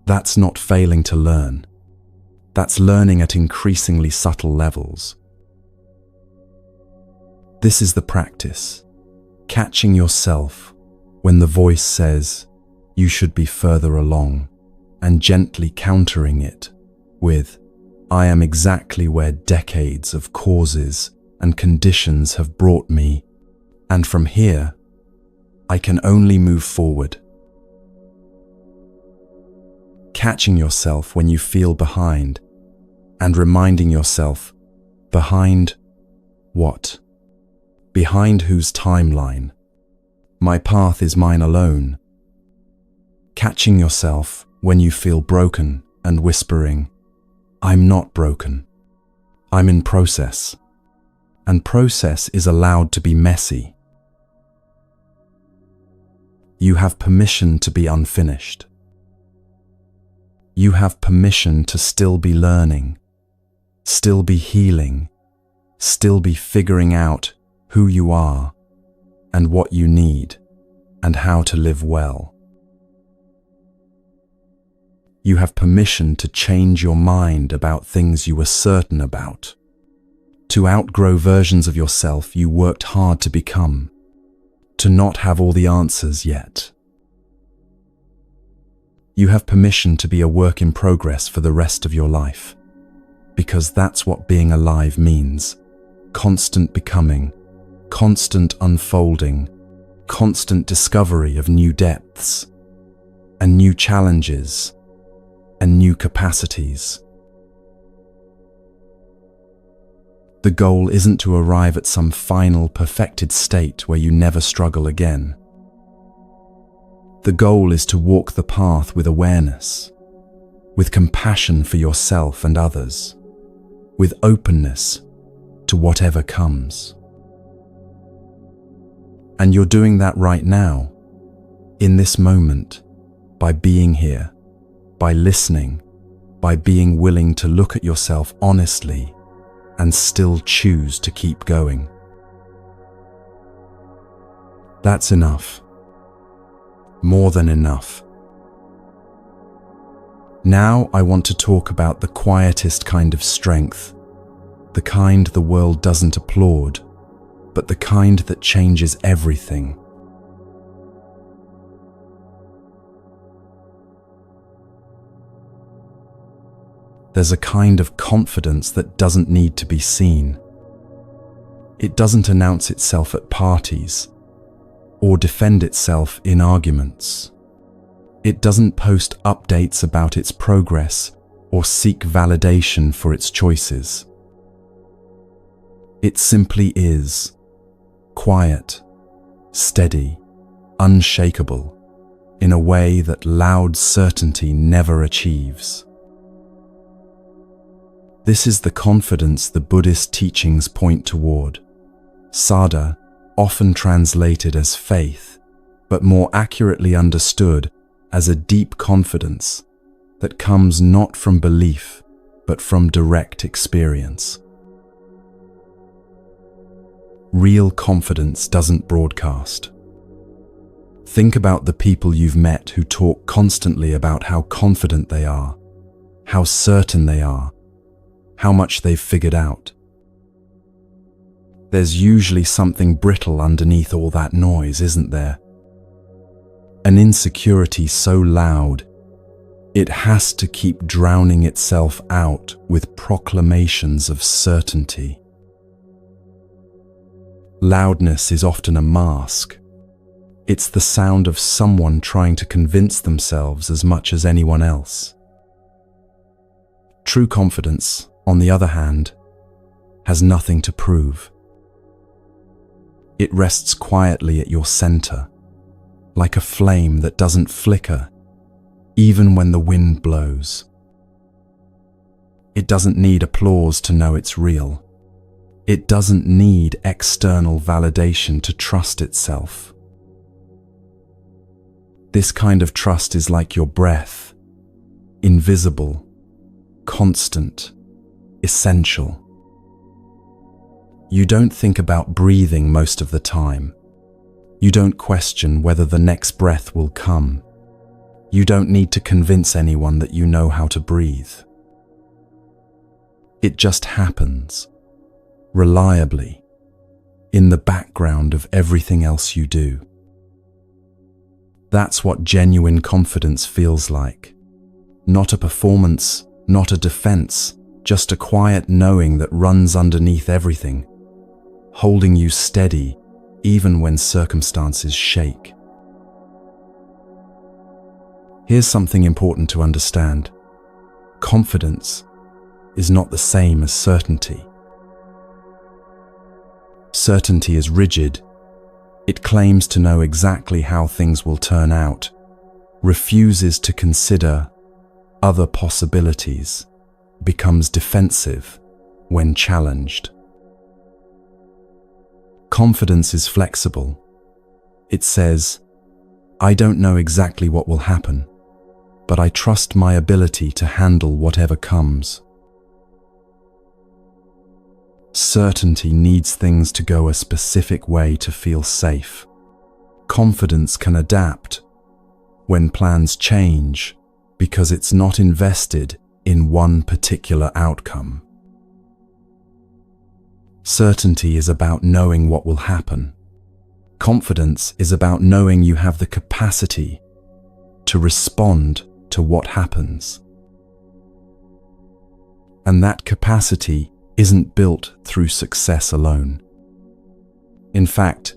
[SPEAKER 1] That's not failing to learn. That's learning at increasingly subtle levels. This is the practice, catching yourself when the voice says you should be further along, and gently countering it with, "I am exactly where decades of causes and conditions have brought me, and from here, I can only move forward. Catching yourself when you feel behind, and reminding yourself, behind what? Behind whose timeline? My path is mine alone. Catching yourself when you feel broken and whispering, I'm not broken. I'm in process. And process is allowed to be messy. You have permission to be unfinished. You have permission to still be learning, still be healing, still be figuring out who you are and what you need and how to live well. You have permission to change your mind about things you were certain about, to outgrow versions of yourself you worked hard to become, to not have all the answers yet. You have permission to be a work in progress for the rest of your life, because that's what being alive means. Constant becoming, constant unfolding, constant discovery of new depths, and new challenges, and new capacities. The goal isn't to arrive at some final perfected state where you never struggle again. The goal is to walk the path with awareness, with compassion for yourself and others, with openness to whatever comes. And you're doing that right now, in this moment, by being here, by listening, by being willing to look at yourself honestly and still choose to keep going. That's enough. More than enough. Now I want to talk about the quietest kind of strength, the kind the world doesn't applaud, but the kind that changes everything. There's a kind of confidence that doesn't need to be seen. It doesn't announce itself at parties or defend itself in arguments. It doesn't post updates about its progress or seek validation for its choices. It simply is, quiet, steady, unshakable, in a way that loud certainty never achieves. This is the confidence the Buddhist teachings point toward. Saddha, often translated as faith, but more accurately understood as a deep confidence that comes not from belief, but from direct experience. Real confidence doesn't broadcast. Think about the people you've met who talk constantly about how confident they are, how certain they are, how much they've figured out. There's usually something brittle underneath all that noise, isn't there? An insecurity so loud, it has to keep drowning itself out with proclamations of certainty. Loudness is often a mask. It's the sound of someone trying to convince themselves as much as anyone else. True confidence, on the other hand, has nothing to prove. It rests quietly at your center, like a flame that doesn't flicker, even when the wind blows. It doesn't need applause to know it's real. It doesn't need external validation to trust itself. This kind of trust is like your breath, invisible, constant, essential. You don't think about breathing most of the time. You don't question whether the next breath will come. You don't need to convince anyone that you know how to breathe. It just happens, reliably, in the background of everything else you do. That's what genuine confidence feels like. Not a performance, not a defense, just a quiet knowing that runs underneath everything, holding you steady even when circumstances shake. Here's something important to understand. Confidence is not the same as certainty. Certainty is rigid. It claims to know exactly how things will turn out, refuses to consider other possibilities, becomes defensive when challenged. Confidence is flexible. It says, I don't know exactly what will happen, but I trust my ability to handle whatever comes. Certainty needs things to go a specific way to feel safe. Confidence can adapt when plans change because it's not invested in one particular outcome. Certainty is about knowing what will happen. Confidence is about knowing you have the capacity to respond to what happens. And that capacity isn't built through success alone. In fact,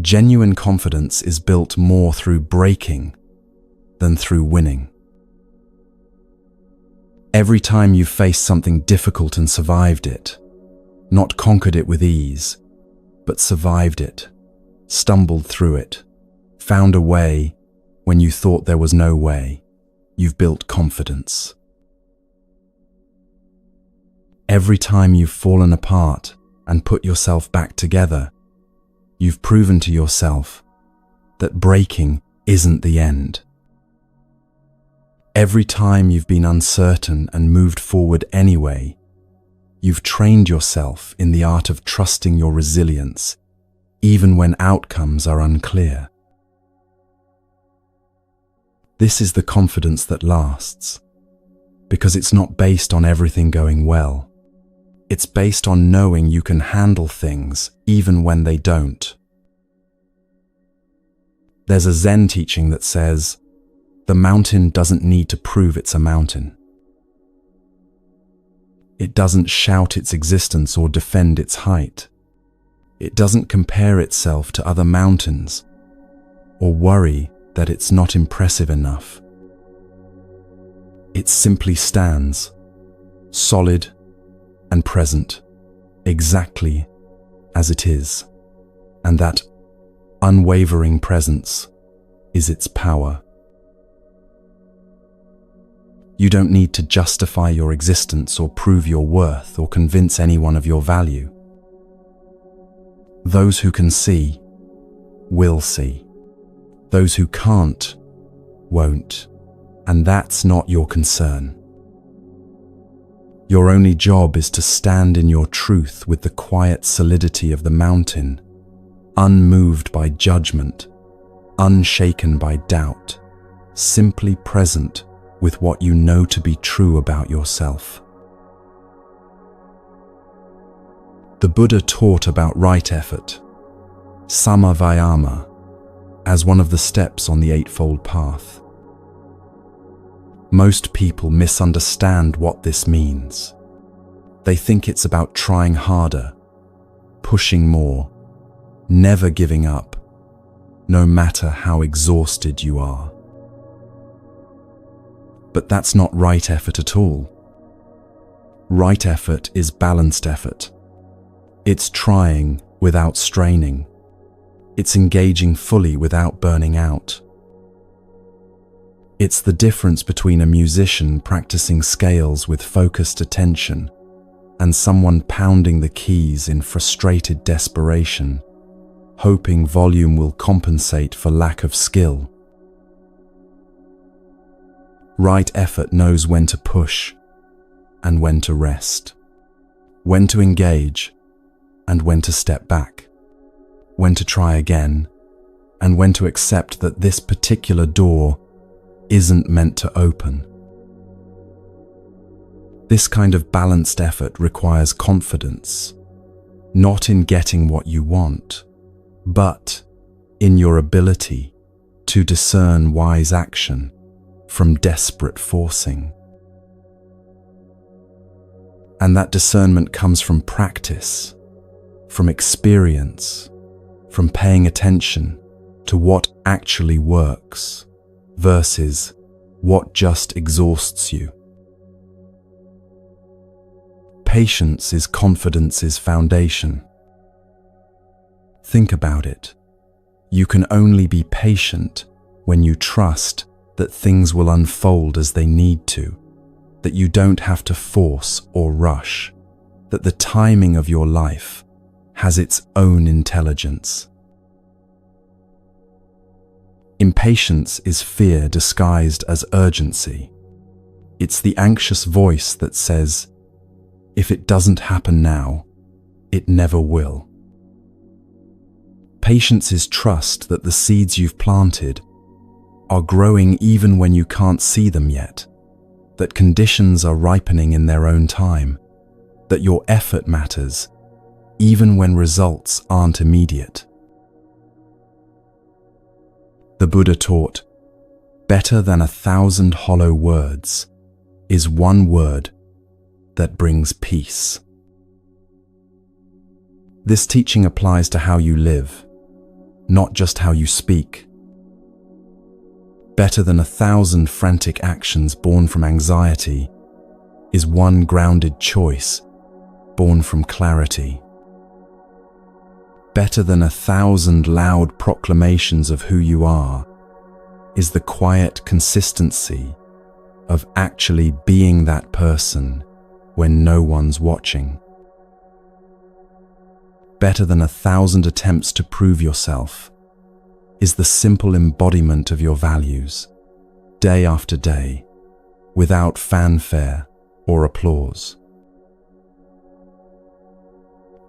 [SPEAKER 1] genuine confidence is built more through breaking than through winning. Every time you've faced something difficult and survived it, not conquered it with ease, but survived it, stumbled through it, found a way when you thought there was no way, you've built confidence. Every time you've fallen apart and put yourself back together, you've proven to yourself that breaking isn't the end. Every time you've been uncertain and moved forward anyway, you've trained yourself in the art of trusting your resilience, even when outcomes are unclear. This is the confidence that lasts, because it's not based on everything going well. It's based on knowing you can handle things even when they don't. There's a Zen teaching that says, the mountain doesn't need to prove it's a mountain. It doesn't shout its existence or defend its height. It doesn't compare itself to other mountains or worry that it's not impressive enough. It simply stands, solid and present, exactly as it is, and that unwavering presence is its power. You don't need to justify your existence or prove your worth or convince anyone of your value. Those who can see will see. Those who can't won't, and that's not your concern. Your only job is to stand in your truth with the quiet solidity of the mountain, unmoved by judgment, unshaken by doubt, simply present with what you know to be true about yourself. The Buddha taught about right effort, sama vayama, as one of the steps on the Eightfold Path. Most people misunderstand what this means. They think it's about trying harder, pushing more, never giving up, no matter how exhausted you are. But that's not right effort at all. Right effort is balanced effort. It's trying without straining. It's engaging fully without burning out. It's the difference between a musician practicing scales with focused attention and someone pounding the keys in frustrated desperation, hoping volume will compensate for lack of skill. Right effort knows when to push and when to rest, when to engage and when to step back, when to try again, and when to accept that this particular door isn't meant to open. This kind of balanced effort requires confidence, not in getting what you want, but in your ability to discern wise action from desperate forcing. And that discernment comes from practice, from experience, from paying attention to what actually works versus what just exhausts you. Patience is confidence's foundation. Think about it. You can only be patient when you trust that things will unfold as they need to, that you don't have to force or rush, that the timing of your life has its own intelligence. Impatience is fear disguised as urgency. It's the anxious voice that says, if it doesn't happen now, it never will. Patience is trust that the seeds you've planted are growing even when you can't see them yet, that conditions are ripening in their own time, that your effort matters even when results aren't immediate. The Buddha taught, better than 1,000 hollow words is one word that brings peace. This teaching applies to how you live, not just how you speak. Better than 1,000 frantic actions born from anxiety is one grounded choice born from clarity. Better than 1,000 loud proclamations of who you are is the quiet consistency of actually being that person when no one's watching. Better than 1,000 attempts to prove yourself is the simple embodiment of your values, day after day, without fanfare or applause.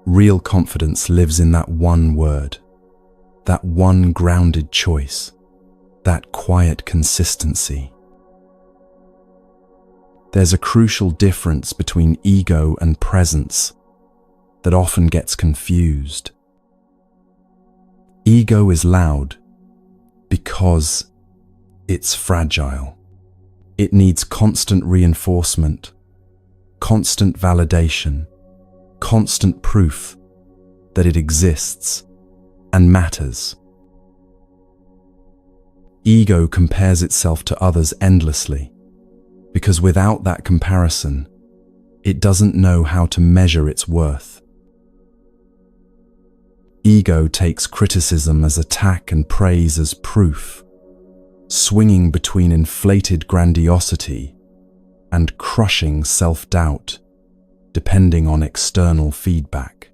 [SPEAKER 1] Real confidence lives in that one word, that one grounded choice, that quiet consistency. There's a crucial difference between ego and presence that often gets confused. Ego is loud because it's fragile. It needs constant reinforcement, constant validation, constant proof that it exists and matters. Ego compares itself to others endlessly because without that comparison, it doesn't know how to measure its worth. Ego takes criticism as attack and praise as proof, swinging between inflated grandiosity and crushing self-doubt, depending on external feedback.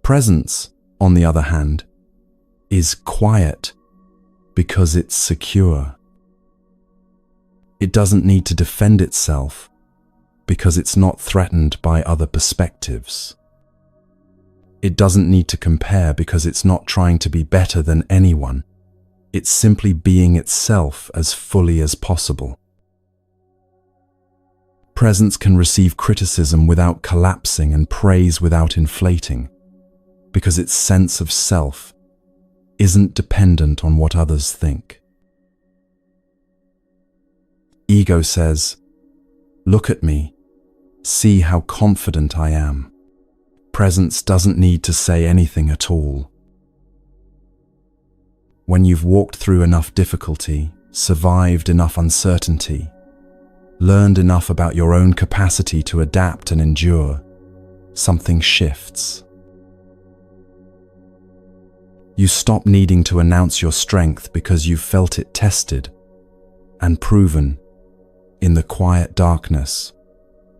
[SPEAKER 1] Presence, on the other hand, is quiet because it's secure. It doesn't need to defend itself because it's not threatened by other perspectives. It doesn't need to compare because it's not trying to be better than anyone. It's simply being itself as fully as possible. Presence can receive criticism without collapsing and praise without inflating, because its sense of self isn't dependent on what others think. Ego says, "Look at me, see how confident I am." Presence doesn't need to say anything at all. When you've walked through enough difficulty, survived enough uncertainty, learned enough about your own capacity to adapt and endure, something shifts. You stop needing to announce your strength because you've felt it tested and proven in the quiet darkness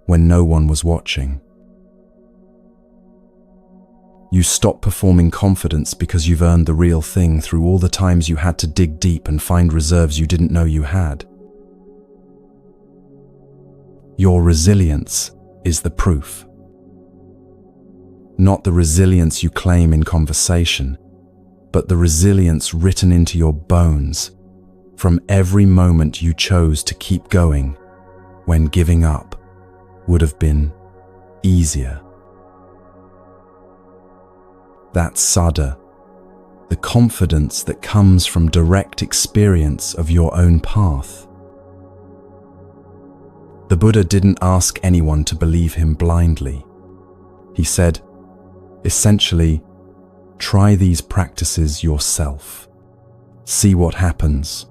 [SPEAKER 1] when no one was watching. You stop performing confidence because you've earned the real thing through all the times you had to dig deep and find reserves you didn't know you had. Your resilience is the proof. Not the resilience you claim in conversation, but the resilience written into your bones from every moment you chose to keep going when giving up would have been easier. That's sada, the confidence that comes from direct experience of your own path. The Buddha didn't ask anyone to believe him blindly. He said, essentially, try these practices yourself. See what happens.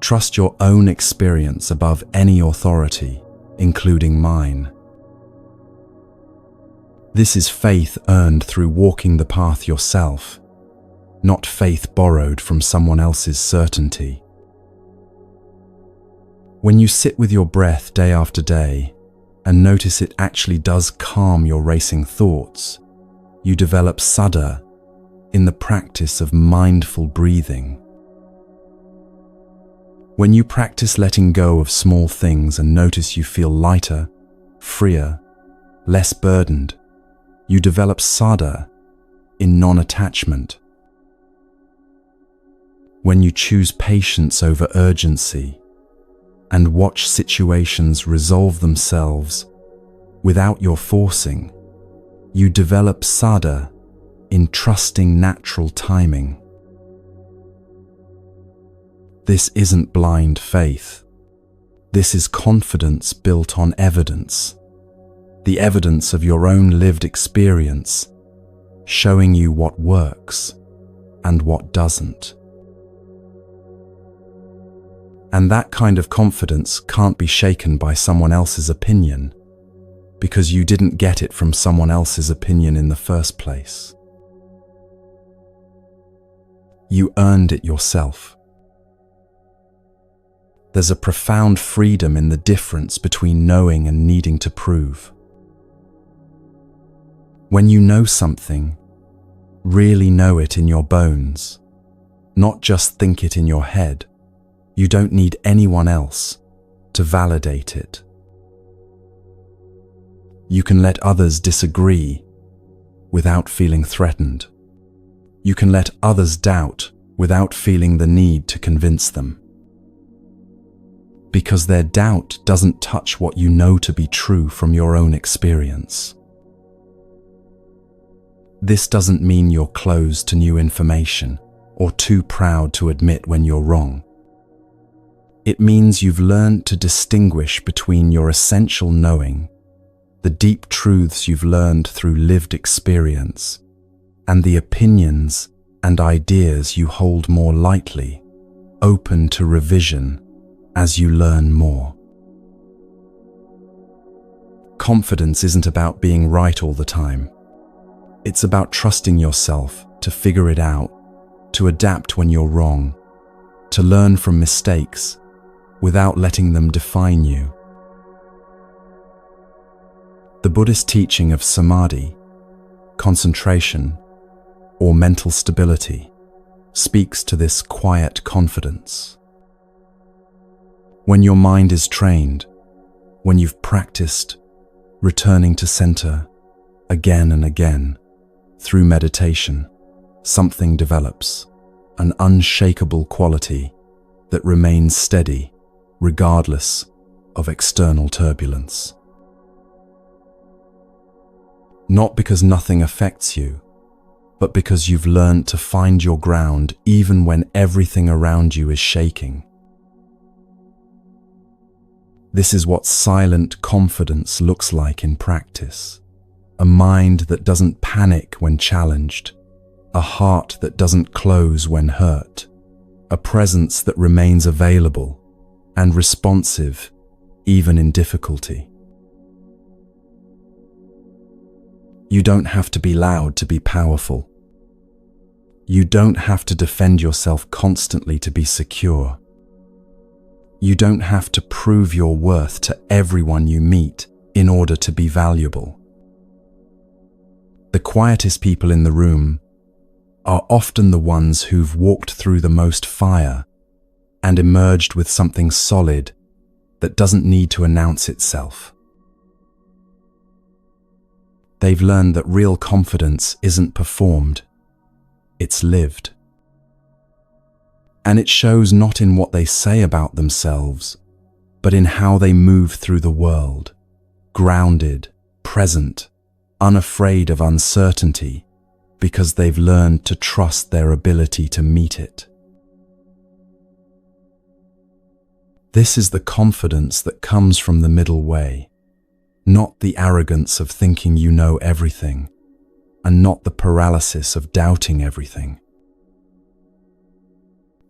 [SPEAKER 1] Trust your own experience above any authority, including mine. This is faith earned through walking the path yourself, not faith borrowed from someone else's certainty. When you sit with your breath day after day and notice it actually does calm your racing thoughts, you develop saddha in the practice of mindful breathing. When you practice letting go of small things and notice you feel lighter, freer, less burdened, you develop saddha in non-attachment. When you choose patience over urgency and watch situations resolve themselves without your forcing, you develop saddha in trusting natural timing. This isn't blind faith. This is confidence built on evidence, the evidence of your own lived experience, showing you what works and what doesn't. And that kind of confidence can't be shaken by someone else's opinion, because you didn't get it from someone else's opinion in the first place. You earned it yourself. There's a profound freedom in the difference between knowing and needing to prove. When you know something, really know it in your bones, not just think it in your head. You don't need anyone else to validate it. You can let others disagree without feeling threatened. You can let others doubt without feeling the need to convince them. Because their doubt doesn't touch what you know to be true from your own experience. This doesn't mean you're closed to new information or too proud to admit when you're wrong. It means you've learned to distinguish between your essential knowing, the deep truths you've learned through lived experience, and the opinions and ideas you hold more lightly, open to revision as you learn more. Confidence isn't about being right all the time. It's about trusting yourself to figure it out, to adapt when you're wrong, to learn from mistakes without letting them define you. The Buddhist teaching of samadhi, concentration, or mental stability speaks to this quiet confidence. When your mind is trained, when you've practiced returning to center again and again through meditation, something develops, an unshakable quality that remains steady regardless of external turbulence. Not because nothing affects you, but because you've learned to find your ground even when everything around you is shaking. This is what silent confidence looks like in practice. A mind that doesn't panic when challenged, a heart that doesn't close when hurt, a presence that remains available and responsive even in difficulty. You don't have to be loud to be powerful. You don't have to defend yourself constantly to be secure. You don't have to prove your worth to everyone you meet in order to be valuable. The quietest people in the room are often the ones who've walked through the most fire and emerged with something solid that doesn't need to announce itself. They've learned that real confidence isn't performed, it's lived. And it shows not in what they say about themselves, but in how they move through the world, grounded, present, unafraid of uncertainty, because they've learned to trust their ability to meet it. This is the confidence that comes from the middle way, Not the arrogance of thinking you know everything, and not the paralysis of doubting everything.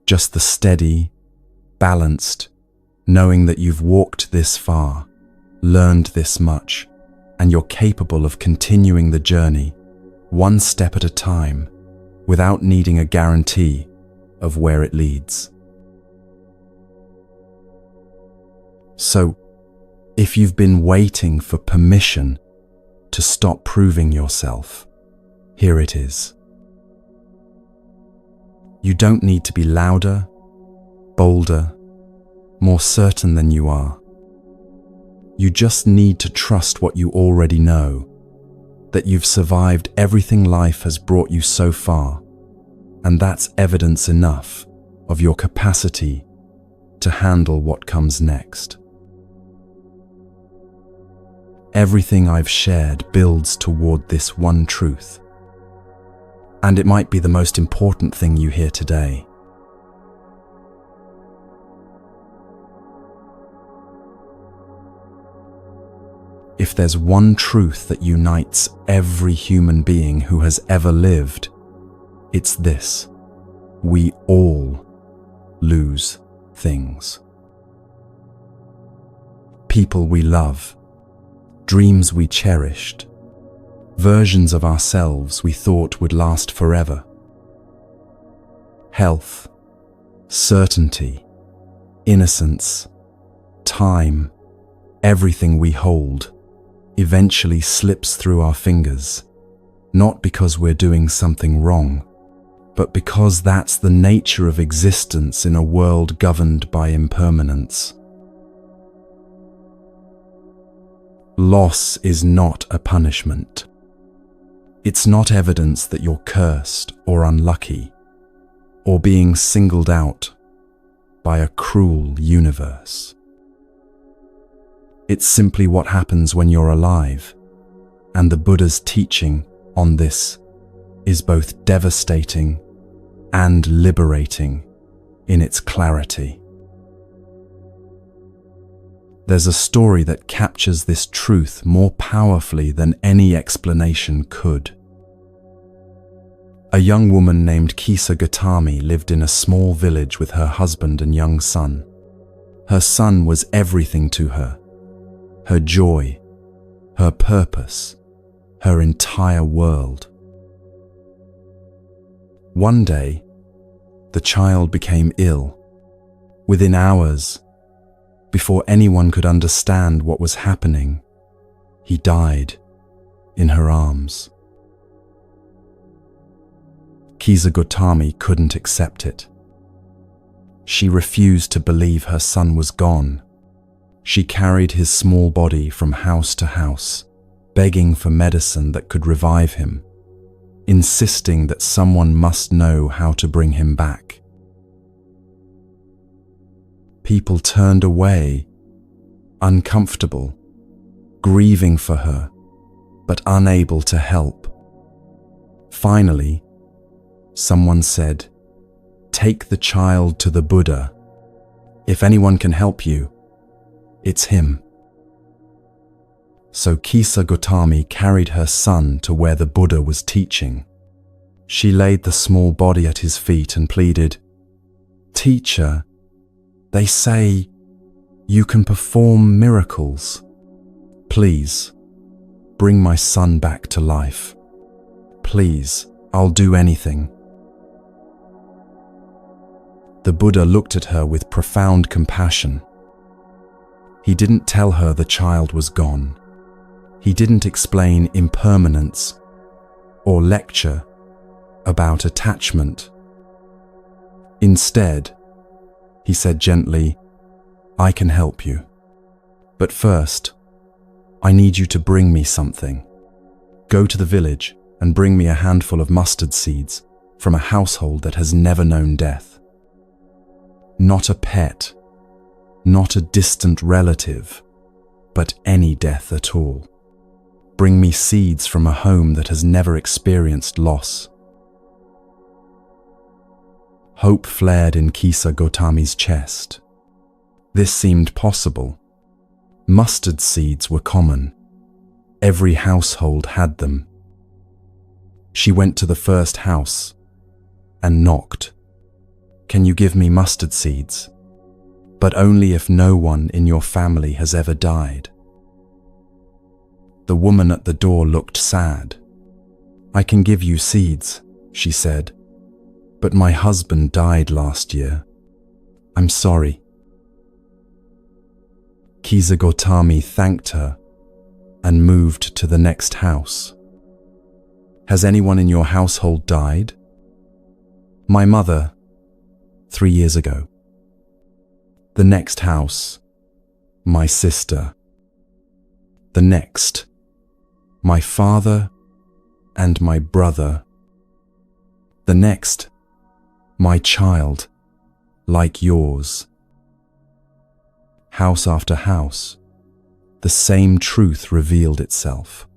[SPEAKER 1] Just the steady, balanced, knowing that you've walked this far, learned this much, and you're capable of continuing the journey, one step at a time, without needing a guarantee of where it leads. So, if you've been waiting for permission to stop proving yourself, here it is. You don't need to be louder, bolder, more certain than you are. You just need to trust what you already know, that you've survived everything life has brought you so far, and that's evidence enough of your capacity to handle what comes next. Everything I've shared builds toward this one truth, and it might be the most important thing you hear today. If there's one truth that unites every human being who has ever lived, it's this: we all lose things. People we love, dreams we cherished, versions of ourselves we thought would last forever. Health, certainty, innocence, time, everything we hold eventually slips through our fingers, not because we're doing something wrong, but because that's the nature of existence in a world governed by impermanence. Loss is not a punishment. It's not evidence that you're cursed or unlucky, or being singled out by a cruel universe. It's simply what happens when you're alive, and the Buddha's teaching on this is both devastating and liberating in its clarity. There's a story that captures this truth more powerfully than any explanation could. A young woman named Kisa Gautami lived in a small village with her husband and young son. Her son was everything to her: her joy, her purpose, her entire world. One day, the child became ill. Within hours, before anyone could understand what was happening, he died in her arms. Kisa Gautami couldn't accept it. She refused to believe her son was gone. She carried his small body from house to house, begging for medicine that could revive him, insisting that someone must know how to bring him back. People turned away, uncomfortable, grieving for her, but unable to help. Finally, someone said, "Take the child to the Buddha. If anyone can help you, it's him." So Kisa Gautami carried her son to where the Buddha was teaching. She laid the small body at his feet and pleaded, "Teacher, they say you can perform miracles. Please, bring my son back to life. Please, I'll do anything." The Buddha looked at her with profound compassion. He didn't tell her the child was gone. He didn't explain impermanence or lecture about attachment. Instead, he said gently, "I can help you. But first, I need you to bring me something. Go to the village and bring me a handful of mustard seeds from a household that has never known death. Not a pet, not a distant relative, but any death at all. Bring me seeds from a home that has never experienced loss." Hope flared in Kisa Gautami's chest. This seemed possible. Mustard seeds were common, Every household had them. She went to the first house and knocked. "Can you give me mustard seeds? But only if no one in your family has ever died." The woman at the door looked sad. "I can give you seeds," she said, "but my husband died last year. I'm sorry." Kisagotami thanked her and moved to the next house. "Has anyone in your household died?" "My mother, 3 years ago." The next house, "My sister." The next, "My father and my brother." The next, "My child, like yours." House after house, the same truth revealed itself.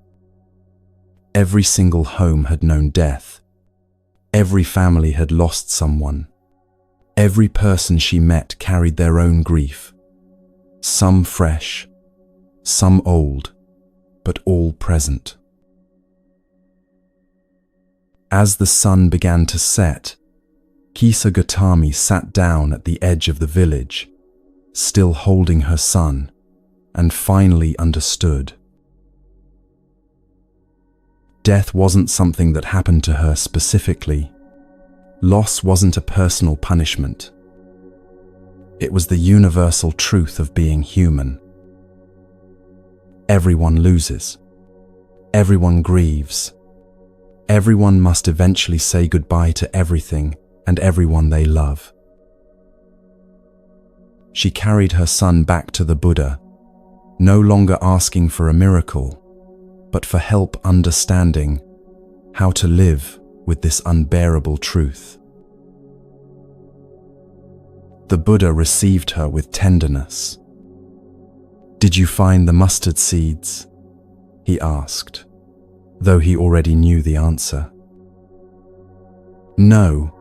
[SPEAKER 1] Every single home had known death. Every family had lost someone. Every person she met carried their own grief. Some fresh, some old, but all present. As the sun began to set, Kisagotami sat down at the edge of the village, still holding her son, and finally understood. Death wasn't something that happened to her specifically. Loss wasn't a personal punishment. It was the universal truth of being human. Everyone loses. Everyone grieves. Everyone must eventually say goodbye to everything and everyone they love. She carried her son back to the Buddha, no longer asking for a miracle, but for help understanding how to live with this unbearable truth. The Buddha received her with tenderness. "Did you find the mustard seeds?" he asked, though he already knew the answer. "No,"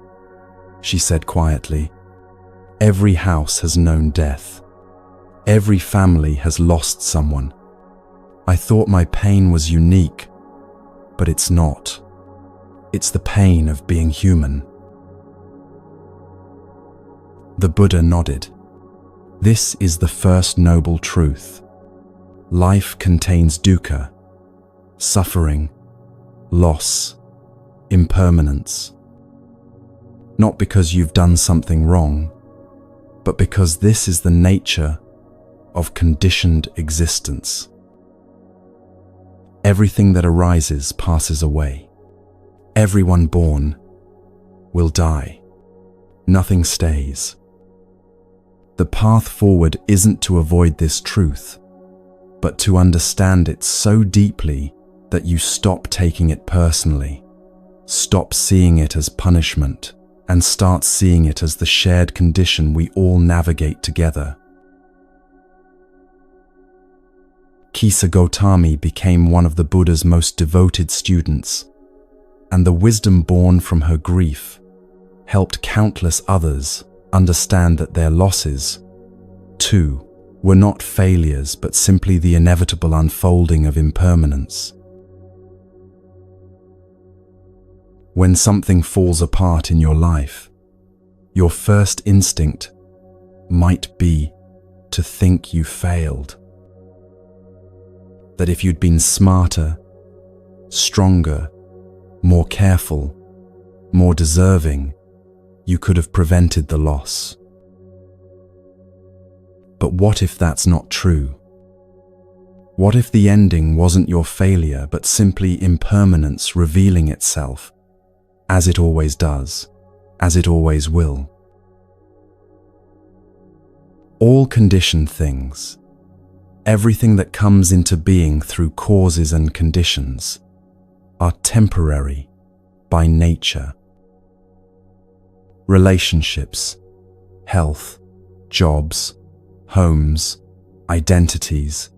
[SPEAKER 1] she said quietly. "Every house has known death. Every family has lost someone. I thought my pain was unique, but it's not. It's the pain of being human." The Buddha nodded. "This is the first noble truth. Life contains dukkha, suffering, loss, impermanence. Not because you've done something wrong, but because this is the nature of conditioned existence. Everything that arises passes away. Everyone born will die. Nothing stays. The path forward isn't to avoid this truth, but to understand it so deeply that you stop taking it personally, stop seeing it as punishment, and start seeing it as the shared condition we all navigate together." Kisagotami became one of the Buddha's most devoted students, and the wisdom born from her grief helped countless others understand that their losses, too, were not failures but simply the inevitable unfolding of impermanence. When something falls apart in your life, your first instinct might be to think you failed. That if you'd been smarter, stronger, more careful, more deserving, you could have prevented the loss. But what if that's not true? What if the ending wasn't your failure but simply impermanence revealing itself, as it always does, as it always will? All conditioned things, everything that comes into being through causes and conditions, are temporary by nature. Relationships, health, jobs, homes, identities,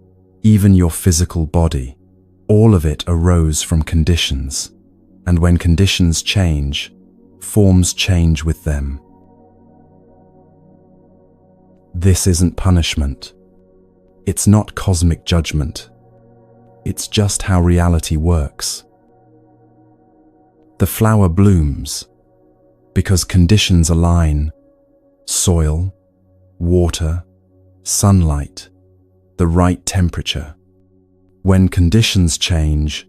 [SPEAKER 1] even your physical body, all of it arose from conditions, and when conditions change, forms change with them. This isn't punishment. It's not cosmic judgment. It's just how reality works. The flower blooms because conditions align: soil, water, sunlight, the right temperature. When conditions change,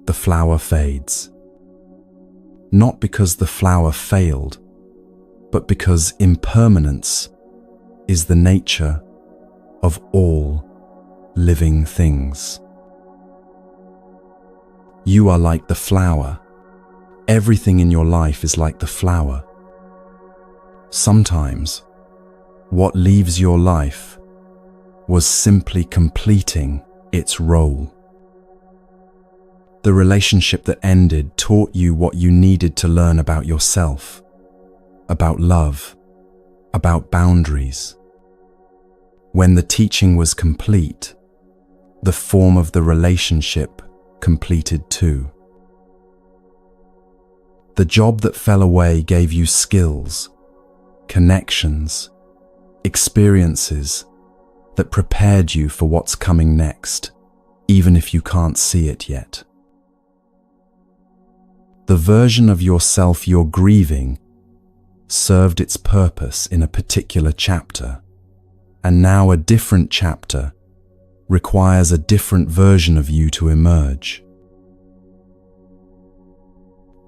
[SPEAKER 1] the flower fades. Not because the flower failed, but because impermanence is the nature of all living things. You are like the flower. Everything in your life is like the flower. Sometimes, what leaves your life was simply completing its role. The relationship that ended taught you what you needed to learn about yourself, about love, about boundaries. When the teaching was complete, the form of the relationship completed too. The job that fell away gave you skills, connections, experiences that prepared you for what's coming next, even if you can't see it yet. The version of yourself you're grieving served its purpose in a particular chapter, and now a different chapter requires a different version of you to emerge.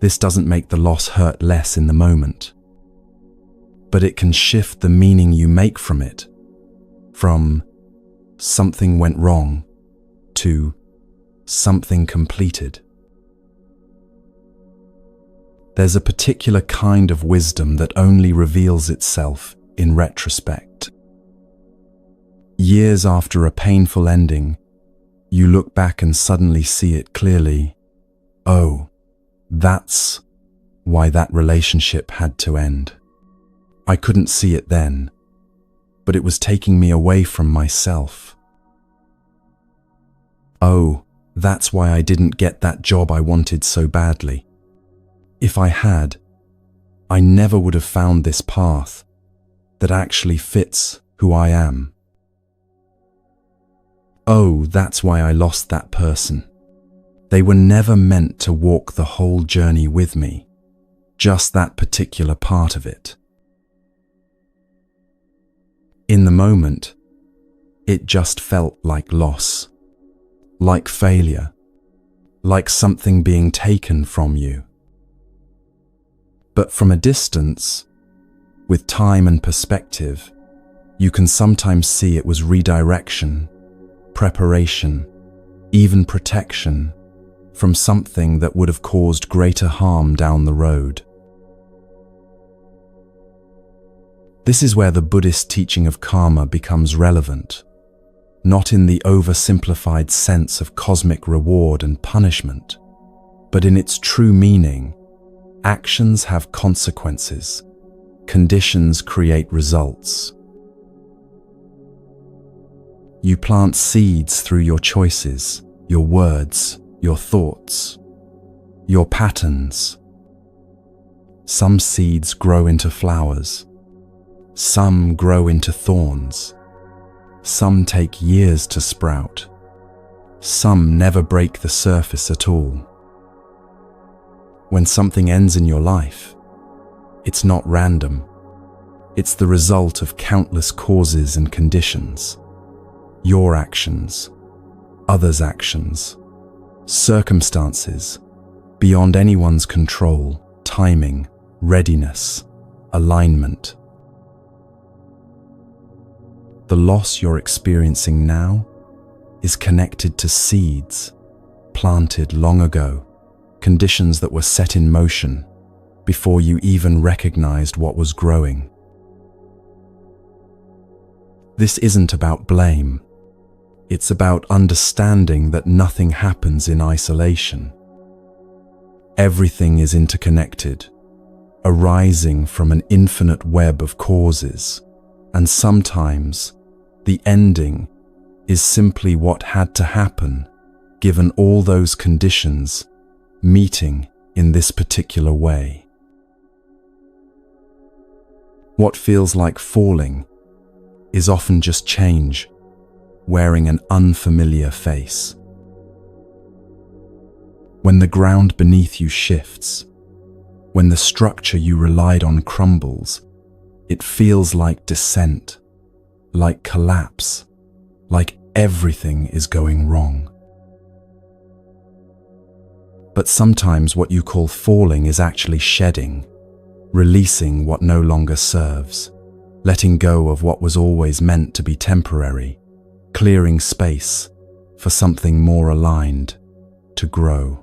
[SPEAKER 1] This doesn't make the loss hurt less in the moment, but it can shift the meaning you make from it, from something went wrong to something completed. There's a particular kind of wisdom that only reveals itself in retrospect. Years after a painful ending, you look back and suddenly see it clearly. Oh, that's why that relationship had to end. I couldn't see it then, but it was taking me away from myself. Oh, that's why I didn't get that job I wanted so badly. If I had, I never would have found this path that actually fits who I am. Oh, that's why I lost that person. They were never meant to walk the whole journey with me, just that particular part of it. In the moment, it just felt like loss, like failure, like something being taken from you. But from a distance, with time and perspective, you can sometimes see it was redirection, preparation, even protection from something that would have caused greater harm down the road. This is where the Buddhist teaching of karma becomes relevant, not in the oversimplified sense of cosmic reward and punishment, but in its true meaning. Actions have consequences. Conditions create results. You plant seeds through your choices, your words, your thoughts, your patterns. Some seeds grow into flowers. Some grow into thorns. Some take years to sprout. Some never break the surface at all. When something ends in your life, it's not random. It's the result of countless causes and conditions. Your actions, others' actions, circumstances, beyond anyone's control, timing, readiness, alignment. The loss you're experiencing now is connected to seeds planted long ago, conditions that were set in motion before you even recognized what was growing. This isn't about blame. It's about understanding that nothing happens in isolation. Everything is interconnected, arising from an infinite web of causes, and sometimes the ending is simply what had to happen given all those conditions meeting in this particular way. What feels like falling is often just change, wearing an unfamiliar face. When the ground beneath you shifts, when the structure you relied on crumbles, it feels like descent, like collapse, like everything is going wrong. But sometimes what you call falling is actually shedding, releasing what no longer serves, letting go of what was always meant to be temporary, clearing space for something more aligned to grow.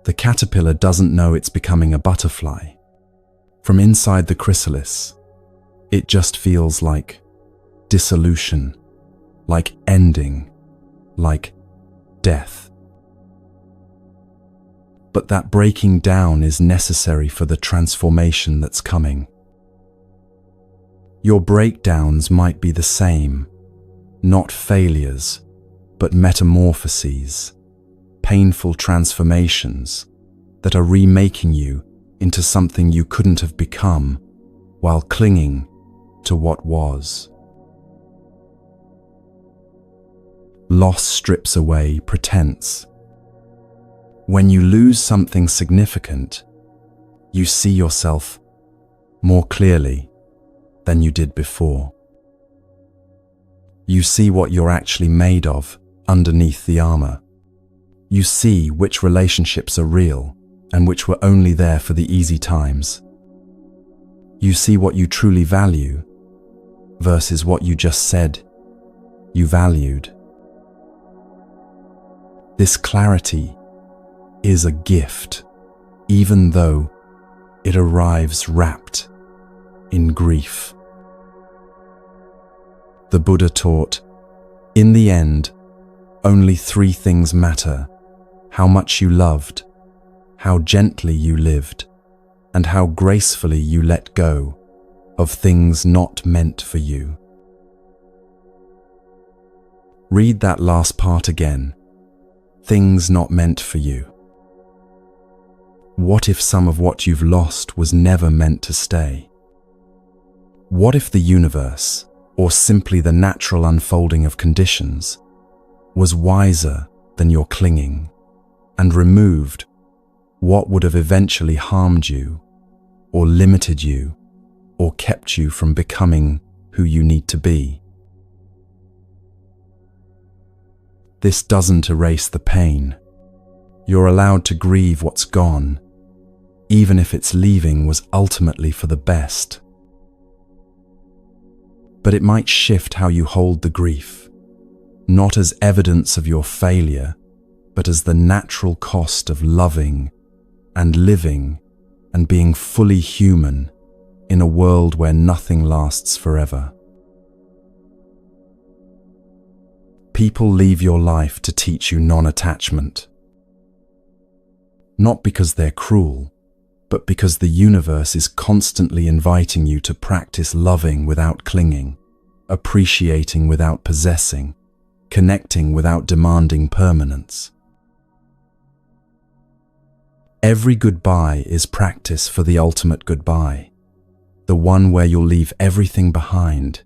[SPEAKER 1] The caterpillar doesn't know it's becoming a butterfly. From inside the chrysalis, it just feels like dissolution, like ending, like death. But that breaking down is necessary for the transformation that's coming. Your breakdowns might be the same, not failures, but metamorphoses, painful transformations that are remaking you into something you couldn't have become while clinging to what was. Loss strips away pretense. When you lose something significant, you see yourself more clearly than you did before. You see what you're actually made of underneath the armor. You see which relationships are real and which were only there for the easy times. You see what you truly value versus what you just said you valued. This clarity is a gift, even though it arrives wrapped in grief. The Buddha taught, in the end, only 3 things matter: how much you loved, how gently you lived, and how gracefully you let go of things not meant for you. Read that last part again. Things not meant for you. What if some of what you've lost was never meant to stay? What if the universe, or simply the natural unfolding of conditions, was wiser than your clinging and removed what would have eventually harmed you, or limited you, or kept you from becoming who you need to be? This doesn't erase the pain. You're allowed to grieve what's gone, even if its leaving was ultimately for the best. But it might shift how you hold the grief, not as evidence of your failure, but as the natural cost of loving and living and being fully human in a world where nothing lasts forever. People leave your life to teach you non-attachment. Not because they're cruel, but because the universe is constantly inviting you to practice loving without clinging, appreciating without possessing, connecting without demanding permanence. Every goodbye is practice for the ultimate goodbye, the one where you'll leave everything behind,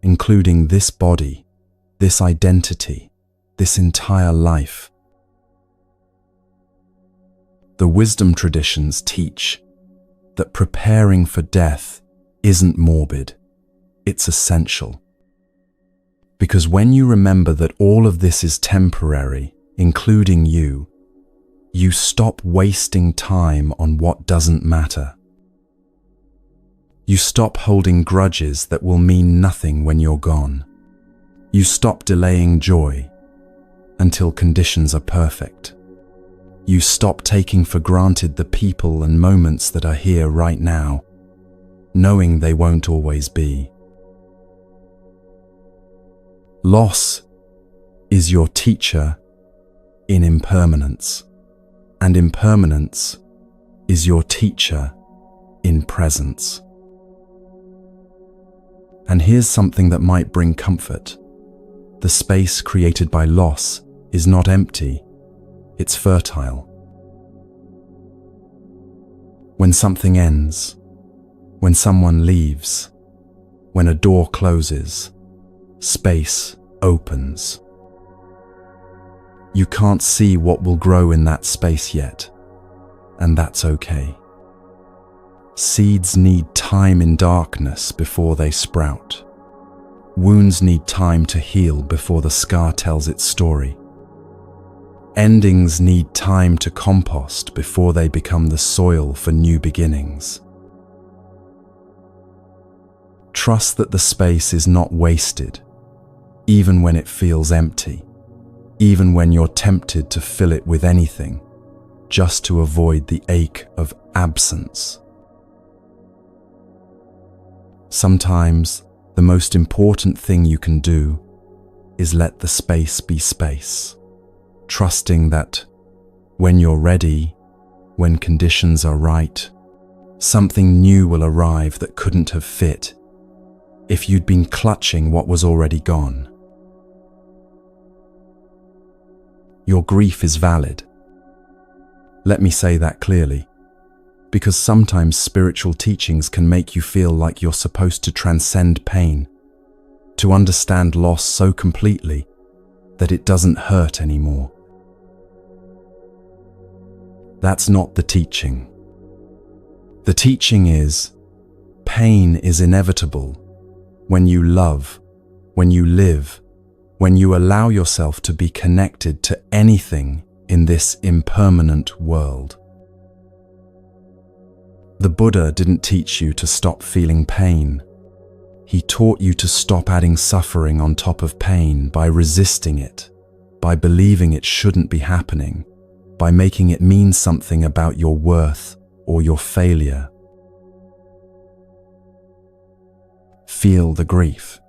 [SPEAKER 1] including this body, this identity, this entire life. The wisdom traditions teach that preparing for death isn't morbid, it's essential. Because when you remember that all of this is temporary, including you, you stop wasting time on what doesn't matter. You stop holding grudges that will mean nothing when you're gone. You stop delaying joy until conditions are perfect. You stop taking for granted the people and moments that are here right now, knowing they won't always be. Loss is your teacher in impermanence, and impermanence is your teacher in presence. And here's something that might bring comfort. The space created by loss is not empty, it's fertile. When something ends, when someone leaves, when a door closes, space opens. You can't see what will grow in that space yet, and that's okay. Seeds need time in darkness before they sprout. Wounds need time to heal before the scar tells its story. Endings need time to compost before they become the soil for new beginnings. Trust that the space is not wasted, even when it feels empty, even when you're tempted to fill it with anything, just to avoid the ache of absence. Sometimes, the most important thing you can do is let the space be space, trusting that when you're ready, when conditions are right, something new will arrive that couldn't have fit if you'd been clutching what was already gone. Your grief is valid. Let me say that clearly, because sometimes spiritual teachings can make you feel like you're supposed to transcend pain, to understand loss so completely that it doesn't hurt anymore. That's not the teaching. The teaching is, pain is inevitable when you love, when you live, when you allow yourself to be connected to anything in this impermanent world. The Buddha didn't teach you to stop feeling pain. He taught you to stop adding suffering on top of pain by resisting it, by believing it shouldn't be happening, by making it mean something about your worth or your failure. Feel the grief.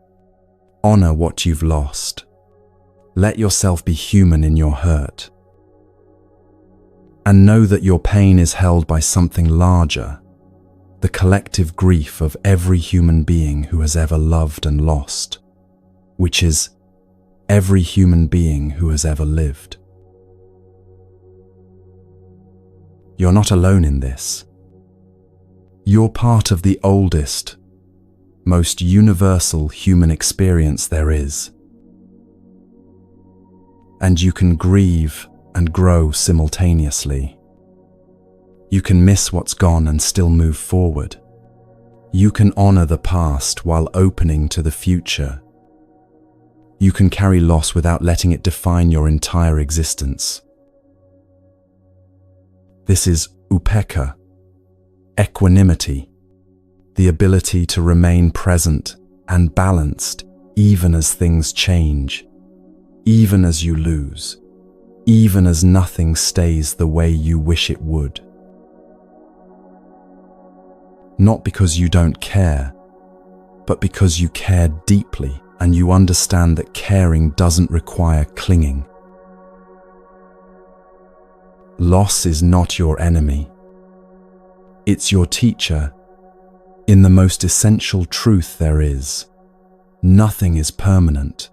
[SPEAKER 1] Honor what you've lost. Let yourself be human in your hurt. And know that your pain is held by something larger, the collective grief of every human being who has ever loved and lost, which is every human being who has ever lived. You're not alone in this. You're part of the oldest, most universal human experience there is. And you can grieve and grow simultaneously. You can miss what's gone and still move forward. You can honor the past while opening to the future. You can carry loss without letting it define your entire existence. This is upekkha, equanimity, the ability to remain present and balanced even as things change, even as you lose, even as nothing stays the way you wish it would. Not because you don't care, but because you care deeply and you understand that caring doesn't require clinging. Loss is not your enemy. It's your teacher in the most essential truth there is. Nothing is permanent.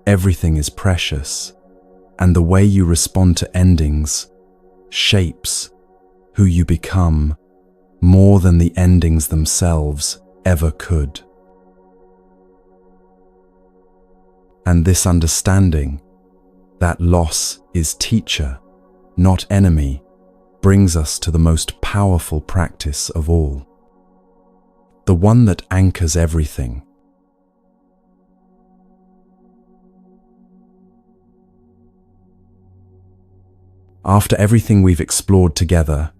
[SPEAKER 1] Everything is precious. And the way you respond to endings shapes who you become more than the endings themselves ever could. And this understanding that loss is teacher, not enemy, brings us to the most powerful practice of all, the one that anchors everything. After everything we've explored together,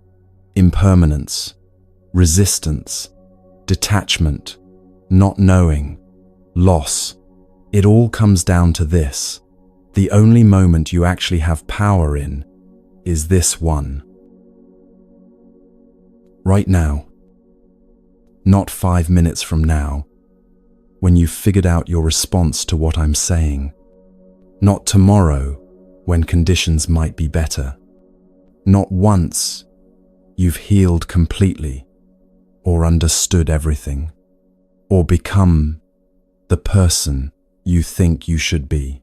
[SPEAKER 1] impermanence, resistance, detachment, not knowing, loss, it all comes down to this: the only moment you actually have power in is this one. Right now. Not 5 minutes from now, when you've figured out your response to what I'm saying. Not tomorrow, when conditions might be better. Not once you've healed completely, or understood everything, or become the person you think you should be.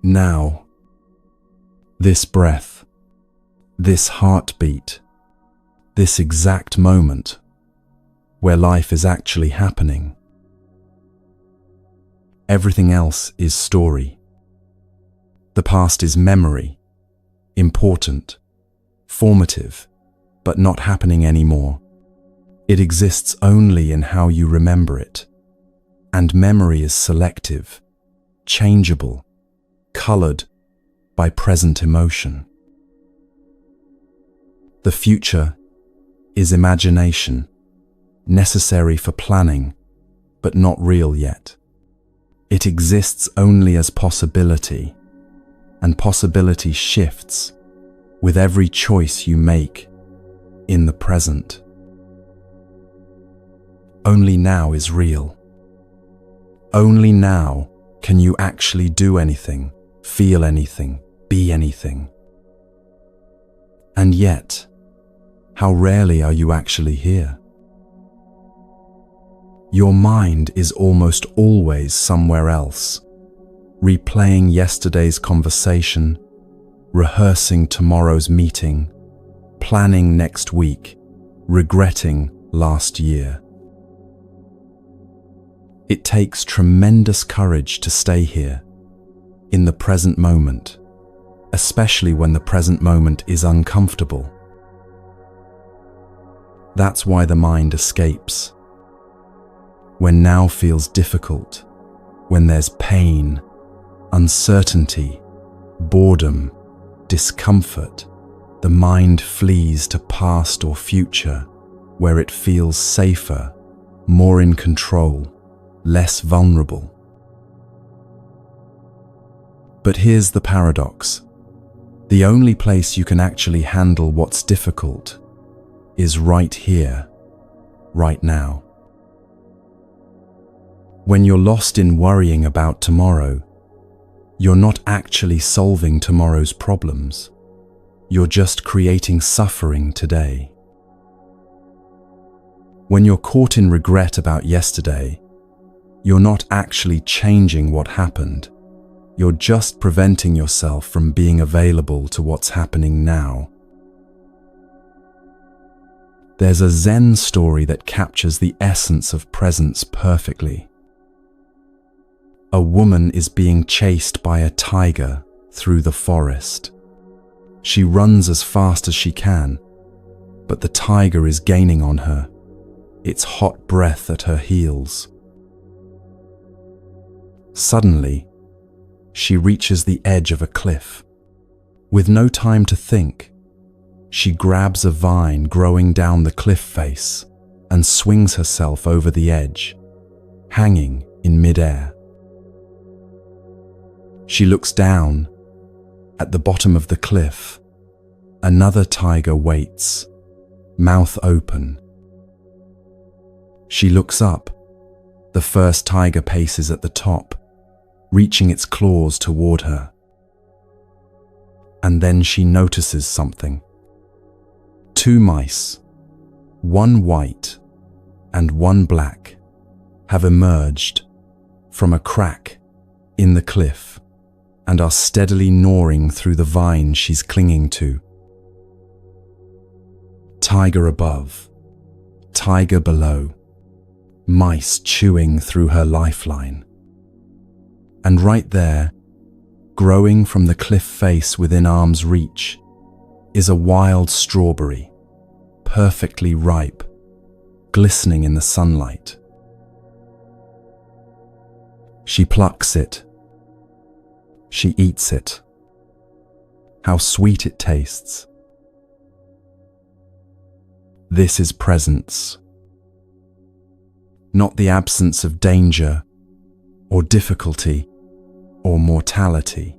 [SPEAKER 1] Now, this breath, this heartbeat, this exact moment where life is actually happening. Everything else is story. The past is memory, important, formative, but not happening anymore. It exists only in how you remember it. And memory is selective, changeable, colored by present emotion. The future is imagination, necessary for planning, but not real yet. It exists only as possibility, and possibility shifts with every choice you make in the present. Only now is real. Only now can you actually do anything, feel anything, be anything. And yet, how rarely are you actually here? Your mind is almost always somewhere else, replaying yesterday's conversation, rehearsing tomorrow's meeting, planning next week, regretting last year. It takes tremendous courage to stay here, in the present moment, especially when the present moment is uncomfortable. That's why the mind escapes. When now feels difficult, when there's pain, uncertainty, boredom, discomfort, the mind flees to past or future, where it feels safer, more in control, less vulnerable. But here's the paradox. The only place you can actually handle what's difficult is right here, right now. When you're lost in worrying about tomorrow, you're not actually solving tomorrow's problems. You're just creating suffering today. When you're caught in regret about yesterday, you're not actually changing what happened. You're just preventing yourself from being available to what's happening now. There's a Zen story that captures the essence of presence perfectly. A woman is being chased by a tiger through the forest. She runs as fast as she can, but the tiger is gaining on her, its hot breath at her heels. Suddenly, she reaches the edge of a cliff. With no time to think, she grabs a vine growing down the cliff face and swings herself over the edge, hanging in midair. She looks down. At the bottom of the cliff, another tiger waits, mouth open. She looks up. The first tiger paces at the top, reaching its claws toward her. And then she notices something. 2 mice, one white and one black, have emerged from a crack in the cliff and are steadily gnawing through the vine she's clinging to. Tiger above, tiger below, mice chewing through her lifeline. And right there, growing from the cliff face within arm's reach, is a wild strawberry, perfectly ripe, glistening in the sunlight. She plucks it. She eats it. How sweet it tastes. This is presence. Not the absence of danger, or difficulty, or mortality.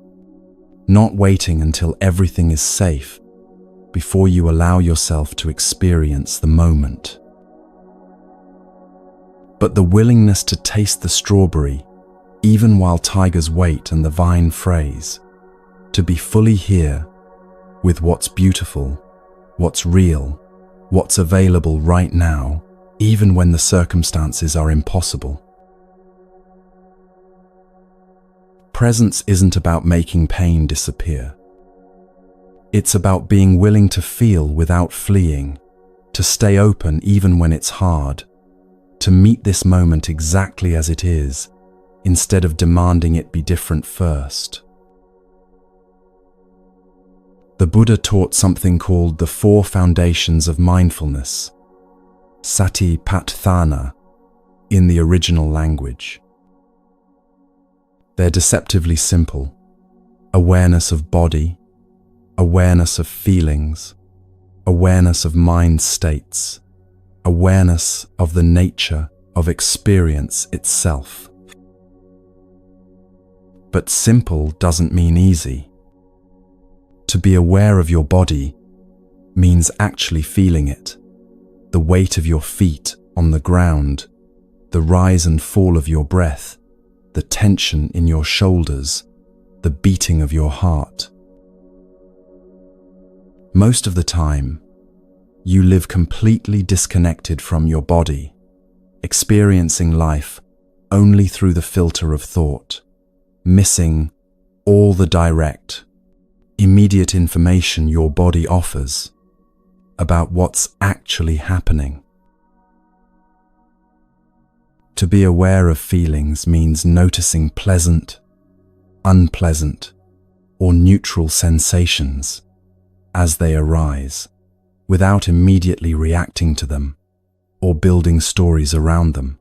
[SPEAKER 1] Not waiting until everything is safe before you allow yourself to experience the moment. But the willingness to taste the strawberry, even while tigers wait and the vine frays, to be fully here with what's beautiful, what's real, what's available right now, even when the circumstances are impossible. Presence isn't about making pain disappear. It's about being willing to feel without fleeing, to stay open even when it's hard, to meet this moment exactly as it is, instead of demanding it be different first. The Buddha taught something called the four foundations of mindfulness, satipatthana, in the original language. They're deceptively simple: awareness of body, awareness of feelings, awareness of mind states, awareness of the nature of experience itself. But simple doesn't mean easy. To be aware of your body means actually feeling it, the weight of your feet on the ground, the rise and fall of your breath, the tension in your shoulders, the beating of your heart. Most of the time, you live completely disconnected from your body, experiencing life only through the filter of thought, missing all the direct, immediate information your body offers about what's actually happening. To be aware of feelings means noticing pleasant, unpleasant, or neutral sensations as they arise, without immediately reacting to them or building stories around them.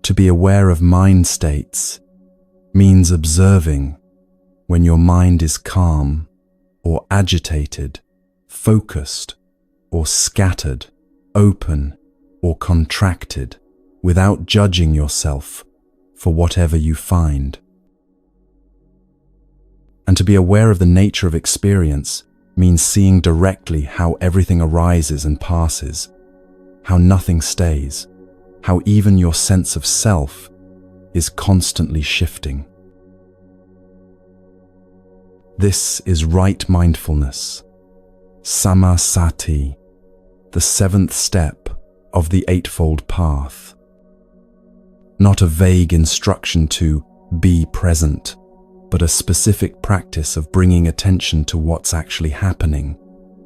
[SPEAKER 1] To be aware of mind states means observing when your mind is calm or agitated, focused or scattered, open or contracted, without judging yourself for whatever you find. And to be aware of the nature of experience means seeing directly how everything arises and passes, how nothing stays, how even your sense of self is constantly shifting. This is right mindfulness, samasati, the seventh step of the Eightfold Path. Not a vague instruction to be present, but a specific practice of bringing attention to what's actually happening,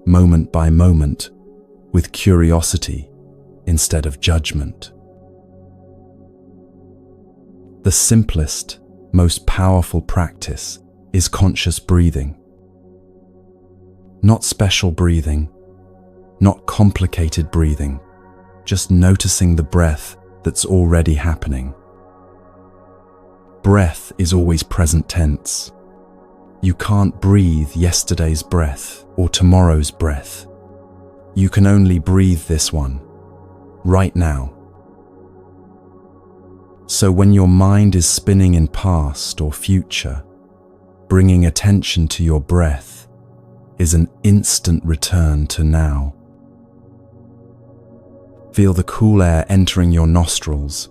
[SPEAKER 1] moment by moment, with curiosity instead of judgment. The simplest, most powerful practice is conscious breathing. Not special breathing, not complicated breathing, just noticing the breath that's already happening. Breath is always present tense. You can't breathe yesterday's breath or tomorrow's breath. You can only breathe this one, right now. So when your mind is spinning in past or future, bringing attention to your breath is an instant return to now. Feel the cool air entering your nostrils.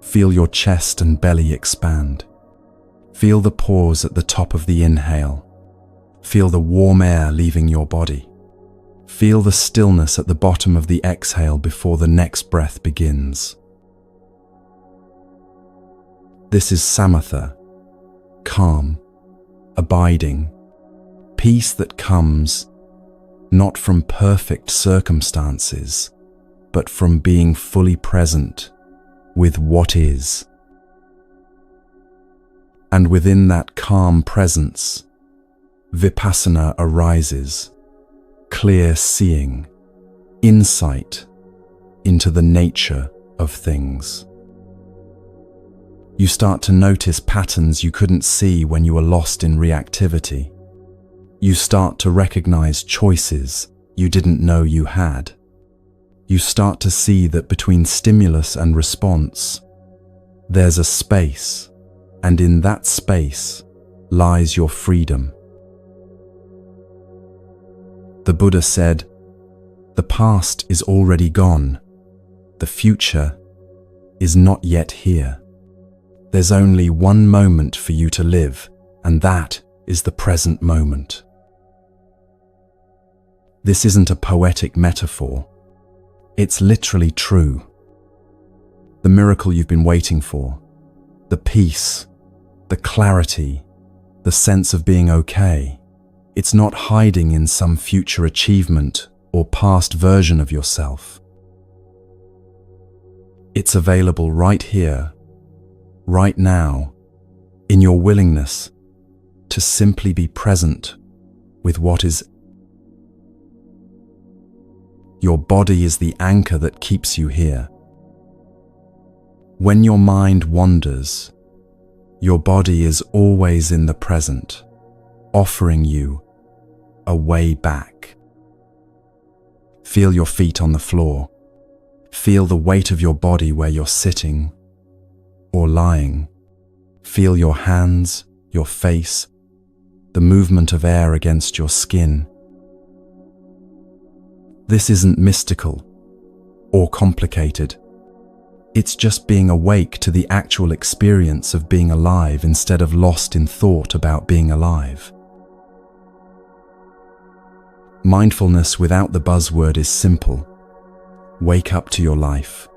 [SPEAKER 1] Feel your chest and belly expand. Feel the pause at the top of the inhale. Feel the warm air leaving your body. Feel the stillness at the bottom of the exhale before the next breath begins. This is samatha, calm, abiding, peace that comes not from perfect circumstances, but from being fully present with what is. And within that calm presence, vipassana arises, clear seeing, insight into the nature of things. You start to notice patterns you couldn't see when you were lost in reactivity. You start to recognize choices you didn't know you had. You start to see that between stimulus and response, there's a space, and in that space lies your freedom. The Buddha said, "The past is already gone. The future is not yet here. There's only one moment for you to live, and that is the present moment." This isn't a poetic metaphor. It's literally true. The miracle you've been waiting for, the peace, the clarity, the sense of being okay, it's not hiding in some future achievement or past version of yourself. It's available right here, right now, in your willingness to simply be present with what is. Your body is the anchor that keeps you here. When your mind wanders, your body is always in the present, offering you a way back. Feel your feet on the floor. Feel the weight of your body where you're sitting or lying. Feel your hands, your face, the movement of air against your skin. This isn't mystical or complicated. It's just being awake to the actual experience of being alive instead of lost in thought about being alive. Mindfulness without the buzzword is simple. Wake up to your life.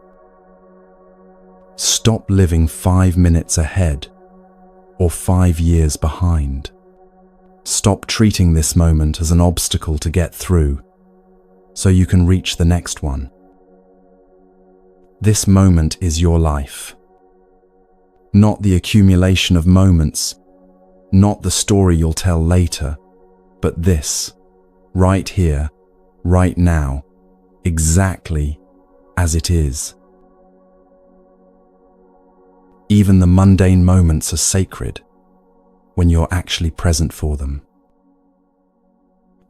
[SPEAKER 1] Stop living 5 minutes ahead or 5 years behind. Stop treating this moment as an obstacle to get through so you can reach the next one. This moment is your life. Not the accumulation of moments, not the story you'll tell later, but this, right here, right now, exactly as it is. Even the mundane moments are sacred when you're actually present for them.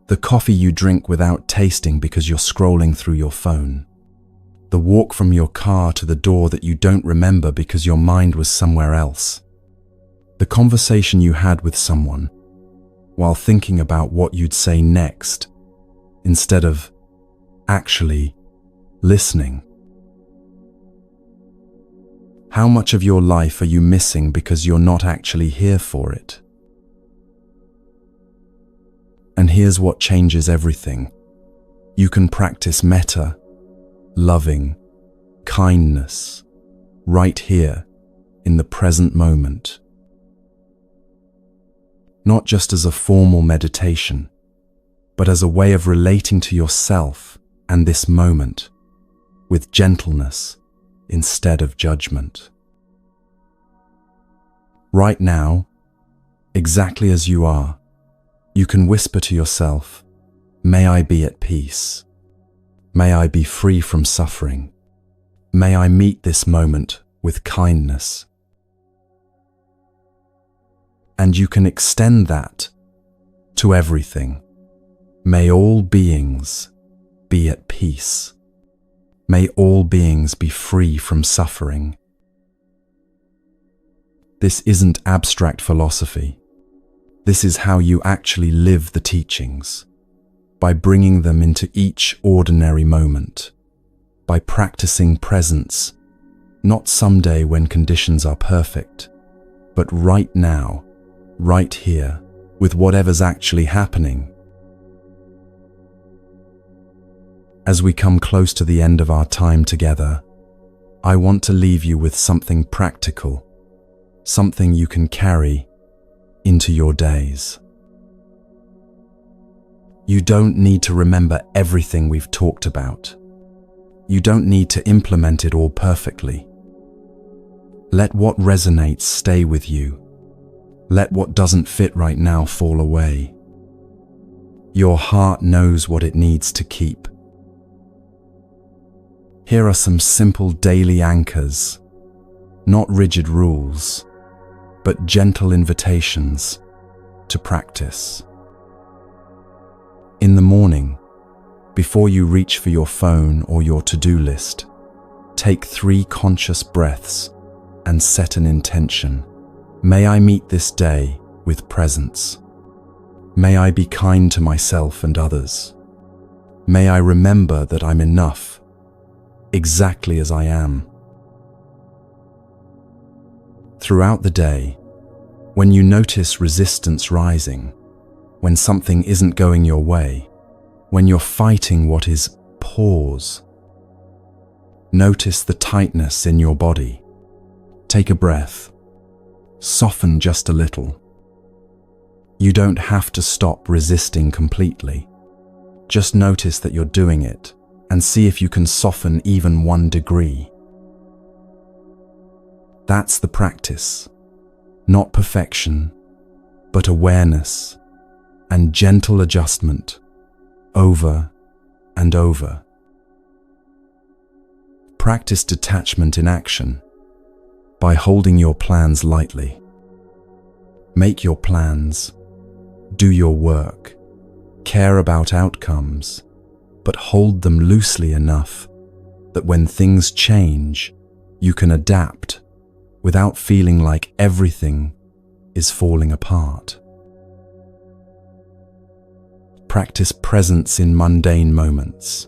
[SPEAKER 1] The coffee you drink without tasting because you're scrolling through your phone. The walk from your car to the door that you don't remember because your mind was somewhere else. The conversation you had with someone while thinking about what you'd say next instead of actually listening. How much of your life are you missing because you're not actually here for it? And here's what changes everything. You can practice metta, loving, kindness, right here in the present moment. Not just as a formal meditation, but as a way of relating to yourself and this moment with gentleness instead of judgment. Right now, exactly as you are, you can whisper to yourself, "May I be at peace. May I be free from suffering. May I meet this moment with kindness." And you can extend that to everything. May all beings be at peace. May all beings be free from suffering. This isn't abstract philosophy. This is how you actually live the teachings, by bringing them into each ordinary moment, by practicing presence, not someday when conditions are perfect, but right now, right here, with whatever's actually happening. As we come close to the end of our time together, I want to leave you with something practical, something you can carry into your days. You don't need to remember everything we've talked about. You don't need to implement it all perfectly. Let what resonates stay with you. Let what doesn't fit right now fall away. Your heart knows what it needs to keep. Here are some simple daily anchors, not rigid rules, but gentle invitations to practice. In the morning, before you reach for your phone or your to-do list, take 3 conscious breaths and set an intention. May I meet this day with presence. May I be kind to myself and others. May I remember that I'm enough, exactly as I am. Throughout the day, when you notice resistance rising, when something isn't going your way, when you're fighting what is, pause. Notice the tightness in your body. Take a breath. Soften just a little. You don't have to stop resisting completely. Just notice that you're doing it and see if you can soften even 1 degree. That's the practice, not perfection, but awareness and gentle adjustment over and over. Practice detachment in action by holding your plans lightly. Make your plans, do your work, care about outcomes, but hold them loosely enough that when things change, you can adapt without feeling like everything is falling apart. Practice presence in mundane moments.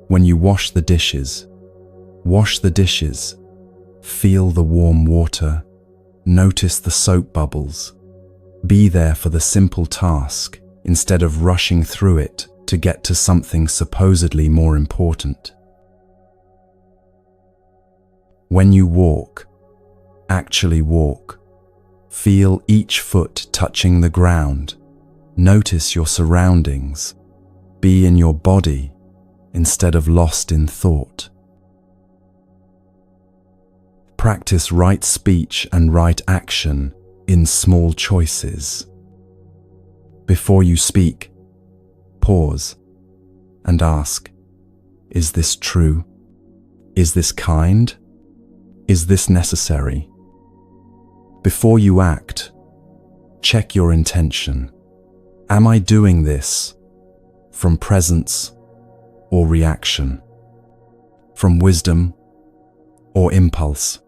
[SPEAKER 1] When you wash the dishes, feel the warm water, notice the soap bubbles. Be there for the simple task instead of rushing through it to get to something supposedly more important. When you walk, actually walk. Feel each foot touching the ground. Notice your surroundings. Be in your body instead of lost in thought. Practice right speech and right action in small choices. Before you speak, pause and ask, is this true? Is this kind? Is this necessary? Before you act, check your intention. Am I doing this from presence or reaction? From wisdom or impulse?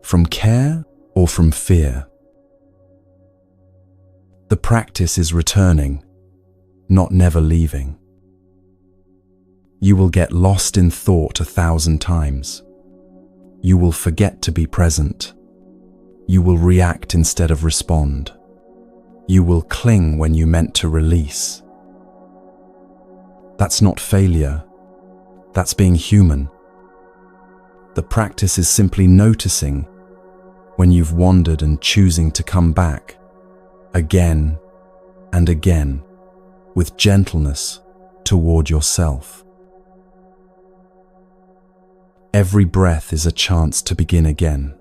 [SPEAKER 1] From care or from fear? The practice is returning, not never leaving. You will get lost in thought 1,000 times. You will forget to be present. You will react instead of respond. You will cling when you meant to release. That's not failure. That's being human. The practice is simply noticing when you've wandered and choosing to come back again and again with gentleness toward yourself. Every breath is a chance to begin again.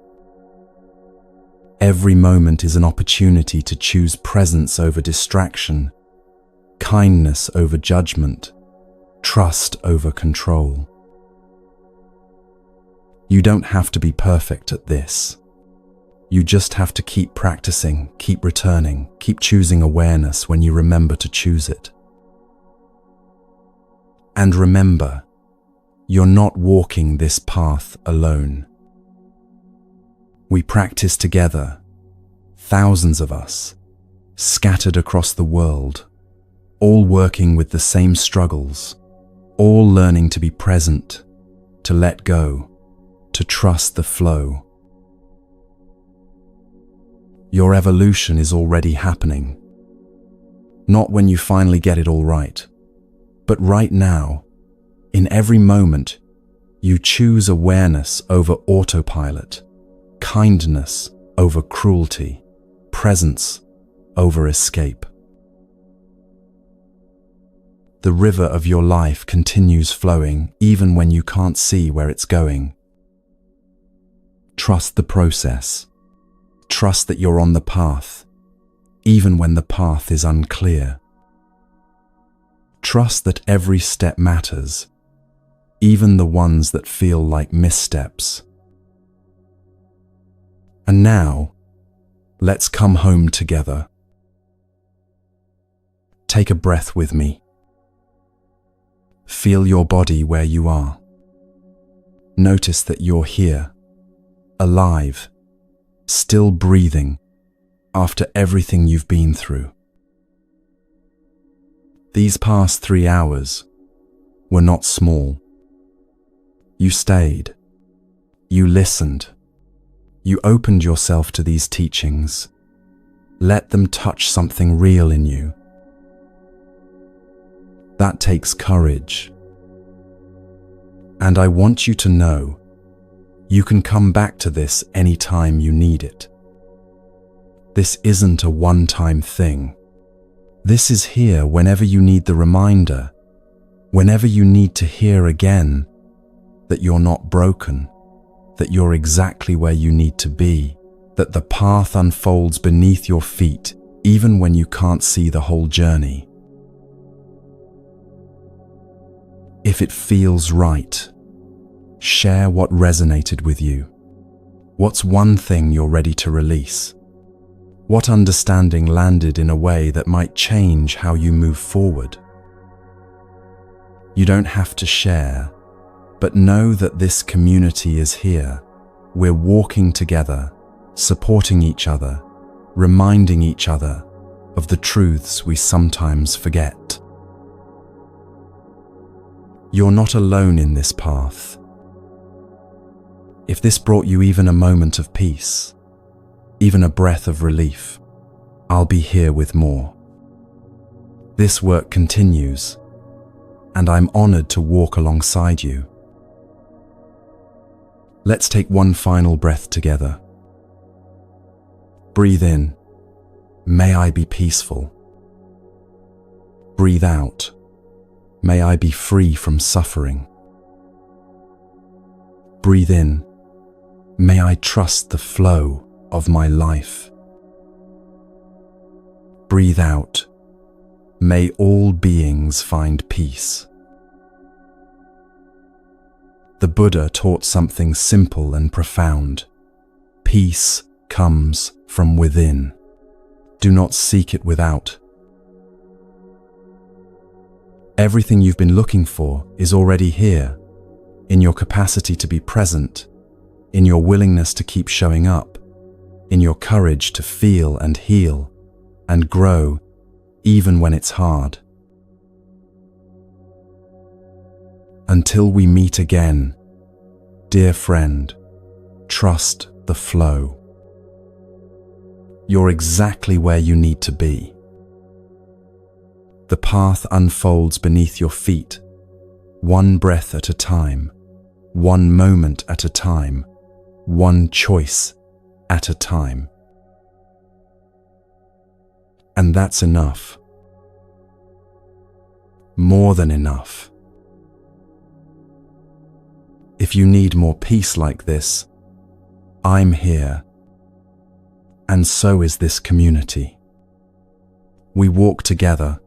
[SPEAKER 1] Every moment is an opportunity to choose presence over distraction, kindness over judgment, trust over control. You don't have to be perfect at this. You just have to keep practicing, keep returning, keep choosing awareness when you remember to choose it. And remember, you're not walking this path alone. We practice together, thousands of us, scattered across the world, all working with the same struggles, all learning to be present, to let go, to trust the flow. Your evolution is already happening. Not when you finally get it all right, but right now, in every moment, you choose awareness over autopilot, kindness over cruelty, presence over escape. The river of your life continues flowing even when you can't see where it's going. Trust the process. Trust that you're on the path, even when the path is unclear. Trust that every step matters, even the ones that feel like missteps. And now, let's come home together. Take a breath with me. Feel your body where you are. Notice that you're here, alive, still breathing after everything you've been through. These past 3 hours were not small. You stayed. You listened. You opened yourself to these teachings. Let them touch something real in you. That takes courage. And I want you to know you can come back to this anytime you need it. This isn't a one-time thing. This is here whenever you need the reminder, whenever you need to hear again that you're not broken, that you're exactly where you need to be, that the path unfolds beneath your feet even when you can't see the whole journey. If it feels right, share what resonated with you. What's one thing you're ready to release? What understanding landed in a way that might change how you move forward? You don't have to share, but know that this community is here. We're walking together, supporting each other, reminding each other of the truths we sometimes forget. You're not alone in this path. If this brought you even a moment of peace, even a breath of relief, I'll be here with more. This work continues, and I'm honored to walk alongside you. Let's take one final breath together. Breathe in. May I be peaceful. Breathe out. May I be free from suffering. Breathe in. May I trust the flow of my life. Breathe out. May all beings find peace. The Buddha taught something simple and profound. Peace comes from within. Do not seek it without. Everything you've been looking for is already here, in your capacity to be present, in your willingness to keep showing up, in your courage to feel and heal and grow even when it's hard. Until we meet again, dear friend, trust the flow. You're exactly where you need to be. The path unfolds beneath your feet, one breath at a time, one moment at a time, one choice at a time. And that's enough. More than enough. If you need more peace like this, I'm here. And so is this community. We walk together,